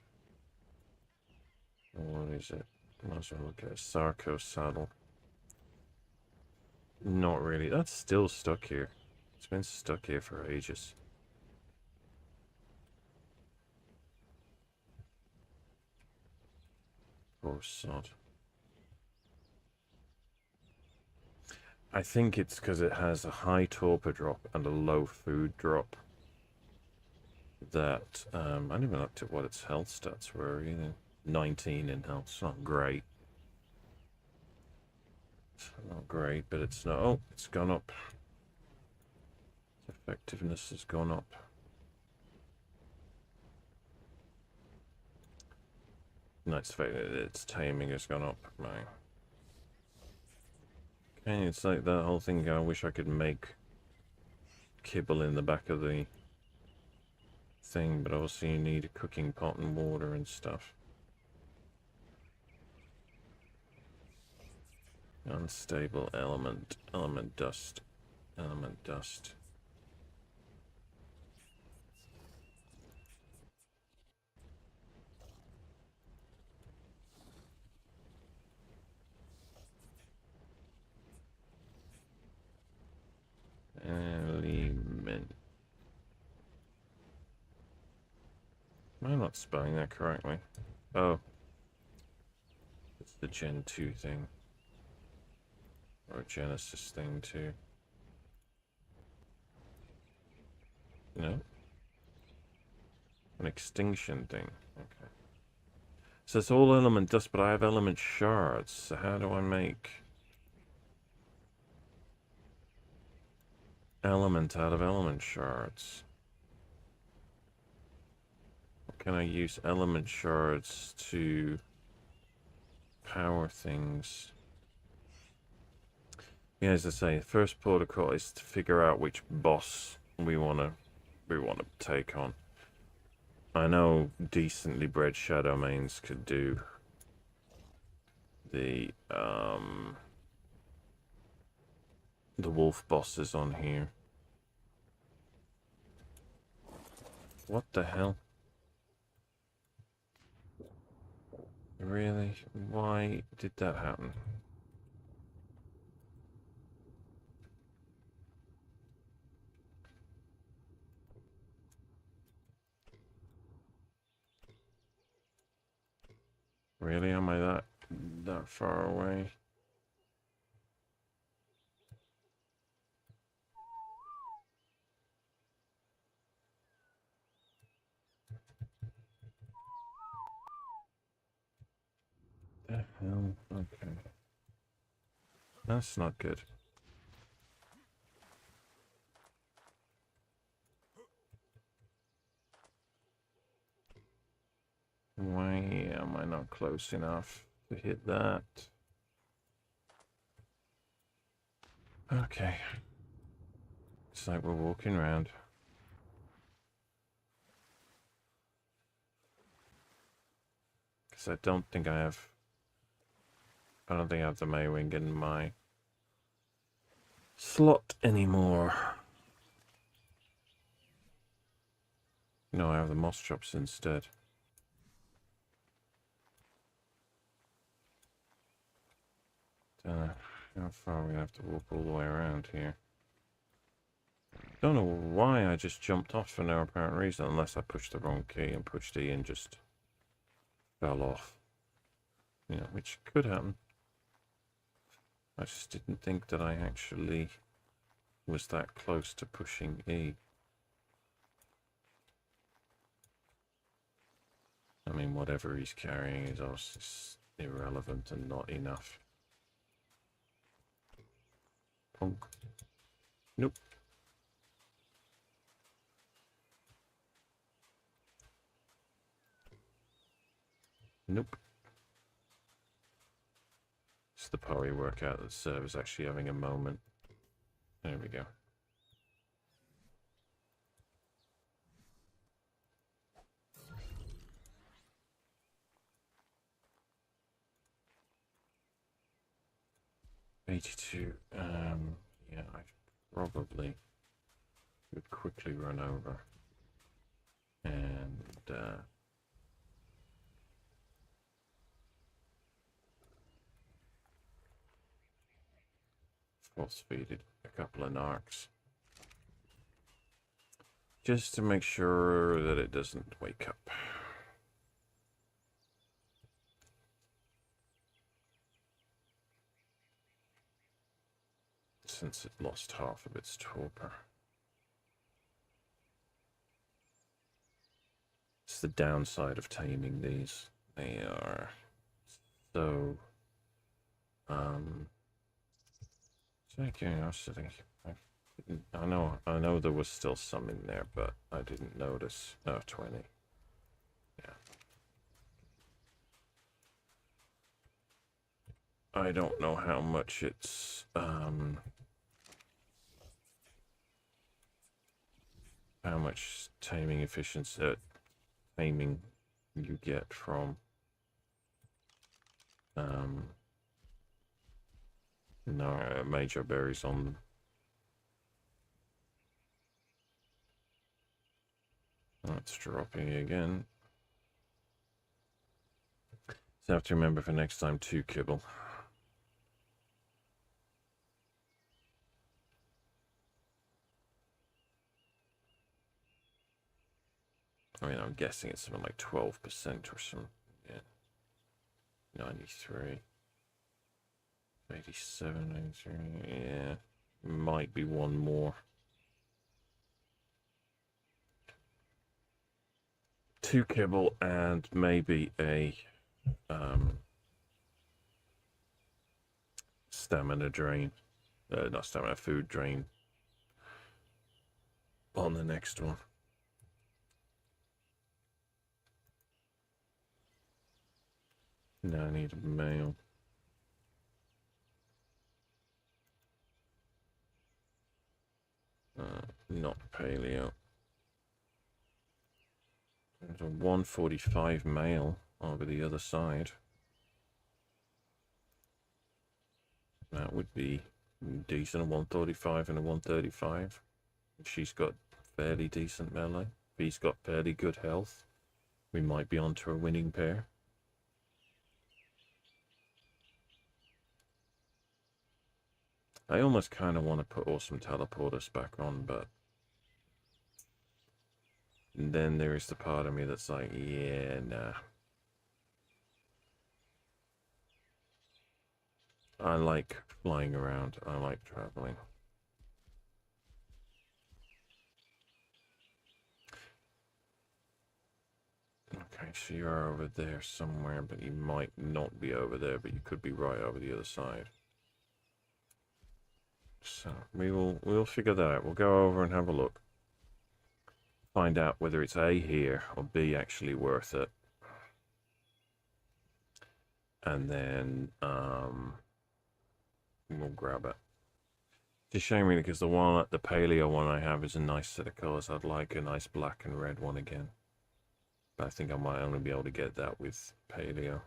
What is it? Might as well look at a Sarco saddle. Not really. That's still stuck here. It's been stuck here for ages. Poor sod. I think it's because it has a high torpor drop and a low food drop. That, I never looked at what its health stats were, you know. 19 in health. It's not great. It's not great, but it's not... Oh, it's gone up. Its effectiveness has gone up. No, its taming has gone up. Right. Okay, it's like that whole thing. I wish I could make kibble in the back of the thing, but obviously you need a cooking pot and water and stuff. Unstable element, element dust, element dust. Element. Am I not spelling that correctly? Oh. It's the Gen 2 thing. Or Genesis thing too. No? An extinction thing. Okay. So it's all element dust, but I have element shards. So how do I make element out of element shards? Can I use element shards to power things? Yeah, as I say, the first protocol is to figure out which boss we wanna take on. I know decently bred shadow mains could do the wolf bosses on here. What the hell? Really? Why did that happen? Really? Am I that far away? The hell? Okay. That's not good. Why am I not close enough to hit that? Okay. It's like we're walking around. Because I don't think I have the Maywing in my slot anymore. No, I have the moss chops instead. How far are we gonna have to walk all the way around here? Don't know why I just jumped off for no apparent reason, unless I pushed the wrong key and pushed E and just fell off. You know, which could happen. I just didn't think that I actually was that close to pushing E. I mean, whatever he's carrying is obviously irrelevant and not enough. Punk. Nope. Nope. It's the power workout that the server's actually having a moment. There we go. $82. Yeah, I probably would quickly run over and force feeded a couple of narcs just to make sure that it doesn't wake up. Since it lost half of its torpor. It's the downside of taming these. They are so just out of curiosity, I know there was still some in there, but I didn't notice. Oh, 20. Yeah. I don't know how much it's how much taming efficiency taming you get from No, major berries on them. That's dropping again. So I have to remember for next time 2 kibble. I mean, I'm guessing it's something like 12% or something. Yeah. 93. 87, 93. Yeah. Might be one more. 2 kibble and maybe a stamina drain. Not stamina, food drain on the next one. Now I need a male. Not paleo. There's a 145 male over the other side. That would be decent, a 135 and a 135. She's got fairly decent melee. He's got fairly good health. We might be onto a winning pair. I almost kind of want to put Awesome Teleporters back on, but then there is the part of me that's like, yeah, nah. I like flying around. I like traveling. Okay, so you're over there somewhere, but you might not be over there, but you could be right over the other side. So we'll figure that out. We'll go over and have a look. Find out whether it's A here or B actually worth it. And then we'll grab it. It's a shame really because the paleo one I have is a nice set of colors. I'd like a nice black and red one again. But I think I might only be able to get that with paleo.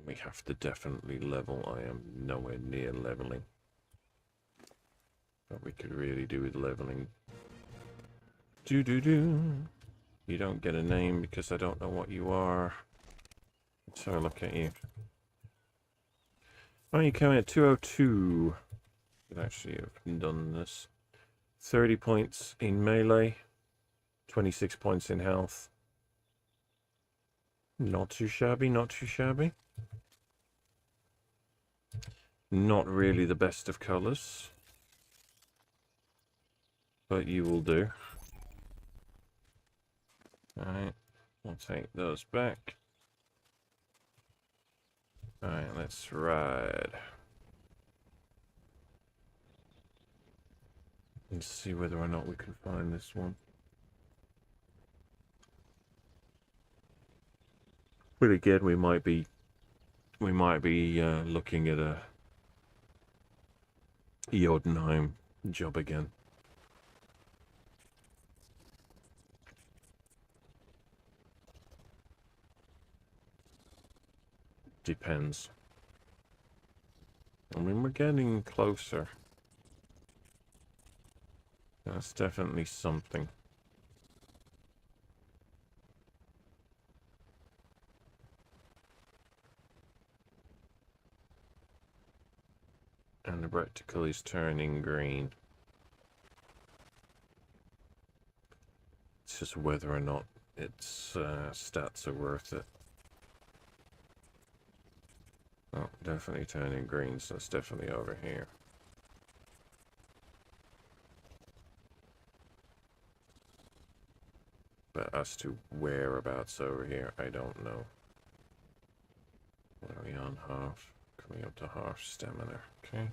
We have to definitely level. I am nowhere near leveling. But we could really do with leveling. You don't get a name because I don't know what you are. Let's have a look at you. Oh, you come in at 202. Could actually have done this. 30 points in melee. 26 points in health. Not too shabby, not too shabby. Not really the best of colors. But you will do. Alright, we'll take those back. Alright, let's ride. Let's see whether or not we can find this one. But again, we might be looking at a Jotunheim job again. Depends. I mean, we're getting closer. That's definitely something. And the reticle is turning green. It's just whether or not its stats are worth it. Oh, definitely turning green, so it's definitely over here. But as to whereabouts over here, I don't know. What are we on? Half. Coming up to half stamina. Okay.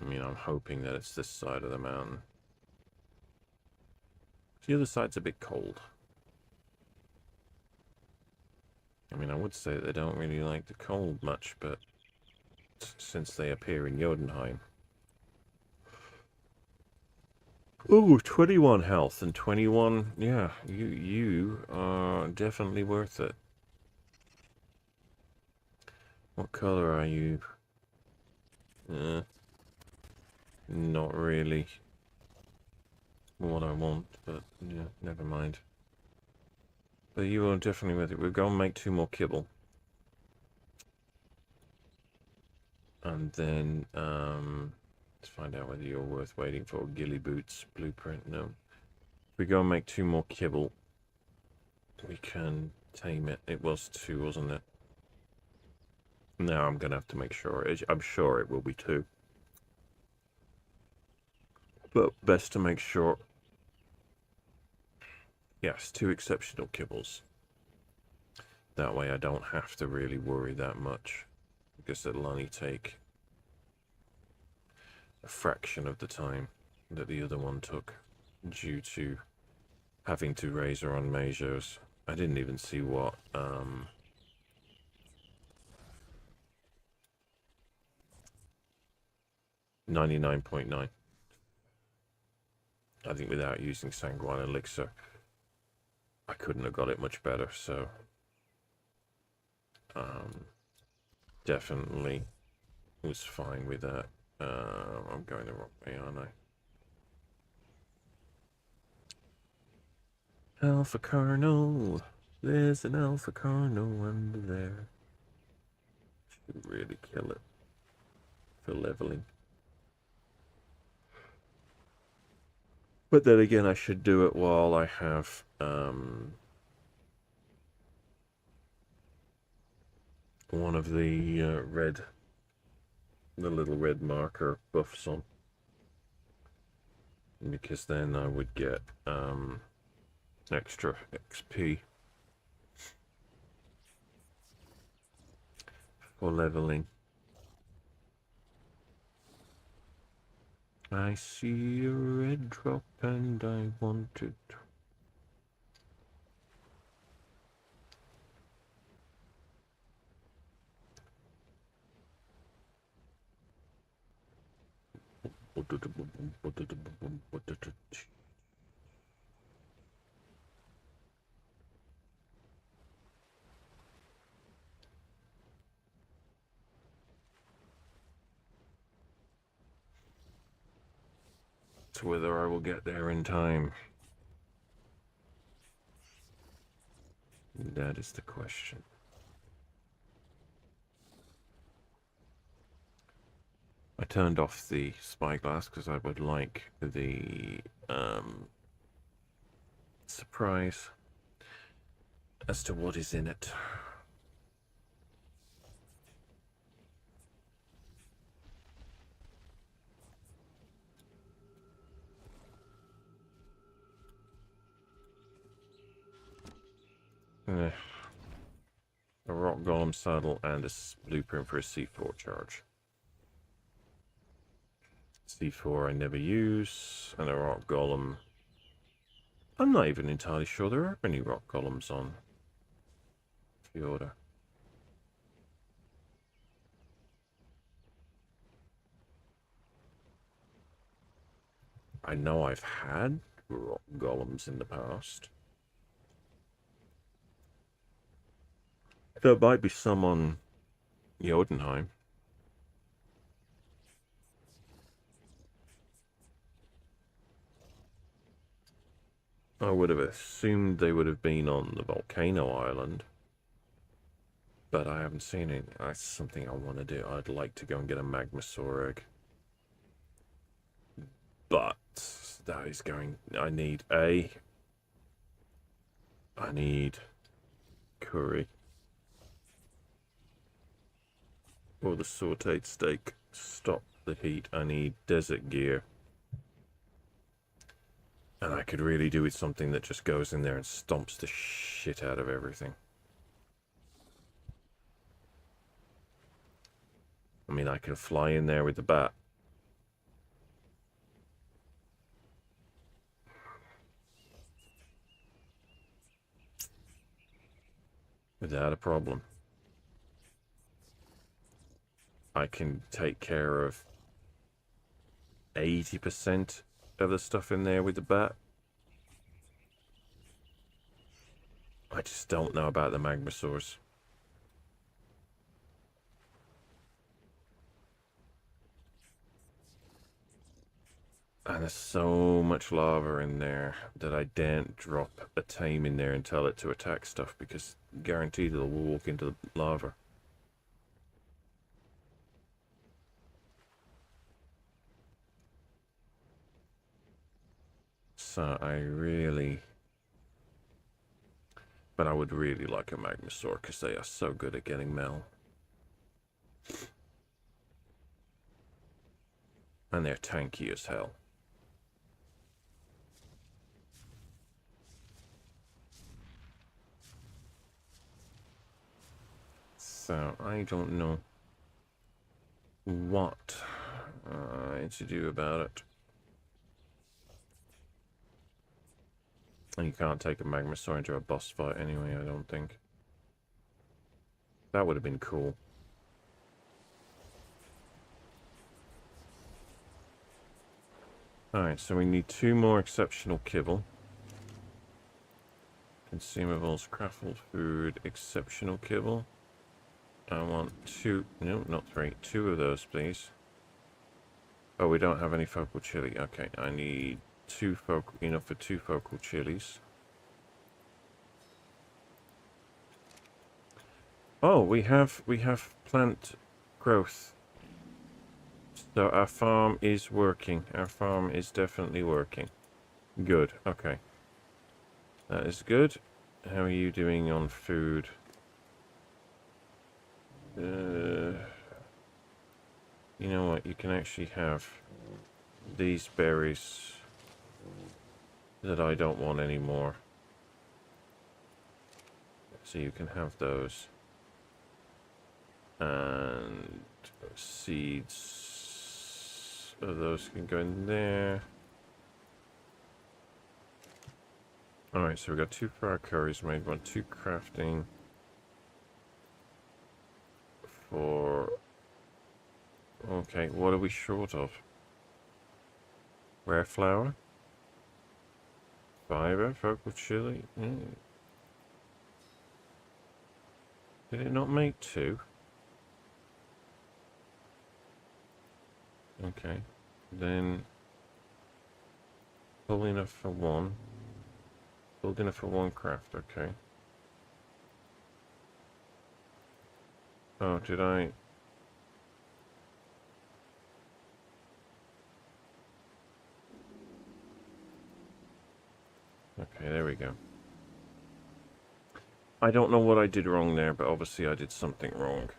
I mean, I'm hoping that it's this side of the mountain. The other side's a bit cold. I mean, I would say they don't really like the cold much, but since they appear in Jotunheim. Ooh, 21 health and 21. Yeah, you are definitely worth it. What color are you? Not really what I want, but yeah, never mind. But you are definitely worth it. We're going to make 2 more kibble. And then, let's find out whether you're worth waiting for. Ghillie Boots blueprint. No. If we go and make 2 more kibble, we can tame it. It was 2, wasn't it? Now I'm going to have to make sure. I'm sure it will be 2. But best to make sure. Yes, 2 exceptional kibbles. That way I don't have to really worry that much. Because it'll only take a fraction of the time that the other one took due to having to razor on measures. I didn't even see what 99.9. I think without using Sanguine Elixir I couldn't have got it much better, so definitely was fine with that. I'm going the wrong way, aren't I? Alpha Kernel. There's an Alpha Kernel under there. Should really kill it for leveling. But then again, I should do it while I have one of the the little red marker buffs on, because then I would get extra XP for leveling. I see a red drop and I want it. So whether I will get there in time, that is the question. I turned off the spyglass because I would like the surprise as to what is in it. A rock golem saddle and a blueprint for a C4 charge. C4 I never use, and a rock golem. I'm not even entirely sure there are any rock golems on Fjorda. I know I've had rock golems in the past. There might be some on Jotunheim. I would have assumed they would have been on the volcano island, but I haven't seen it. That's something I want to do. I'd like to go and get a Magmasaur egg, but that is going. I need curry or the sauteed steak. Stop the heat. I need desert gear. And I could really do with something that just goes in there and stomps the shit out of everything. I mean, I can fly in there with the bat. without a problem. I can take care of 80% of the stuff in there with the bat. I just don't know about the magmasaurs. And there's so much lava in there that I daren't drop a tame in there and tell it to attack stuff, because guaranteed it'll walk into the lava. So but I would really like a magmasaur because they are so good at getting Mel. And they're tanky as hell. So I don't know what to do about it. And you can't take a magmasaur into a boss fight anyway, I don't think. That would have been cool. Alright, so we need 2 more exceptional kibble. Consumables, craftable food, exceptional kibble. I want 2, no, not 3, 2 of those, please. Oh, we don't have any focal chili. Okay, I need 2 focal, enough for 2 focal chilies. Oh, we have plant growth. So our farm is working. Our farm is definitely working. Good. Okay. That is good. How are you doing on food? You know what? You can actually have these berries that I don't want anymore. So you can have those. And seeds of those can go in there. Alright, so we got 2 for our curries made, 2 crafting for... Okay, what are we short of? Rare flour? Fiber, focal chili? Did it not make 2? Okay, then full enough for 1. Full enough for 1 craft, okay. Oh, did I... Okay, there we go. I don't know what I did wrong there, but obviously I did something wrong.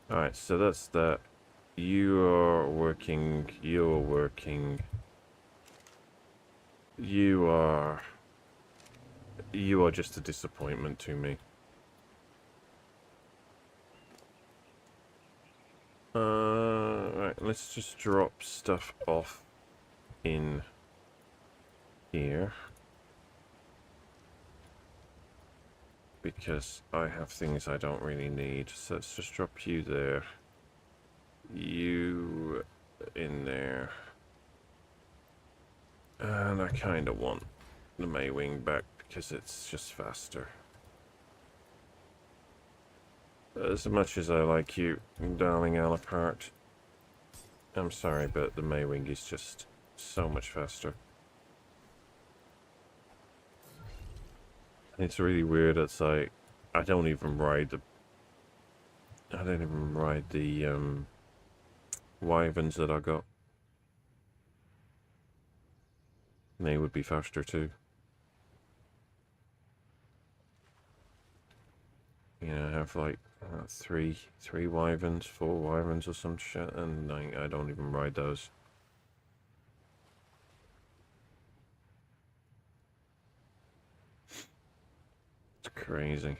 Alright, so that's that. You're working. You are just a disappointment to me. Right, let's just drop stuff off in here. Because I have things I don't really need. So let's just drop you there. You in there. And I kind of want the Maywing back because it's just faster. As much as I like you, darling Alucard, I'm sorry, but the Maywing is just so much faster. It's really weird. It's like I don't even ride the wyverns that I got. They would be faster too. You know, I have like three wyverns, 4 wyverns or some shit, and I don't even ride those. It's crazy.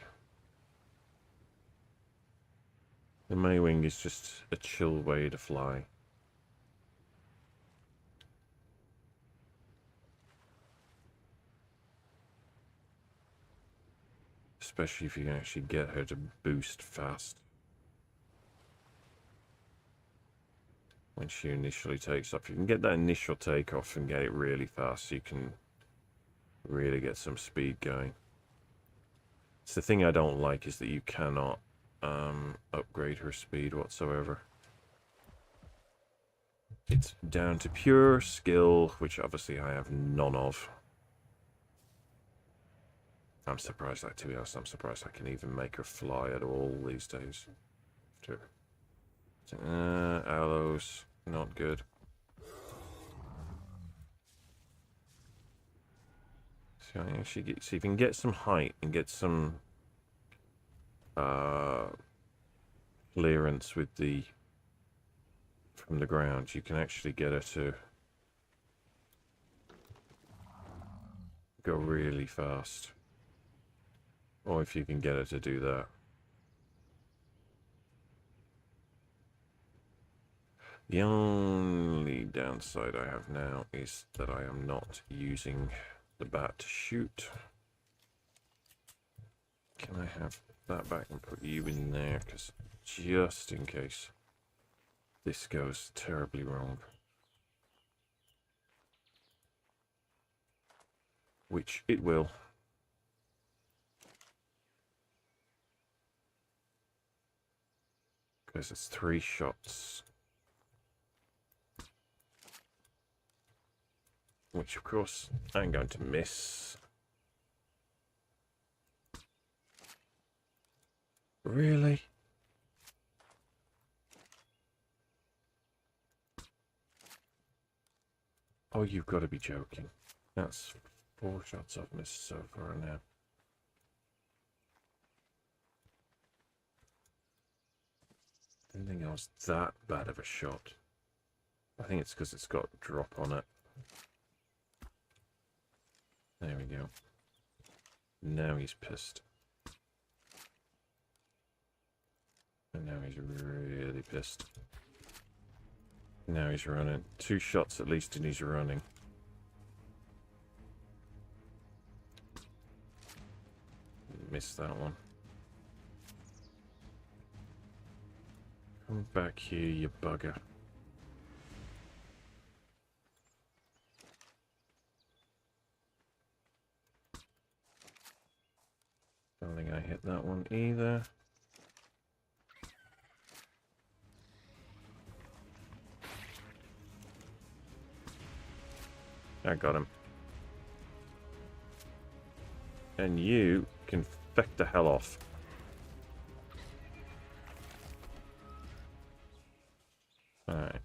The Maywing is just a chill way to fly. especially if you can actually get her to boost fast when she initially takes off. You can get that initial takeoff and get it really fast, so you can really get some speed going. It's the thing I don't like, is that you cannot upgrade her speed whatsoever. It's down to pure skill, which obviously I have none of. I'm surprised, to be honest, I'm surprised I can even make her fly at all these days. Aloes, not good. So actually see if you can get some height and get some clearance with the from the ground, you can actually get her to go really fast. Or if you can get her to do that. The only downside I have now is that I am not using the bat to shoot. Can I have that back and put you in there? Because just in case this goes terribly wrong. Which it will. Because it's 3 shots. Which, of course, I'm going to miss. Really? Oh, you've got to be joking. That's 4 shots I've missed so far now. Didn't think I was that bad of a shot. I think it's because it's got drop on it. There we go. Now he's pissed. And now he's really pissed. Now he's running. 2 shots at least and he's running. Missed that one. Come back here, you bugger. Don't think I hit that one either. I got him. And you can feck the hell off. Alright.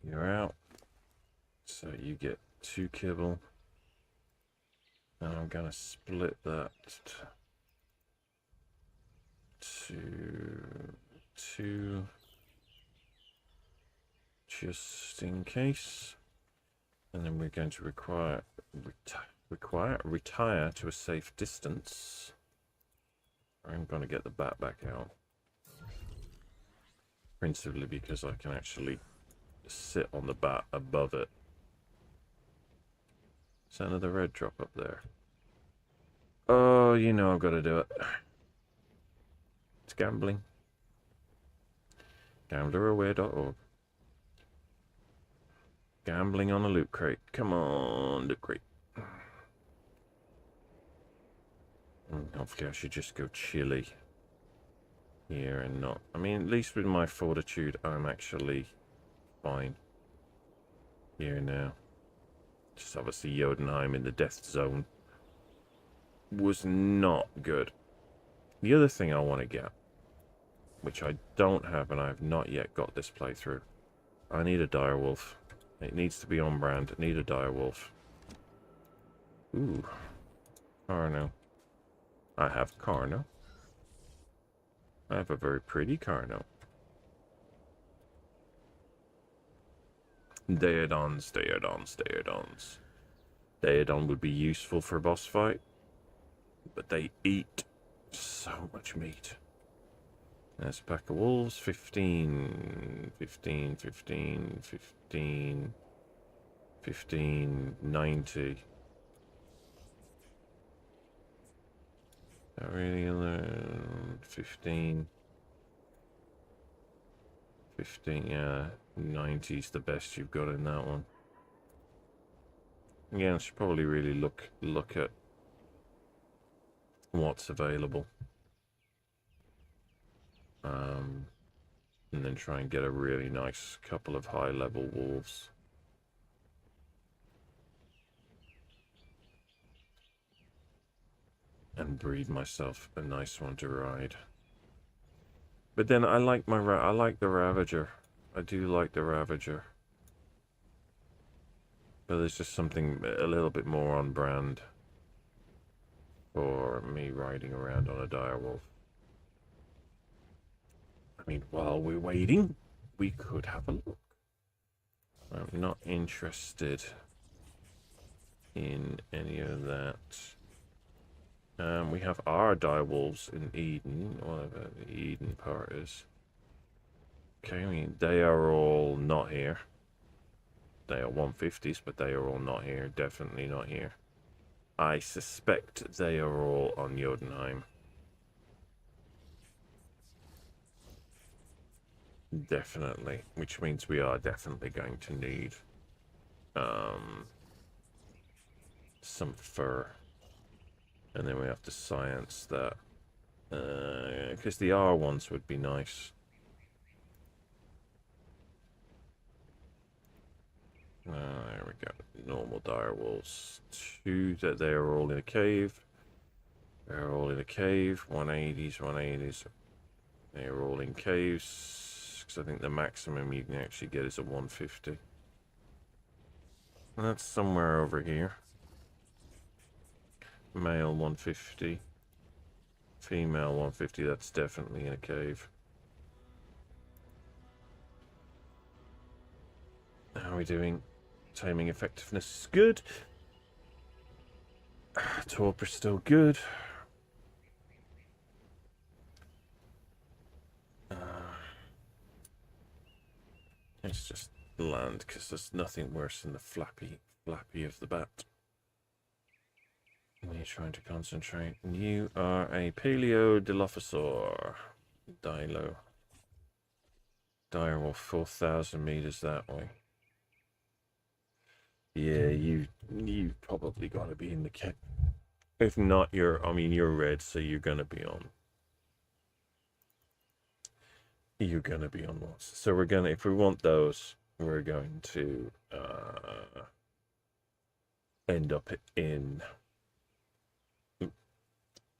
You're out. So you get 2 kibble. And I'm gonna split that to 2 just in case. And then we're going to retire to a safe distance. I'm going to get the bat back out. Principally because I can actually sit on the bat above it. Is that another red drop up there? Oh, you know I've got to do it. It's gambling. Gambleraware.org. Gambling on a loot crate. Come on, loot crate. Hopefully I should just go chilly here and not... I mean, at least with my fortitude, I'm actually fine here now. Just obviously Jotunheim in the death zone was not good. The other thing I want to get, which I don't have and I have not yet got this playthrough, I need a direwolf. It needs to be on brand. I need a direwolf. Ooh. Carno. I have Carno. I have a very pretty Carno. Daedons, Daedons, Daedons. Daedon would be useful for a boss fight, but they eat so much meat. There's a pack of wolves. 15, 15, 15, 15, 15, 90. Not really 15. 15, yeah. 90's the best you've got in that one. Yeah, I should probably really look at what's available. And then try and get a really nice couple of high-level wolves. And breed myself a nice one to ride. But then I like I like the Ravager. I do like the Ravager. But there's just something a little bit more on brand for me riding around on a direwolf. I mean, while we're waiting, we could have a look. I'm not interested in any of that. We have our direwolves in Eden, whatever the Eden part is. Okay, I mean, they are all not here. They are 150s, but they are all not here. Definitely not here. I suspect they are all on Jotunheim. Definitely, which means we are definitely going to need some fur. And then we have to science that. Because the R ones would be nice. There we go. Normal direwolves. 2 that they are all in a cave. They're all in a cave. 180s, 180s. They are all in caves. Because I think the maximum you can actually get is a 150. That's somewhere over here. Male 150. Female 150. That's definitely in a cave. How are we doing? Timing effectiveness is good. Torpor still good. Let's just land because there's nothing worse than the flappy of the bat. You're trying to concentrate. You are a Paleo Dilophosaur. Dilo. Direwolf 4,000 meters that way. Yeah, you probably got to be in the kit. If not, you're red, so you're gonna be on. You're gonna be on lots. So we're gonna, if we want those, we're going to end up in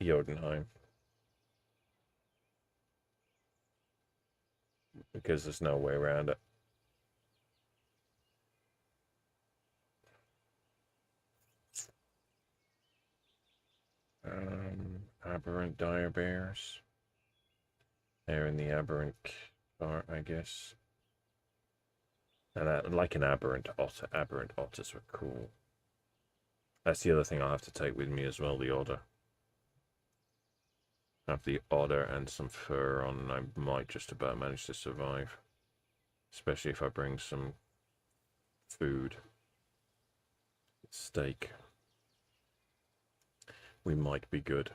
Jotunheim. Because there's no way around it. Aberrant dire bears. They're in the aberrant part, I guess. And like an aberrant otter. Aberrant otters were cool. That's the other thing I'll have to take with me as well, the otter. Have the otter and some fur on, and I might just about manage to survive. Especially if I bring some food. Steak. We might be good.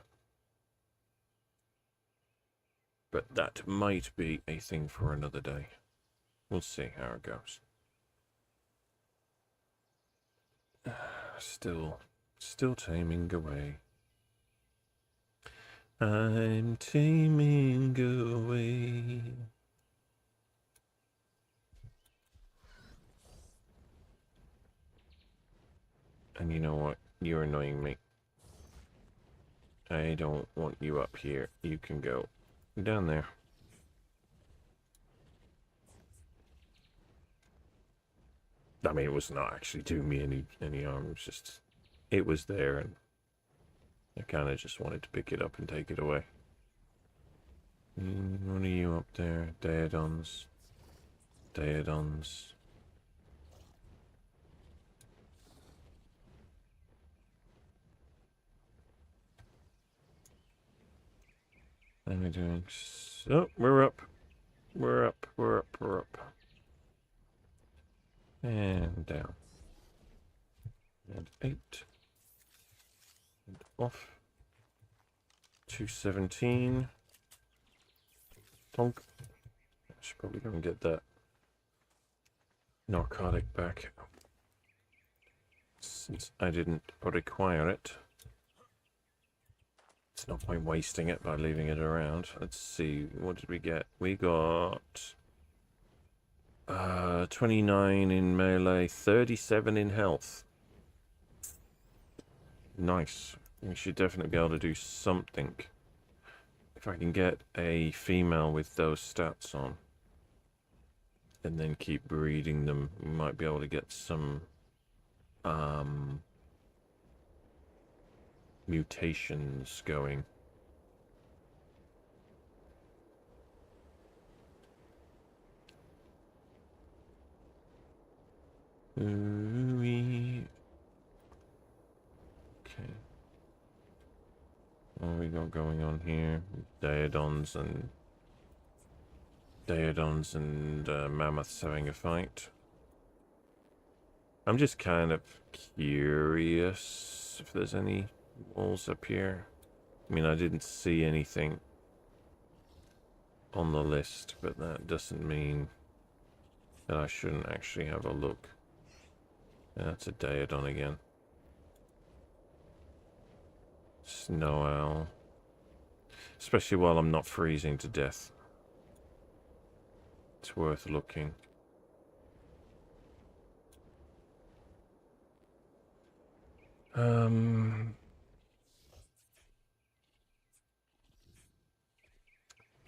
But that might be a thing for another day. We'll see how it goes. Still taming away. I'm taming away. And you know what? You're annoying me. I don't want you up here. You can go down there. I mean, it was not actually doing me any harm. It was just, it was there, and I kind of just wanted to pick it up and take it away. What are you up there? Daedons. Daedons. What am I doing? Oh, we're up. We're up. We're up. We're up. And down. And 8. And off. 217. Tonk. I should probably go and get that narcotic back, since I didn't require it. It's no point wasting it by leaving it around. Let's see, what did we get? We got 29 in melee, 37 in health. Nice. We should definitely be able to do something. If I can get a female with those stats on, and then keep breeding them, we might be able to get some mutations going. Okay. What have we got going on here? Daedons and mammoths having a fight. I'm just kind of curious if there's any walls up here. I mean, I didn't see anything on the list, but that doesn't mean that I shouldn't actually have a look. Yeah, that's a Daedon again. Snow owl. Especially while I'm not freezing to death. It's worth looking.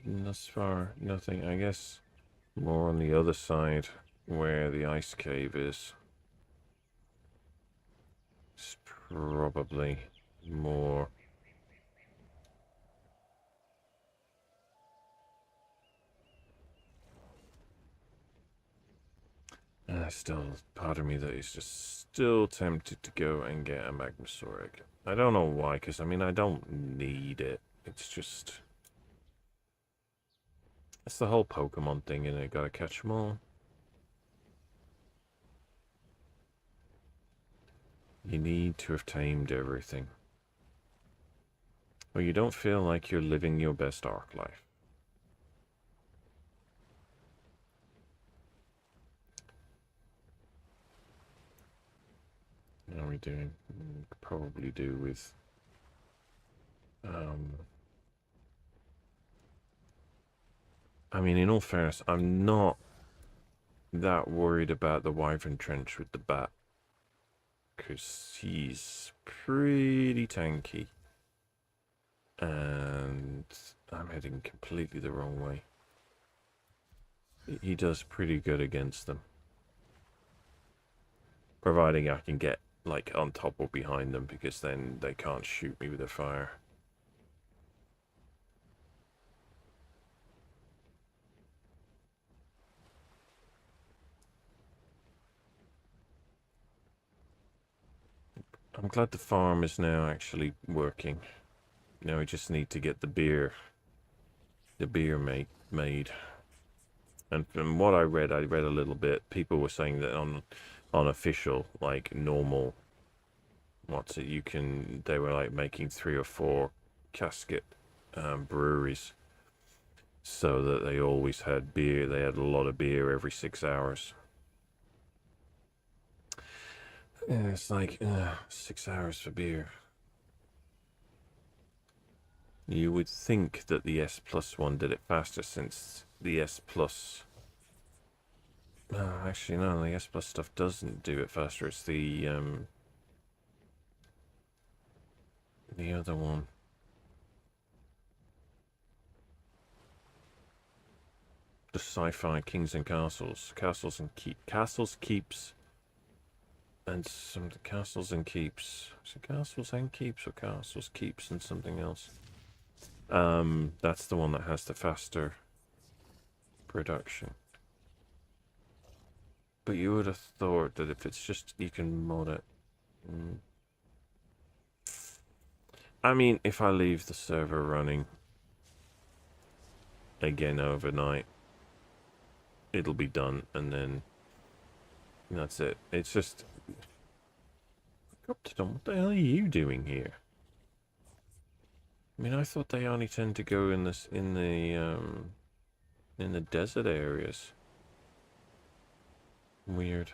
Thus far, nothing. I guess more on the other side where the ice cave is. It's probably more. Still part of me that is just still tempted to go and get a Magmasauric. I don't know why, because I mean, I don't need it. It's just... It's the whole Pokemon thing, and I gotta catch them all. You need to have tamed everything. Or you don't feel like you're living your best ARK life. How are we doing? Could probably do with... I mean, in all fairness, I'm not that worried about the Wyvern Trench with the bat, because he's pretty tanky. And I'm heading completely the wrong way. He does pretty good against them. Providing I can get, like, on top or behind them, because then they can't shoot me with a fire. I'm glad the farm is now actually working. Now we just need to get the beer made. And from what I read a little bit. People were saying that on official, like normal, they were like making 3 or 4 casket breweries, so that they always had beer. They had a lot of beer every 6 hours. And it's like 6 hours for beer. You would think that the S Plus one did it faster, since the S Plus... actually, no, the S Plus stuff doesn't do it faster. It's the other one. The sci-fi Kings and Castles. Castles, Keeps, and some Castles and Keeps. Is it Castles and Keeps, or Castles, Keeps, and something else? That's the one that has the faster production. But you would have thought that if it's just, you can mod it. I mean, if I leave the server running again overnight, it'll be done, and then that's it. It's just... What the hell are you doing here? I mean, I thought they only tend to go in the desert areas. Weird.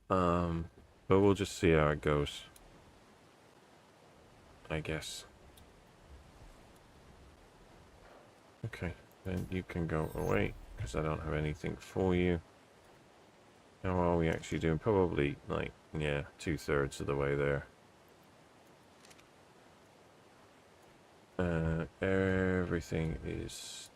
But we'll just see how it goes, I guess. Okay, then you can go away, because I don't have anything for you. How are we actually doing? Probably, like, yeah, 2/3 of the way there. Everything is...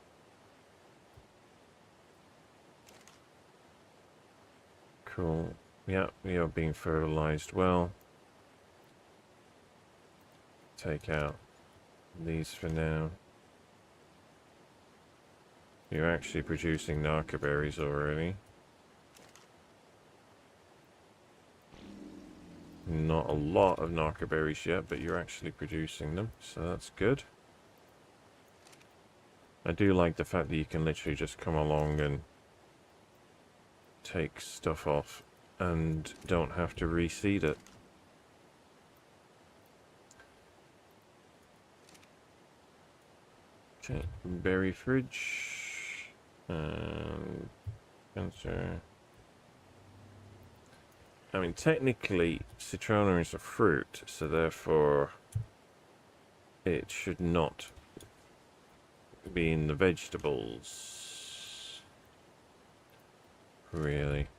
cool. Yeah, we are being fertilized well. Take out these for now. You're actually producing narca berries already. Not a lot of narca berries yet, but you're actually producing them, so that's good. I do like the fact that you can literally just come along and take stuff off and don't have to reseed it. Okay, berry fridge and cancer. I mean, technically, citrona is a fruit, so therefore it should not be in the vegetables. Really.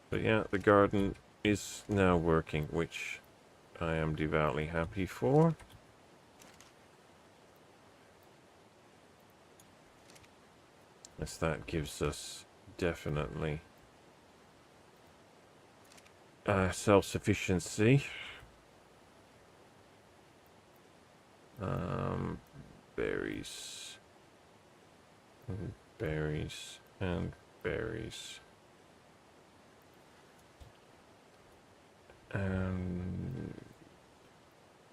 But yeah, the garden is now working, which I am devoutly happy for. As that gives us definitely self-sufficiency. Berries. And berries. And berries. And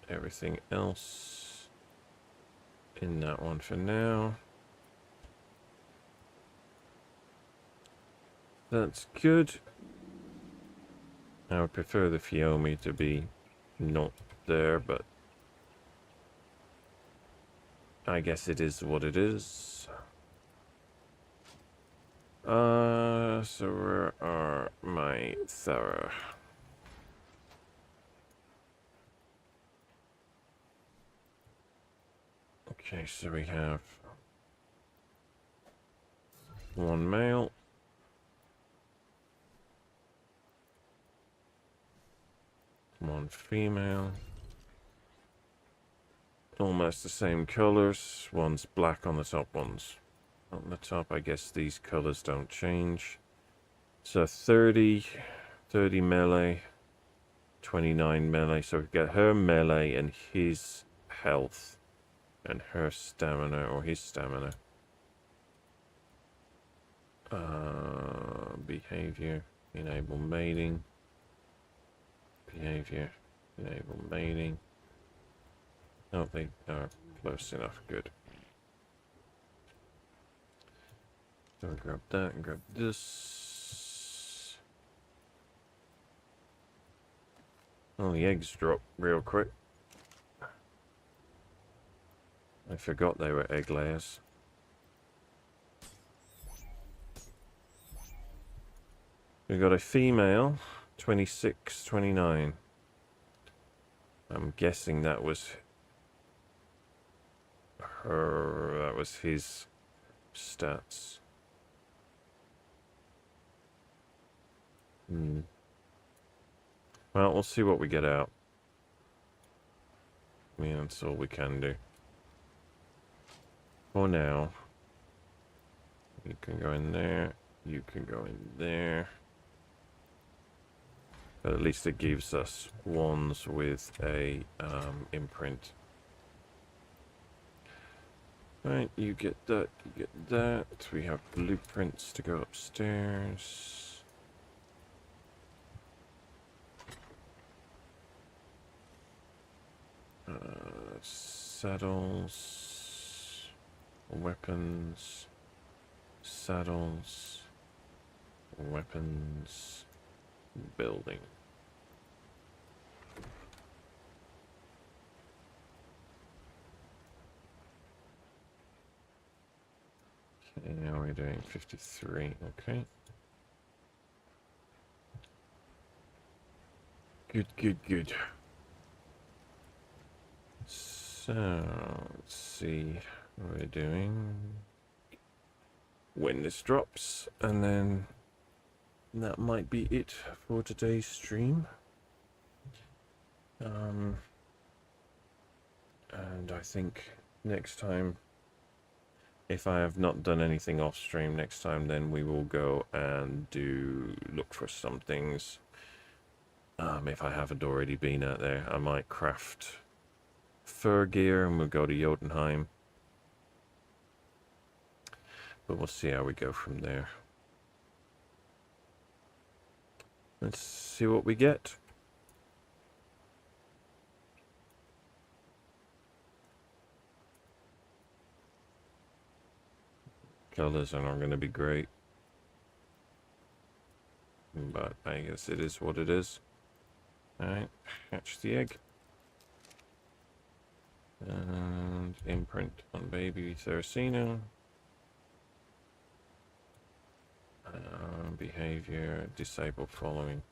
everything else in that one for now. That's good. I would prefer the Fiaomi to be not there, but I guess it is what it is. So where are my Thara? Okay, so we have one male. One female. Almost the same colors. One's black on the top, one's on the top. I guess these colors don't change. So 30 melee, 29 melee. So we've got her melee and his health and her stamina, or his stamina. Behavior, enable mating. Behavior, enable mating. Oh, they are close enough. Good. So grab that and grab this. Oh, the eggs drop real quick. I forgot they were egg layers. We got a female, 26, 29. I'm guessing that was her, that was his stats. Well, we'll see what we get out. I mean, that's all we can do. For now, you can go in there, you can go in there. But at least it gives us ones with a imprint. Right, you get that, you get that. We have blueprints to go upstairs. Saddles, weapons, saddles, weapons, building. Yeah, we're doing 53. Okay. Good, good, good. So, let's see what we're doing. When this drops, and then that might be it for today's stream. And I think next time, if I have not done anything off stream next time, then we will go and look for some things. If I haven't already been out there, I might craft fur gear and we'll go to Jotunheim. But we'll see how we go from there. Let's see what we get. Colors are not going to be great, but I guess it is what it is. Alright, hatch the egg. And imprint on baby Theracina. Behavior, disable following.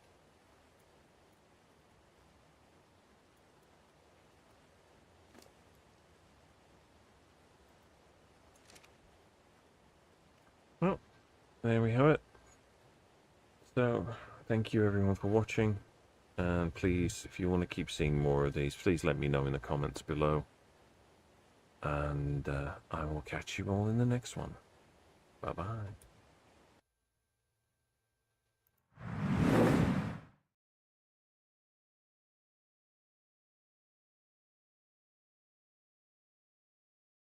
Well, there we have it. So, thank you everyone for watching. And please, if you want to keep seeing more of these, please let me know in the comments below. And I will catch you all in the next one. Bye-bye.